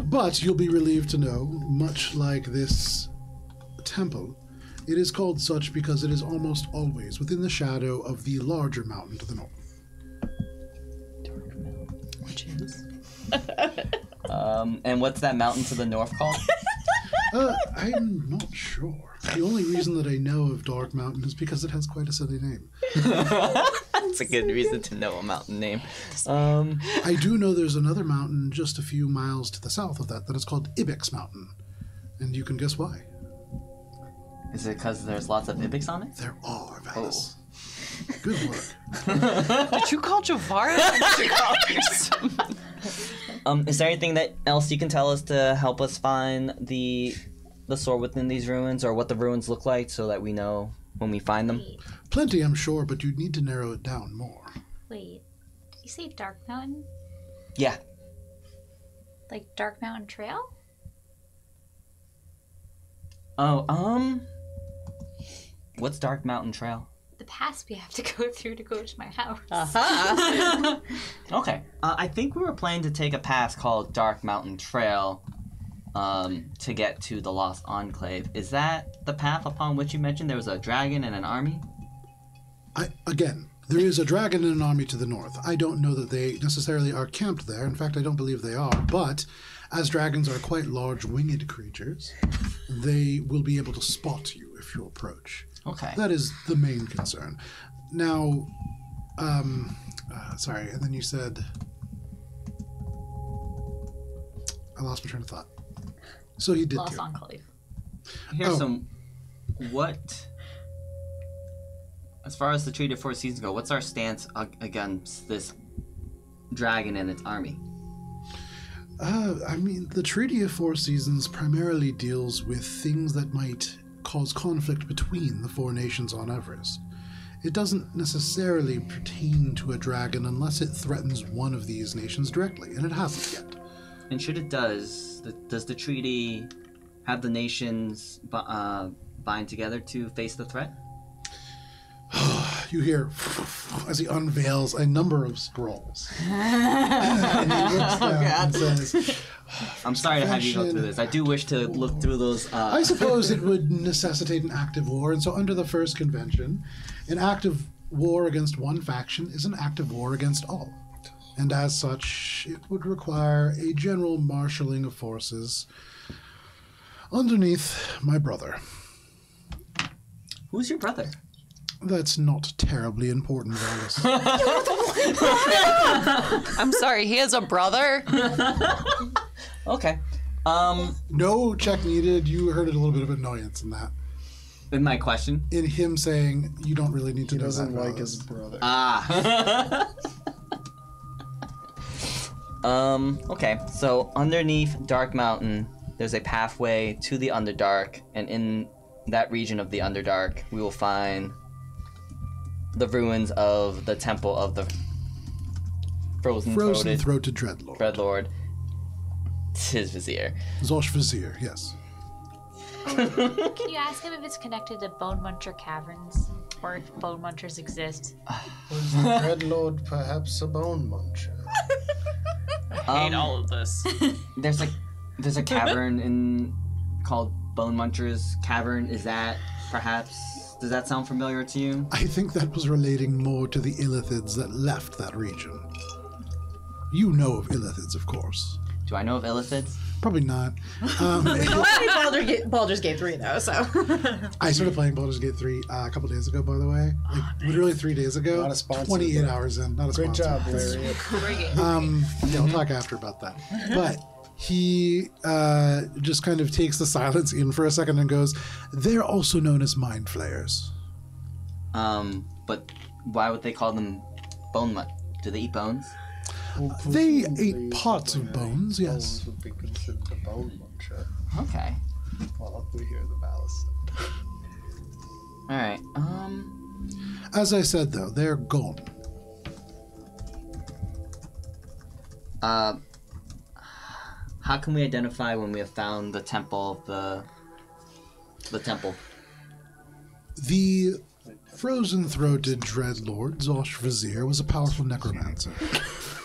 Speaker 1: But you'll be relieved to know, much like this temple, it is called such because it is almost always within the shadow of the larger mountain to the north.
Speaker 2: Which is?
Speaker 5: And what's that mountain to the north called?
Speaker 1: I'm not sure. The only reason that I know of Dark Mountain is because it has quite a silly name.
Speaker 5: That's a good reason to know a mountain name.
Speaker 1: I do know there's another mountain just a few miles to the south of that is called Ibex Mountain. And you can guess why.
Speaker 5: Is it because there's lots of Ibex on it?
Speaker 1: There are, Valis. Good work.
Speaker 6: Did you call Javara?
Speaker 5: Is there anything else you can tell us to help us find the sword within these ruins, or what the ruins look like, so that we know when we find them?
Speaker 1: Plenty, I'm sure, but you'd need to narrow it down more.
Speaker 3: Wait, did you say Dark Mountain?
Speaker 5: Yeah.
Speaker 3: Like Dark Mountain Trail?
Speaker 5: Oh, what's Dark Mountain Trail?
Speaker 3: The pass we have to go through to go to my house.
Speaker 5: Okay. I think we were planning to take a path called Dark Mountain Trail to get to the Lost Enclave. Is that the path upon which you mentioned there was a dragon and an army?
Speaker 1: Again, there is a dragon and an army to the north. I don't know that they necessarily are camped there. In fact, I don't believe they are. But as dragons are quite large winged creatures, they will be able to spot you if you approach.
Speaker 5: Okay.
Speaker 1: That is the main concern. Now, sorry, and then you said... I lost my train of thought. So he did
Speaker 8: Lost
Speaker 1: too.
Speaker 8: Enclave.
Speaker 5: Here's what... As far as the Treaty of Four Seasons go, what's our stance against this dragon and its army?
Speaker 1: I mean, the Treaty of Four Seasons primarily deals with things that might cause conflict between the four nations on Everest. It doesn't necessarily pertain to a dragon unless it threatens one of these nations directly, and it hasn't yet.
Speaker 5: And should it does the treaty have the nations bind together to face the threat?
Speaker 1: You hear as he unveils a number of scrolls. And he looks down and says,
Speaker 5: I'm sorry to have you go through this. I do wish to look through those.
Speaker 1: I suppose it would necessitate an active war, and so under the first convention, an active war against one faction is an active war against all. And as such, it would require a general marshalling of forces underneath my brother.
Speaker 5: Who's your brother?
Speaker 1: That's not terribly important, Valis.
Speaker 6: I'm sorry, he has a brother?
Speaker 5: Okay.
Speaker 1: No check needed. You heard a little bit of annoyance in that.
Speaker 5: In my question?
Speaker 1: In him saying, you don't really need to
Speaker 4: He
Speaker 1: know
Speaker 4: doesn't
Speaker 1: that,
Speaker 4: like
Speaker 1: Valis.
Speaker 4: his brother.
Speaker 5: Okay. So underneath Dark Mountain, there's a pathway to the Underdark, and in that region of the Underdark, we will find the ruins of the temple of the frozen-throated
Speaker 1: Dreadlord.
Speaker 5: Dreadlord, his vizier.
Speaker 1: Zosh Vizier, yes.
Speaker 3: Can you ask him if it's connected to Bone Muncher Caverns? Or if Bone Munchers exist?
Speaker 4: Was the Dreadlord perhaps a bone muncher?
Speaker 6: I hate all of this.
Speaker 5: There's a cavern called Bone Muncher's Cavern. Is that perhaps? Does that sound familiar to you?
Speaker 1: I think that was relating more to the Illithids that left that region. You know of Illithids, of course.
Speaker 5: Do I know of Illithids?
Speaker 1: Probably not.
Speaker 2: Baldur's Gate 3, though, so.
Speaker 1: I started playing Baldur's Gate 3 a couple days ago, by the way. Like, literally 3 days ago.
Speaker 4: Not a sponsor,
Speaker 1: 28
Speaker 4: but-
Speaker 1: hours in. Not a
Speaker 4: Great
Speaker 1: sponsor.
Speaker 4: job, Larry.
Speaker 1: Yeah, we'll talk after about that. But he just kind of takes the silence in for a second and goes, they're also known as mind flayers.
Speaker 5: But why would they call them bone Do they eat bones?
Speaker 4: Well,
Speaker 1: They
Speaker 4: presumably,
Speaker 1: ate parts of bones, yes.
Speaker 4: Bones would be considered a bone muncher.
Speaker 5: Okay.
Speaker 4: Well, we hear the ballast.
Speaker 5: Alright,
Speaker 1: As I said, though, they're gone.
Speaker 5: how can we identify when we have found the temple of the temple?
Speaker 1: The frozen-throated dreadlord, Zosh Vizier, was a powerful necromancer.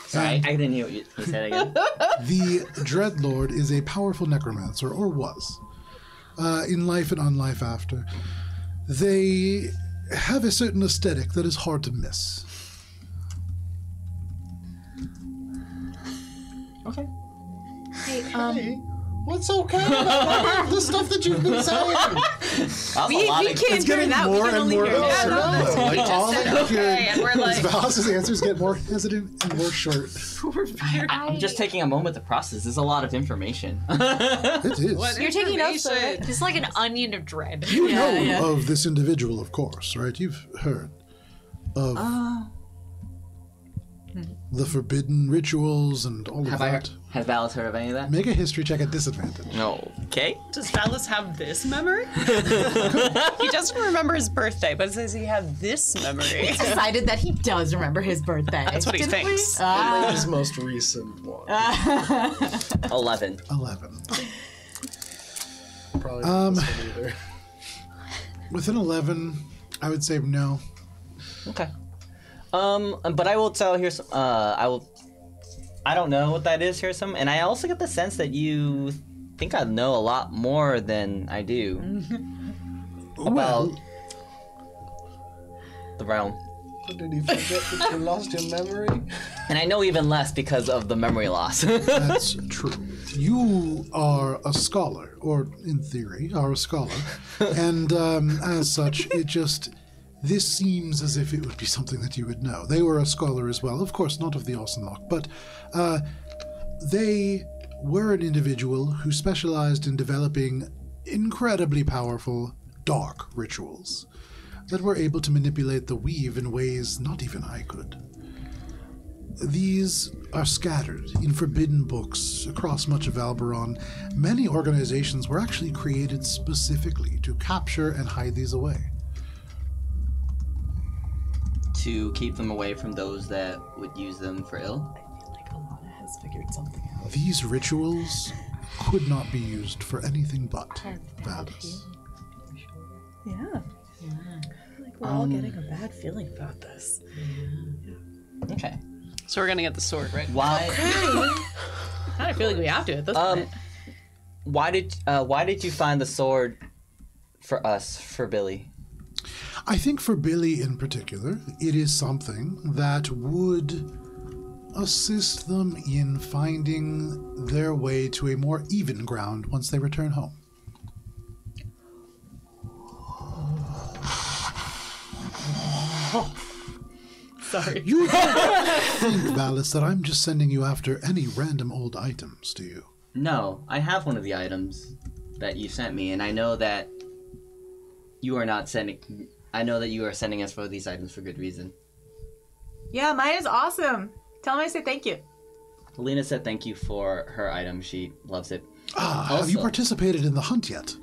Speaker 5: Sorry, I didn't hear what you said again.
Speaker 1: The dreadlord is a powerful necromancer, or was, in life and on life after. They have a certain aesthetic that is hard to miss.
Speaker 5: Okay.
Speaker 2: Hey,
Speaker 4: What's okay about the stuff that you've been saying?
Speaker 2: We can't hear that. We can only hear that.
Speaker 1: Like all of your
Speaker 8: and we're like,
Speaker 1: Valis' answers get more hesitant and more short.
Speaker 5: I'm just taking a moment to process. There's a lot of information.
Speaker 1: It is.
Speaker 2: You're taking notes.
Speaker 8: it's like an onion of dread.
Speaker 1: You know of this individual, of course, right? You've heard of the forbidden rituals and all of that.
Speaker 5: Has Valis heard of any of that?
Speaker 1: Make a history check at disadvantage.
Speaker 5: No. Okay.
Speaker 6: Does Valis have this memory? He doesn't remember his birthday, but does he have this memory?
Speaker 2: Decided that he does remember his birthday.
Speaker 6: That's what he thinks.
Speaker 4: His most recent one.
Speaker 5: 11.
Speaker 1: 11.
Speaker 4: Probably not this one either.
Speaker 1: With an 11, I would say no.
Speaker 5: Okay. But I will tell here's I don't know what that is. Here's some, and I also get the sense that you think I know a lot more than I do about the realm.
Speaker 4: Did he forget that you lost your memory?
Speaker 5: And I know even less because of the memory loss.
Speaker 1: That's true. You are a scholar, or in theory, are a scholar, and as such, this seems as if it would be something that you would know. They were a scholar as well, of course, not of the Orsenloch, but they were an individual who specialized in developing incredibly powerful dark rituals that were able to manipulate the weave in ways not even I could. These are scattered in forbidden books across much of Alberon. Many organizations were actually created specifically to capture and hide these away.
Speaker 5: To keep them away from those that would use them for ill?
Speaker 2: I feel like Alana has figured something out.
Speaker 1: These rituals could not be used for anything but Valis.
Speaker 2: Yeah. I feel like we're all getting a bad feeling about this.
Speaker 5: Okay.
Speaker 6: So we're gonna get the sword, right?
Speaker 5: Why?
Speaker 2: I kind of feel like we have to at this point.
Speaker 5: Why did you find the sword for us, for Billy?
Speaker 1: I think for Billy in particular, it is something that would assist them in finding their way to a more even ground once they return home.
Speaker 2: Sorry.
Speaker 1: You don't think, Valis, that I'm just sending you after any random old items, do you?
Speaker 5: No, I have one of the items that you sent me, and I know that you are not sending. I know that you are sending us for these items for good reason.
Speaker 2: Yeah, mine is awesome. Tell him I say thank you.
Speaker 5: Alina said thank you for her item. She loves it.
Speaker 1: Have you participated in the hunt yet?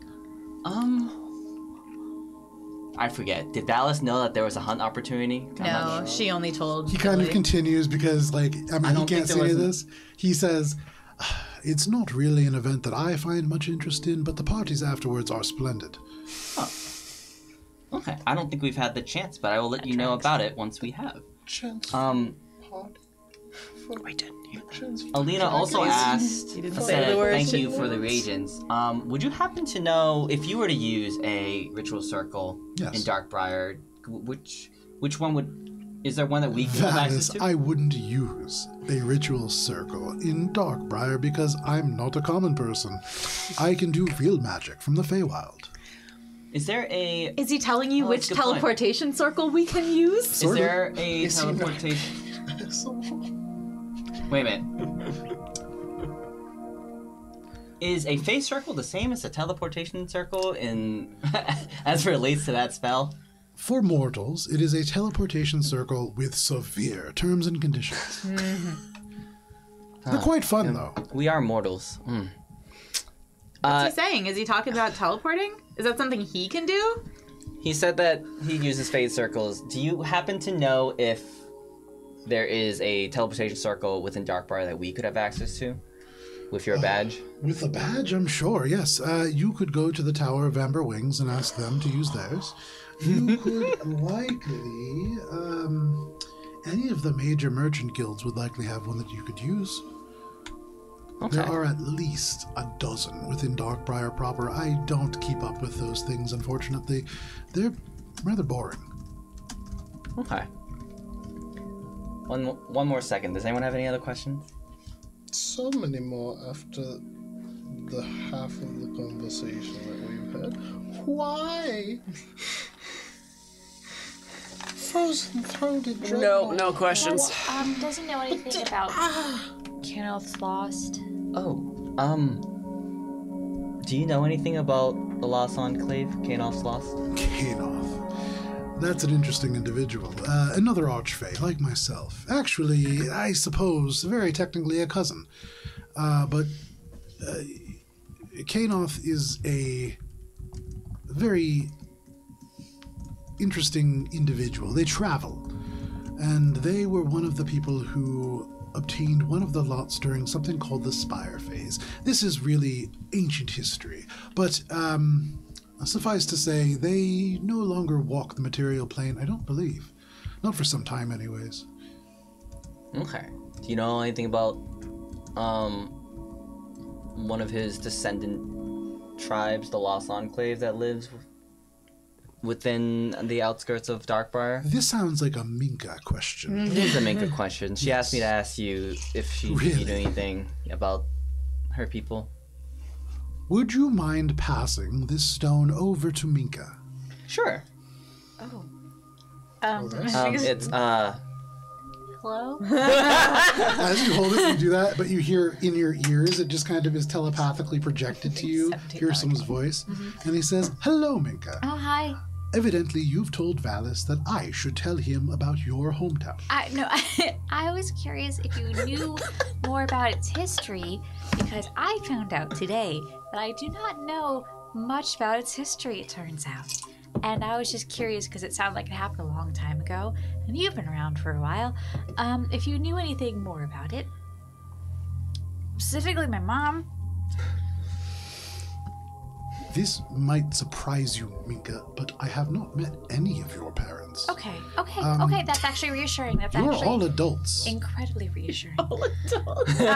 Speaker 5: I forget. Did Valis know that there was a hunt opportunity? I'm not
Speaker 2: No,
Speaker 5: sure.
Speaker 2: she only told.
Speaker 1: He kind of
Speaker 2: Billy.
Speaker 1: continues because, he
Speaker 5: don't
Speaker 1: can't
Speaker 5: think
Speaker 1: say
Speaker 5: there
Speaker 1: any of
Speaker 5: was
Speaker 1: this. He says, it's not really an event that I find much interest in, but the parties afterwards are splendid.
Speaker 5: Okay. I don't think we've had the chance, but I will let you know about it once we have.
Speaker 4: Chance
Speaker 5: Um,
Speaker 6: We didn't hear that.
Speaker 4: chance for
Speaker 5: Alina also asked,
Speaker 2: He didn't say
Speaker 5: said
Speaker 2: the word.
Speaker 5: thank you for the reagents. Would you happen to know if you were to use a ritual circle
Speaker 1: Yes.
Speaker 5: in Darkbriar, which one would? Is there one that we can have access
Speaker 1: Valis,
Speaker 5: to?
Speaker 1: I wouldn't use a ritual circle in Darkbriar because I'm not a common person. I can do real magic from the Feywild.
Speaker 5: Is there a?
Speaker 2: Is he telling you
Speaker 5: Oh,
Speaker 2: which
Speaker 5: that's a good point.
Speaker 2: teleportation circle we can use?
Speaker 5: Is there a teleportation? Wait a minute. Is a phase circle the same as a teleportation circle in as it relates to that spell?
Speaker 1: For mortals, it is a teleportation circle with severe terms and conditions. They're quite fun, though.
Speaker 5: We are mortals.
Speaker 2: What's he saying? Is he talking about teleporting? Is that something he can do?
Speaker 5: He said that he uses phase circles. Do you happen to know if there is a teleportation circle within Darkbriar that we could have access to with your badge?
Speaker 1: With a badge, I'm sure, yes. You could go to the Tower of Amber Wings and ask them to use theirs. You could likely... any of the major merchant guilds would likely have one that you could use.
Speaker 5: Okay.
Speaker 1: There are at least a dozen within Darkbriar proper. I don't keep up with those things, unfortunately. They're rather boring.
Speaker 5: Okay. One more second. Does anyone have any other questions?
Speaker 4: so many more after the half of the conversation that we've had. Why? Frozen-throated dreadnought.
Speaker 6: No questions.
Speaker 3: Does he know anything about Kenneth's Lost?
Speaker 5: Oh, do you know anything about the Lost Enclave, Kanoff's Lost?
Speaker 1: Kanoff. That's an interesting individual. Another archfey, like myself. Actually, I suppose, very technically a cousin. But Kanoff is a very interesting individual. They travel, and they were one of the people who obtained one of the lots during something called the Spire Phase. This is really ancient history, but suffice to say, they no longer walk the material plane, I don't believe. Not for some time, anyways.
Speaker 5: Okay. Do you know anything about one of his descendant tribes, the Lost Enclave, that lives within the outskirts of Darkbriar?
Speaker 1: This sounds like a Minka question.
Speaker 5: It is a Minka question. She asked me to ask you if you knew anything about her people.
Speaker 1: Would you mind passing this stone over to Minka?
Speaker 5: Sure.
Speaker 3: Oh.
Speaker 5: It's
Speaker 3: Hello?
Speaker 1: As you hold it, you do that, but you hear in your ears, it just kind of is telepathically projected to you. Hear someone's voice, and he says, "Hello, Minka.
Speaker 3: Oh, hi.
Speaker 1: Evidently, you've told Valis that I should tell him about your hometown."
Speaker 3: I was curious if you knew more about its history, because I found out today that I do not know much about its history, it turns out. And I was just curious because it sounded like it happened a long time ago, and you've been around for a while. If you knew anything more about it, specifically my mom.
Speaker 1: This might surprise you, Minka, but I have not met any of your parents.
Speaker 3: Okay. That's actually reassuring. That's
Speaker 1: You're
Speaker 3: actually
Speaker 1: all adults.
Speaker 3: incredibly reassuring.
Speaker 2: All adults.
Speaker 3: Such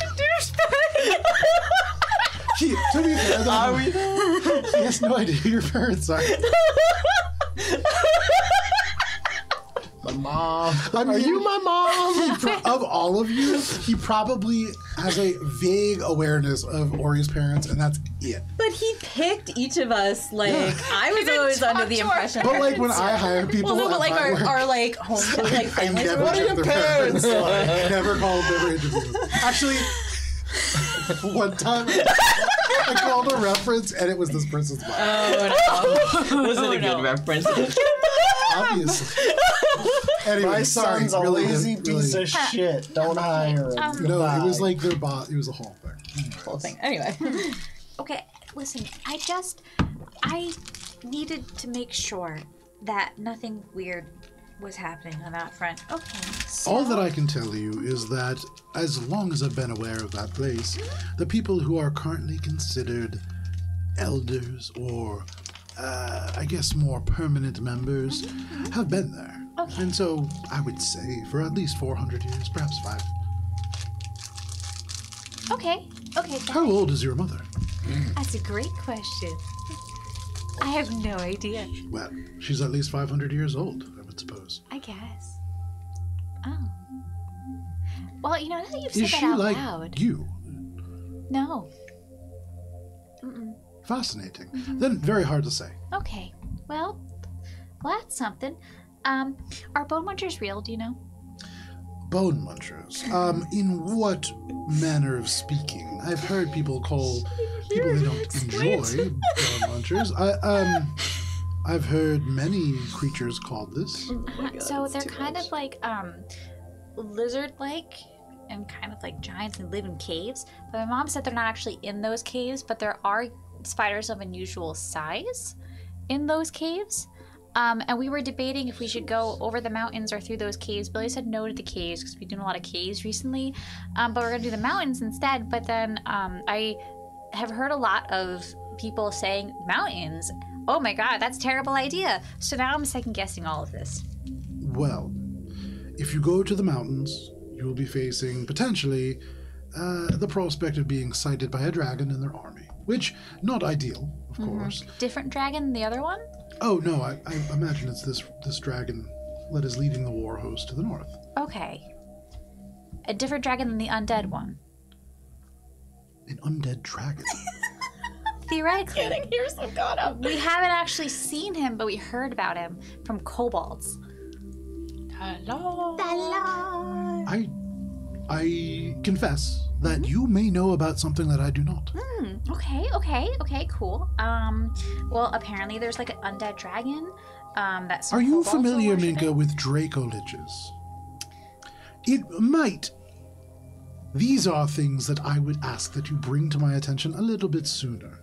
Speaker 3: a douchebag.
Speaker 1: To be fair, though, he has no idea who your parents are.
Speaker 4: My mom. Are you my mom?
Speaker 1: Of all of you, he probably has a vague awareness of Ori's parents, and that's it.
Speaker 2: But he picked each of us. Like I was always under the impression.
Speaker 1: But like when I hire people,
Speaker 2: Well, no, but like
Speaker 1: at my work,
Speaker 2: our like home like
Speaker 1: I
Speaker 2: family.
Speaker 1: never
Speaker 4: What are
Speaker 1: check
Speaker 4: your
Speaker 1: their
Speaker 4: parents like?
Speaker 1: Never called, never interviewed them. Actually, one time I called a reference, and it was this person's mom.
Speaker 2: Oh no!
Speaker 5: Was it a good reference?
Speaker 1: Obviously. Anyway,
Speaker 4: My
Speaker 1: sorry,
Speaker 4: son's a
Speaker 1: really,
Speaker 4: lazy
Speaker 1: really.
Speaker 4: piece of shit. Don't hire him.
Speaker 1: No, it was
Speaker 4: Goodbye.
Speaker 1: like their boss. It was a whole thing.
Speaker 2: Whole thing. Anyway.
Speaker 3: Okay, listen, I needed to make sure that nothing weird was happening on that front. Okay, so...
Speaker 1: All that I can tell you is that as long as I've been aware of that place, the people who are currently considered elders or, I guess, more permanent members have been there.
Speaker 3: Okay.
Speaker 1: And so I would say for at least 400 years, perhaps 5.
Speaker 3: Okay.
Speaker 1: How old is your mother?
Speaker 3: That's a great question. I have no idea.
Speaker 1: Well, she's at least 500 years old, I would suppose.
Speaker 3: I guess. Oh. Well, you know, now that you've said
Speaker 1: Is
Speaker 3: that
Speaker 1: she
Speaker 3: out
Speaker 1: like
Speaker 3: loud...
Speaker 1: you?
Speaker 3: No.
Speaker 1: Fascinating. Then very hard to say.
Speaker 3: Okay. Well, that's something. Are bone munchers real, do you know?
Speaker 1: Bone munchers. In what manner of speaking? I've heard people call people they don't enjoy bone munchers. I've heard many creatures called this.
Speaker 3: So they're kind of like lizard-like and kind of like giants and live in caves. But my mom said they're not actually in those caves, but there are spiders of unusual size in those caves. And we were debating if we should go over the mountains or through those caves. Billy said no to the caves because we've been doing a lot of caves recently. But we're going to do the mountains instead. But then I have heard a lot of people saying mountains. Oh my god, that's a terrible idea. So now I'm second guessing all of this.
Speaker 1: Well, if you go to the mountains, you will be facing, potentially, the prospect of being sighted by a dragon in their army. Which, not ideal, of course.
Speaker 3: Different dragon than the other one?
Speaker 1: Oh, no, I imagine it's this dragon that is leading the war host to the north.
Speaker 3: Okay. A different dragon than the undead one.
Speaker 1: An undead dragon.
Speaker 3: Theoretically,
Speaker 2: You're so caught up.
Speaker 3: we haven't actually seen him, but we heard about him from kobolds.
Speaker 2: Hello.
Speaker 1: I confess that you may know about something that I do not.
Speaker 3: Okay, cool. Well, apparently there's like an undead dragon. That's.
Speaker 1: Are you familiar, Minka, with Draco Liches? It might. These are things that I would ask that you bring to my attention a little bit sooner.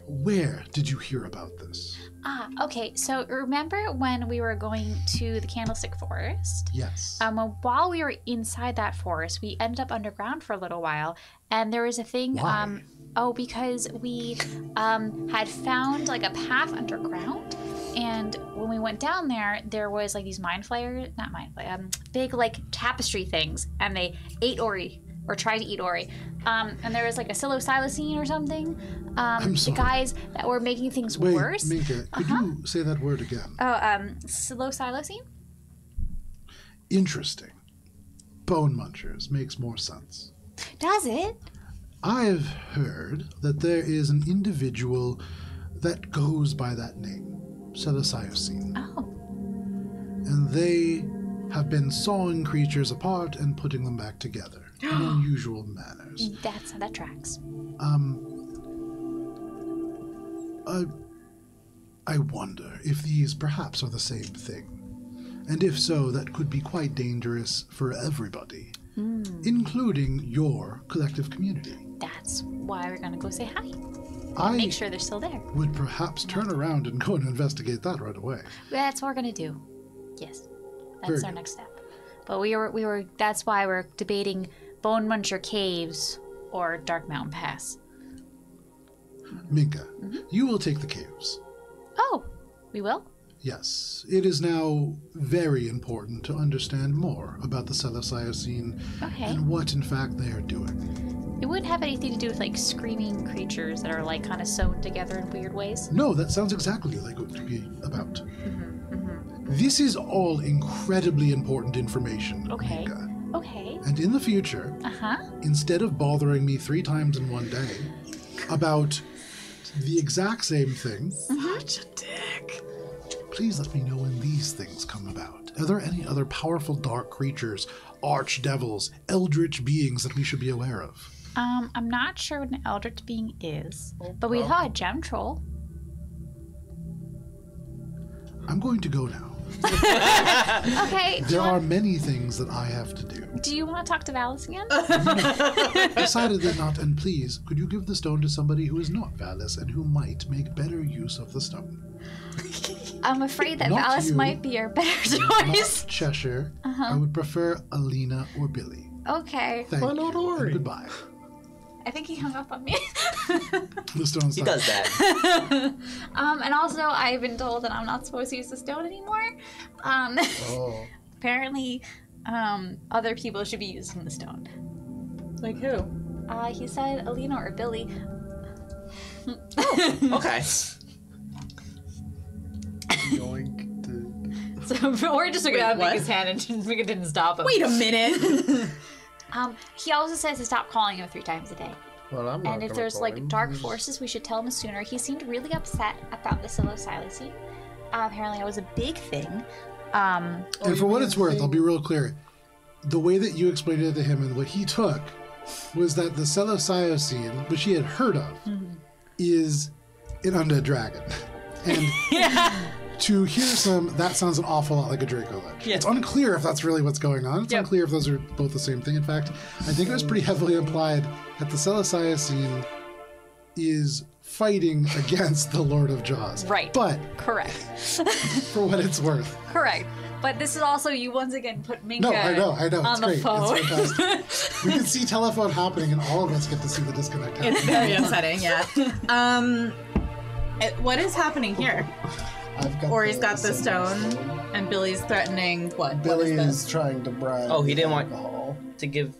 Speaker 1: Where did you hear about this?
Speaker 3: Okay. So remember when we were going to the Candlestick Forest?
Speaker 1: Yes.
Speaker 3: While we were inside that forest, we ended up underground for a little while, and there was a thing.
Speaker 1: Why?
Speaker 3: Because we had found like a path underground, and when we went down there, there was like these big like tapestry things, and they ate Ori. Or tried to eat Ori. And there was like a psilocybin or something.
Speaker 1: I'm sorry.
Speaker 3: The guys that were making things
Speaker 1: Wait,
Speaker 3: worse.
Speaker 1: Minka, could you say that word again?
Speaker 3: Psilocybin?
Speaker 1: Interesting. Bone munchers makes more sense.
Speaker 3: Does it?
Speaker 1: I've heard that there is an individual that goes by that name, psilocybin.
Speaker 3: Oh.
Speaker 1: And they have been sawing creatures apart and putting them back together in unusual manners.
Speaker 3: That tracks.
Speaker 1: I wonder if these perhaps are the same thing. And if so, that could be quite dangerous for everybody, including your collective community.
Speaker 3: That's why we're gonna go say hi.
Speaker 1: I
Speaker 3: Make sure they're still there.
Speaker 1: would perhaps turn around and go and investigate that right away.
Speaker 3: That's what we're gonna do. Yes. That's
Speaker 1: Very
Speaker 3: our
Speaker 1: good.
Speaker 3: next step. But we were that's why we're debating Bone Muncher Caves or Dark Mountain Pass.
Speaker 1: Minka, you will take the caves.
Speaker 3: Oh, we will?
Speaker 1: Yes, it is now very important to understand more about the psilocybin
Speaker 3: Okay.
Speaker 1: and what in fact they are doing.
Speaker 3: It wouldn't have anything to do with like screaming creatures that are like kind of sewn together in weird ways.
Speaker 1: No, that sounds exactly like what it would be about. This is all incredibly important information,
Speaker 3: Okay.
Speaker 1: Minka.
Speaker 3: Okay.
Speaker 1: And in the future, instead of bothering me 3 times in one day about the exact same thing,
Speaker 2: Such a dick.
Speaker 1: please let me know when these things come about. Are there any other powerful dark creatures, archdevils, eldritch beings that we should be aware of?
Speaker 3: I'm not sure what an eldritch being is, but we saw a gem troll.
Speaker 1: I'm going to go now.
Speaker 3: Okay.
Speaker 1: There are many things that I have to do.
Speaker 3: Do you want to talk to Valis again?
Speaker 1: Decidedly not, and please, could you give the stone to somebody who is not Valis and who might make better use of the stone?
Speaker 3: I'm afraid that
Speaker 1: Not
Speaker 3: Valis
Speaker 1: you.
Speaker 3: might be our better
Speaker 1: Not
Speaker 3: choice.
Speaker 1: Cheshire. I would prefer Alina or Billy.
Speaker 3: Okay.
Speaker 1: Thank
Speaker 4: Why
Speaker 1: you,
Speaker 4: not
Speaker 1: and
Speaker 4: Ori?
Speaker 1: goodbye.
Speaker 3: I think he hung up on me.
Speaker 1: The stone's
Speaker 5: He
Speaker 1: done.
Speaker 5: does that.
Speaker 3: And also, I've been told that I'm not supposed to use the stone anymore.
Speaker 4: Oh.
Speaker 3: Apparently, other people should be using the stone.
Speaker 2: Like who?
Speaker 3: He said Alina or Billy.
Speaker 5: Okay.
Speaker 4: Yoink to...
Speaker 3: So we're just looking at
Speaker 2: what?
Speaker 3: Mika's hand and Mika didn't stop him.
Speaker 2: Wait a minute.
Speaker 3: He also says to stop calling him 3 times a day.
Speaker 4: Well, I'm not
Speaker 3: And if
Speaker 4: gonna
Speaker 3: there's
Speaker 4: call
Speaker 3: like
Speaker 4: him.
Speaker 3: dark forces, we should tell him sooner. He seemed really upset about the psilocybin. Apparently, it was a big thing.
Speaker 1: And for what it's worth, I'll be real clear. The way that you explained it to him and what he took was that the psilocybin, which he had heard of, is an undead dragon. And to hear some, that sounds an awful lot like a Draco Lich.
Speaker 2: Yeah.
Speaker 1: It's unclear if that's really what's going on. It's unclear if those are both the same thing. In fact, I think it was pretty heavily implied that the psilocybin is fighting against the Lord of Jaws.
Speaker 3: Right.
Speaker 1: But
Speaker 3: Correct.
Speaker 1: for what it's worth.
Speaker 3: Correct. But this is also, you once again put Minka
Speaker 1: No, I know.
Speaker 3: on
Speaker 1: It's
Speaker 3: the
Speaker 1: great.
Speaker 3: phone.
Speaker 1: It's fantastic. We can see telephone happening, and all of us get to see the disconnect happening.
Speaker 2: It's very upsetting, yeah. What is happening here?
Speaker 4: I've got
Speaker 2: Ori's got the stone, and Billy's threatening what?
Speaker 4: Billy
Speaker 2: what
Speaker 4: is trying to bribe.
Speaker 5: Oh, he didn't want-
Speaker 4: alcohol.
Speaker 5: To give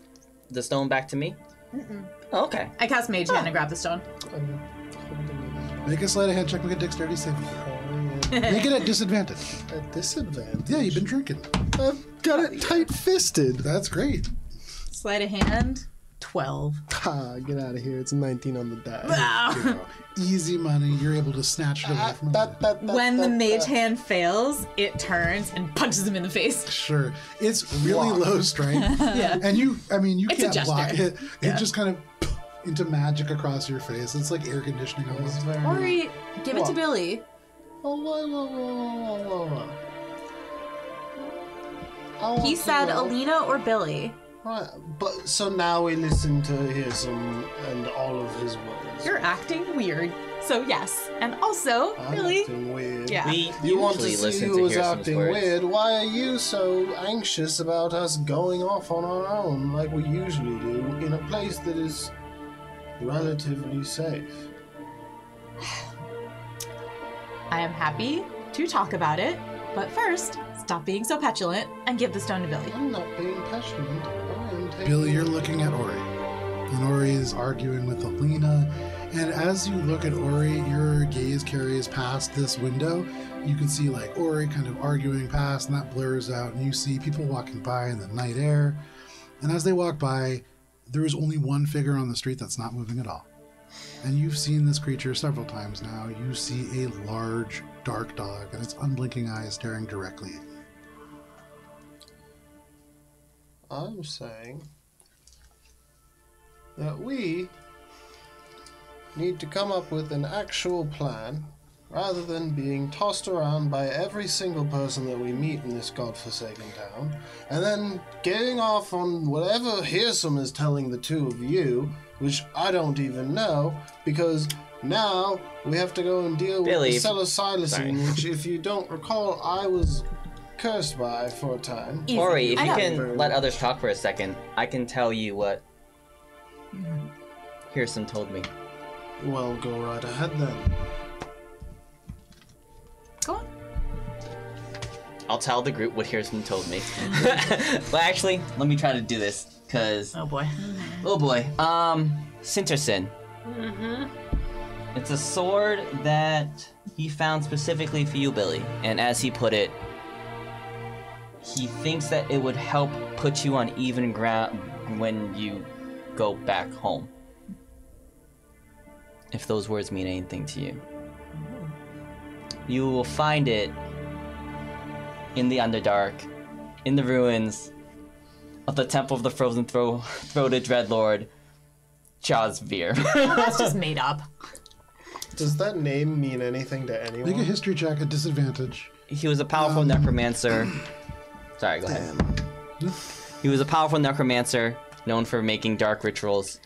Speaker 5: the stone back to me? Oh, okay.
Speaker 2: I cast Mage Hand and grab the stone.
Speaker 4: I'm holding
Speaker 1: Make a sleight of hand check, make a dexterity save.
Speaker 4: it
Speaker 1: Make it at disadvantage.
Speaker 4: at disadvantage.
Speaker 1: Yeah, you've been drinking.
Speaker 4: I've got it tight-fisted.
Speaker 1: That's great.
Speaker 2: Sleight of hand. 12.
Speaker 4: Ha, get out of here. It's 19 on the die.
Speaker 1: You know, easy money. You're able to snatch it away from him.
Speaker 2: When the mage hand fails, it turns and punches him in the face.
Speaker 1: Sure. It's really low strength.
Speaker 2: Yeah.
Speaker 1: And you
Speaker 2: It's a
Speaker 1: can't block
Speaker 2: gesture.
Speaker 1: it. It just kind of into magic across your face. It's like air conditioning almost.
Speaker 2: Ori, give it to Billy. He said Alina or Billy.
Speaker 4: Right, but so now we listen to Hirsum and all of his words.
Speaker 2: You're acting weird. So yes. And also,
Speaker 4: I'm
Speaker 2: Billy.
Speaker 4: acting weird.
Speaker 2: Yeah.
Speaker 5: We
Speaker 4: You want to
Speaker 5: usually
Speaker 4: see
Speaker 5: listen to
Speaker 4: who's
Speaker 5: Hearsum's
Speaker 4: acting
Speaker 5: words.
Speaker 4: weird? Why are you so anxious about us going off on our own like we usually do in a place that is relatively safe?
Speaker 2: I am happy to talk about it, but first, stop being so petulant and give the stone to Billy.
Speaker 4: I'm not being passionate. I am taking
Speaker 1: Billy, you're looking at Ori. And Ori is arguing with Alina. And as you look at Ori, your gaze carries past this window. You can see like Ori kind of arguing past, and that blurs out, and you see people walking by in the night air. And as they walk by, there is only one figure on the street that's not moving at all. And you've seen this creature several times now. You see a large, dark dog, and its unblinking eyes staring directly at you.
Speaker 4: I'm saying that we need to come up with an actual plan rather than being tossed around by every single person that we meet in this godforsaken town and then getting off on whatever Hirsum is telling the two of you, which I don't even know, because now we have to go and deal
Speaker 5: Billy,
Speaker 4: with the psilocybin,
Speaker 5: sorry.
Speaker 4: which, if you don't recall, I was cursed by for a time.
Speaker 2: Easy.
Speaker 5: Ori, if
Speaker 2: I
Speaker 5: you
Speaker 2: know.
Speaker 5: can let others talk for a second, I can tell you what Hirsum told me.
Speaker 4: Well, go right ahead then.
Speaker 2: Go on.
Speaker 5: I'll tell the group what Hirsum told me. Well, actually, let me try to do this, because...
Speaker 2: Oh boy.
Speaker 5: Oh boy. Sinterson. It's a sword that he found specifically for you, Billy. And as he put it, he thinks that it would help put you on even ground when you go back home. If those words mean anything to you. You will find it in the Underdark, in the ruins of the Temple of the Frozen Throated Dreadlord, Jazvir.
Speaker 2: That's just made up.
Speaker 4: Does that name mean anything to
Speaker 1: Make a
Speaker 4: anyone?
Speaker 1: history check at disadvantage.
Speaker 5: He was a powerful necromancer. Sorry, go ahead. He was a powerful necromancer known for making dark rituals,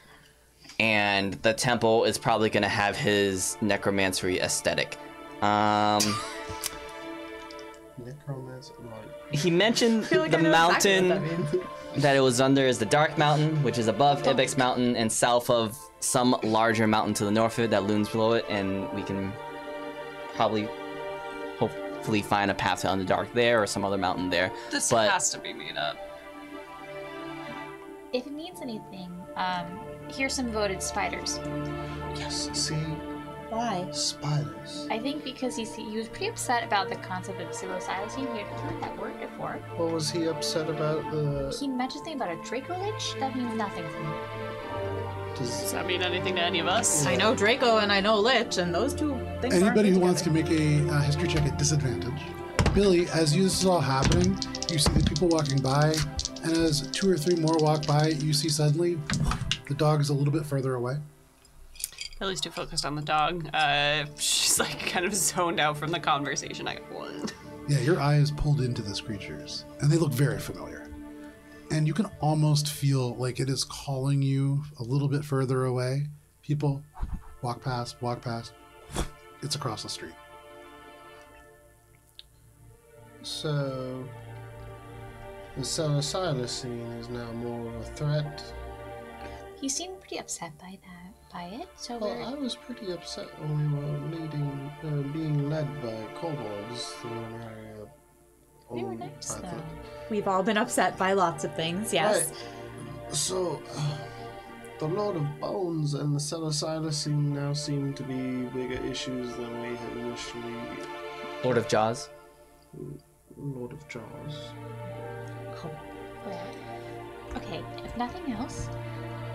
Speaker 5: and the temple is probably going to have his necromancery aesthetic.
Speaker 4: Necromancer, like,
Speaker 5: He mentioned
Speaker 2: feel like
Speaker 5: the
Speaker 2: I know
Speaker 5: mountain
Speaker 2: exactly what that means.
Speaker 5: that it was under is the Dark Mountain, which is above Ibex Mountain and south of some larger mountain to the north of it that looms below it, and we can probably, hopefully, find a path to Underdark there or some other mountain there.
Speaker 6: This
Speaker 5: But-
Speaker 6: has to be made up.
Speaker 3: If it means anything, here's some voted spiders.
Speaker 4: yes, see,
Speaker 2: Why?
Speaker 4: spiders.
Speaker 3: I think because he was pretty upset about the concept of psilocybin. He had heard that word before.
Speaker 4: What was he upset about?
Speaker 3: He mentioned something about a Draco Lich. That means nothing to me.
Speaker 6: Does
Speaker 4: Does,
Speaker 6: that mean anything to any of us?
Speaker 2: I know Draco and I know Lich, and those two things aren't
Speaker 1: Anybody
Speaker 2: good
Speaker 1: who wants to
Speaker 2: together.
Speaker 1: make a history check at disadvantage. Billy, as this is all happening, you see the people walking by, and as 2 or 3 more walk by, you see suddenly the dog is a little bit further away.
Speaker 6: Billy's too focused on the dog. She's like kind of zoned out from the conversation. I got one.
Speaker 1: Yeah, your eye is pulled into these creatures, and they look very familiar. And you can almost feel like it is calling you a little bit further away. People walk past. It's across the street.
Speaker 4: so, the psilocybin is now more of a threat.
Speaker 3: He seemed pretty upset by it. So
Speaker 4: Well, I was pretty upset when we were being led by kobolds through an area.
Speaker 3: they were nice
Speaker 4: I
Speaker 3: though.
Speaker 4: think.
Speaker 2: We've all been upset by lots of things, yes.
Speaker 4: Right. So, the Lord of Bones and the psilocybin now seem to be bigger issues than we had initially.
Speaker 5: Lord of Jaws.
Speaker 4: Lord of Jaws.
Speaker 3: Well, okay, if nothing else,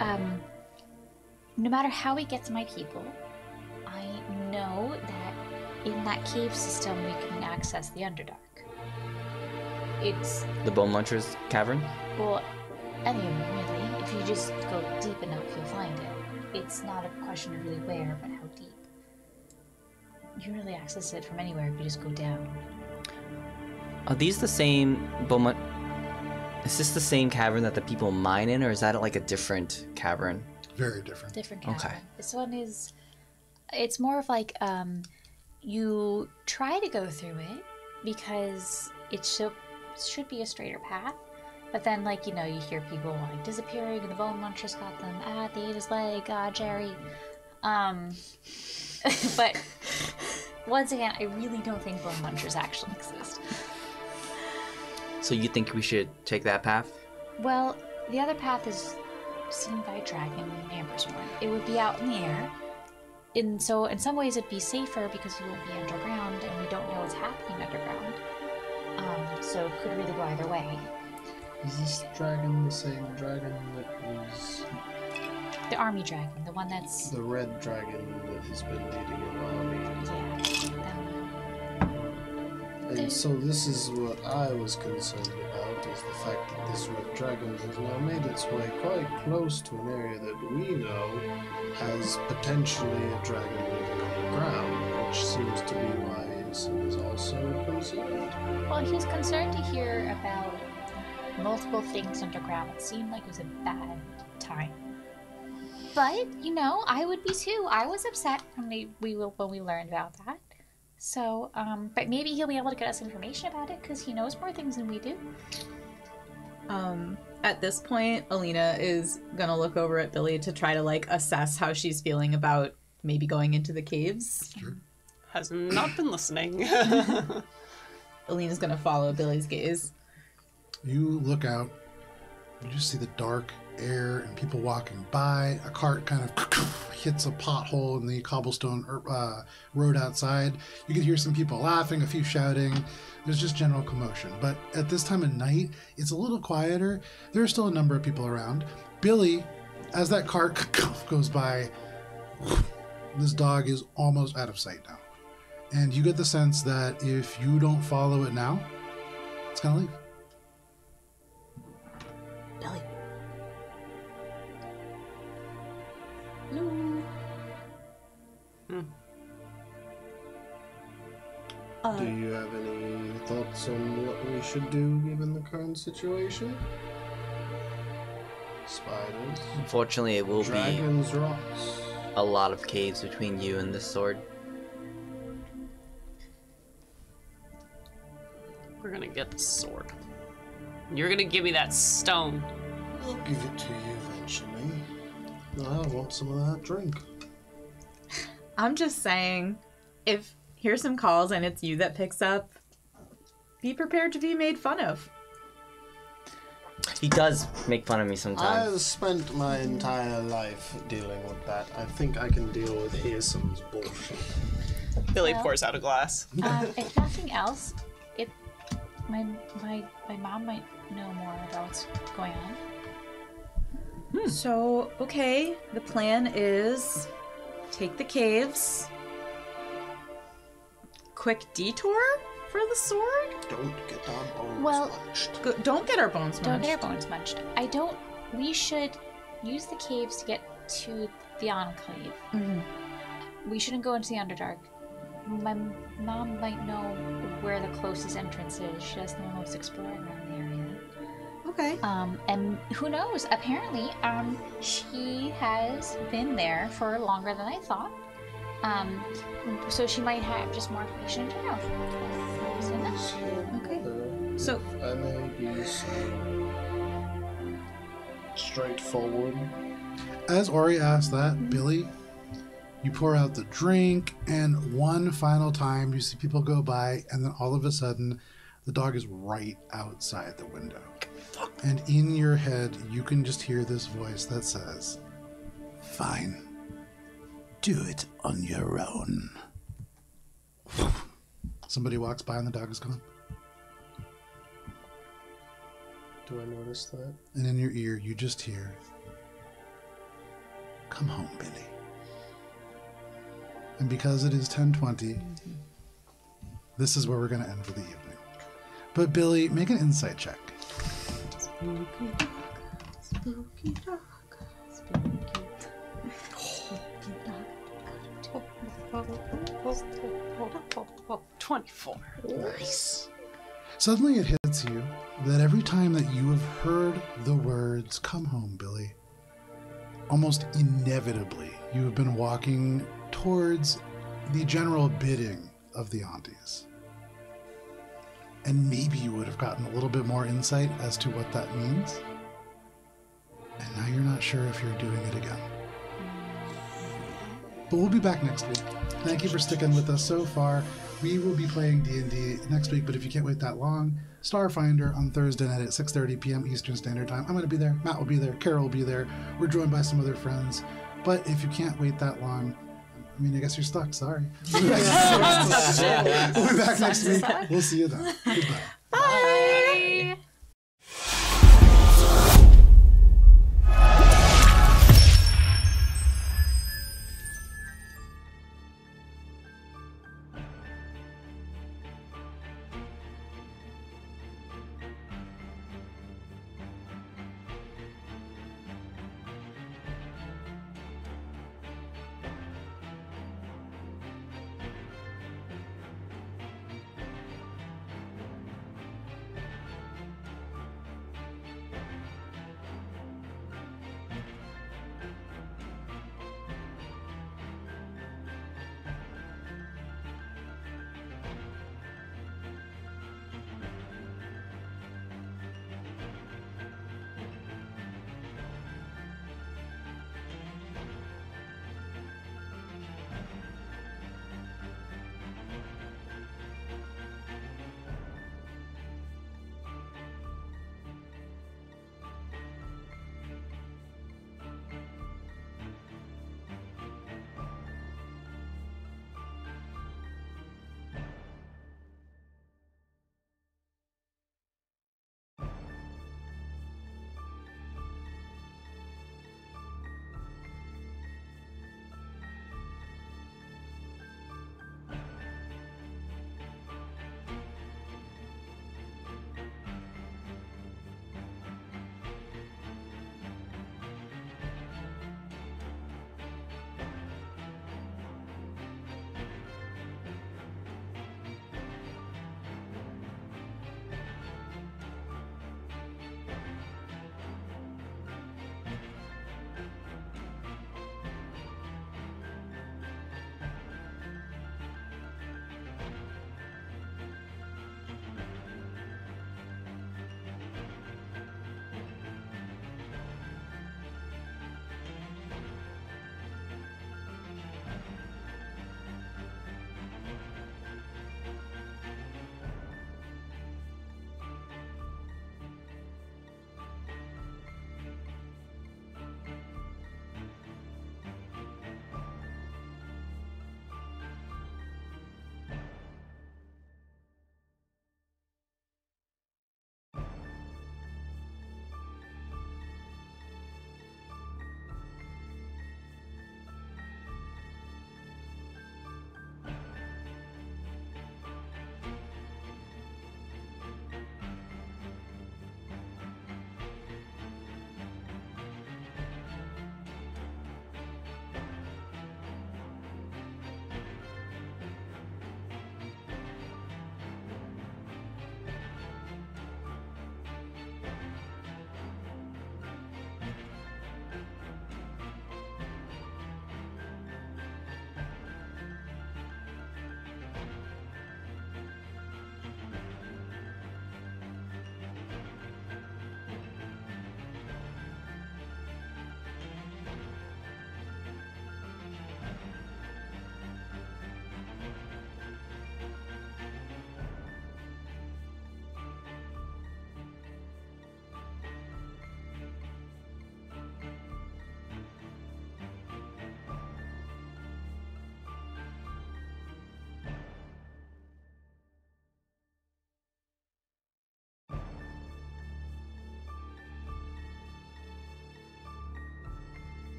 Speaker 3: no matter how we get to my people, I know that in that cave system we can access the Underdark. It's,
Speaker 5: The Bone Muncher's cavern?
Speaker 3: well, any of them really. If you just go deep enough, you'll find it. It's not a question of really where, but how deep. You can really access it from anywhere if you just go down.
Speaker 5: Are these the same Bone Mun- Is this the same cavern that the people mine in, or is that like a different cavern?
Speaker 1: Very different.
Speaker 3: Different cavern.
Speaker 5: Okay.
Speaker 3: This one is, it's more of like, you try to go through it because it should be a straighter path. But then, like, you know, you hear people like disappearing and the Bone Munchers got them. They ate his leg. Jerry. But once again, I really don't think Bone Munchers actually exist.
Speaker 5: So you think we should take that path?
Speaker 3: Well, the other path is seen by a dragon in Ambersworn. It would be out in the air. So in some ways it'd be safer because we won't be underground and we don't know what's happening underground. So it could really go either way.
Speaker 4: Is this dragon the same dragon that was
Speaker 3: The army dragon, the one that's...
Speaker 4: the red dragon that has been leading an army?
Speaker 3: Yeah, that one.
Speaker 4: And so this is what I was concerned about, is the fact that this red dragon has now made its way quite close to an area that we know has potentially a dragon living on the ground, which seems to be why Aeson is also concerned.
Speaker 3: Well, he's concerned to hear about multiple things underground. It seemed like it was a bad time. But, you know, I would be too. I was upset when we learned about that. So, but maybe he'll be able to get us information about it because he knows more things than we do.
Speaker 2: At this point, Alina is gonna look over at Billy to try to like assess how she's feeling about maybe going into the caves.
Speaker 1: Sure.
Speaker 6: Has not been listening.
Speaker 2: Alina's gonna follow Billy's gaze.
Speaker 1: You look out, you just see the dark air and people walking by. A cart kind of hits a pothole in the cobblestone road outside. You can hear some people laughing, a few shouting. There's just general commotion. But at this time of night, it's a little quieter. There are still a number of people around. Billy, as that cart goes by, this dog is almost out of sight now. And you get the sense that if you don't follow it now, it's gonna leave.
Speaker 2: Billy.
Speaker 4: Do you have any thoughts on what we should do given the current situation? Spiders,
Speaker 5: Unfortunately, it will be
Speaker 4: dragons, rocks.
Speaker 5: a lot of caves between you and this sword.
Speaker 6: We're gonna get the sword. You're gonna give me that stone.
Speaker 4: I'll give it to you eventually. I want some of that drink.
Speaker 2: I'm just saying, if Hearsome calls and it's you that picks up, be prepared to be made fun of.
Speaker 5: He does make fun of me
Speaker 4: I've
Speaker 5: sometimes.
Speaker 4: spent my entire life dealing with that. I think I can deal with Hearsome's bullshit.
Speaker 6: Billy
Speaker 3: Well-
Speaker 6: pours out a glass.
Speaker 3: If nothing else, my mom might know more about what's going on.
Speaker 2: So, okay, the plan is take the caves. Quick detour for the sword?
Speaker 4: Don't get our bones
Speaker 3: Well-
Speaker 4: munched.
Speaker 2: Don't get our bones
Speaker 3: Don't get
Speaker 2: munched.
Speaker 3: our bones munched. We should use the caves to get to the Enclave.
Speaker 2: Mhm.
Speaker 3: We shouldn't go into the Underdark. My mom might know where the closest entrance is. She does the most exploring around the area.
Speaker 2: Okay.
Speaker 3: And who knows? Apparently, she has been there for longer than I thought. So she might have just more information in general.
Speaker 2: Okay. So-
Speaker 4: If I may be so straightforward.
Speaker 1: As Ori asked that, Billy, you pour out the drink, and one final time you see people go by, and then all of a sudden, the dog is right outside the window. And in your head, you can just hear this voice that says, "Fine. Do it on your own." Somebody walks by and the dog is gone.
Speaker 4: Do I notice that?
Speaker 1: And in your ear, you just hear, come home, Billy. And because it is 10:20, this is where we're going to end for the evening. But Billy, make an insight check.
Speaker 2: Spooky dog, spooky dog, spooky dog.
Speaker 6: 24.
Speaker 1: Nice. Suddenly it hits you that every time that you have heard the words, come home, Billy, almost inevitably you have been walking towards the general bidding of the aunties. And maybe you would have gotten a little bit more insight as to what that means. And now you're not sure if you're doing it again. But we'll be back next week. Thank you for sticking with us so far. We will be playing D&D next week, but if you can't wait that long, Starfinder on Thursday night at 6:30 p.m. Eastern Standard Time. I'm going to be there. Matt will be there. Carol will be there. We're joined by some other friends. But if you can't wait that long, I mean, I guess you're stuck. Sorry. We'll be back next week. We'll see you then. Goodbye.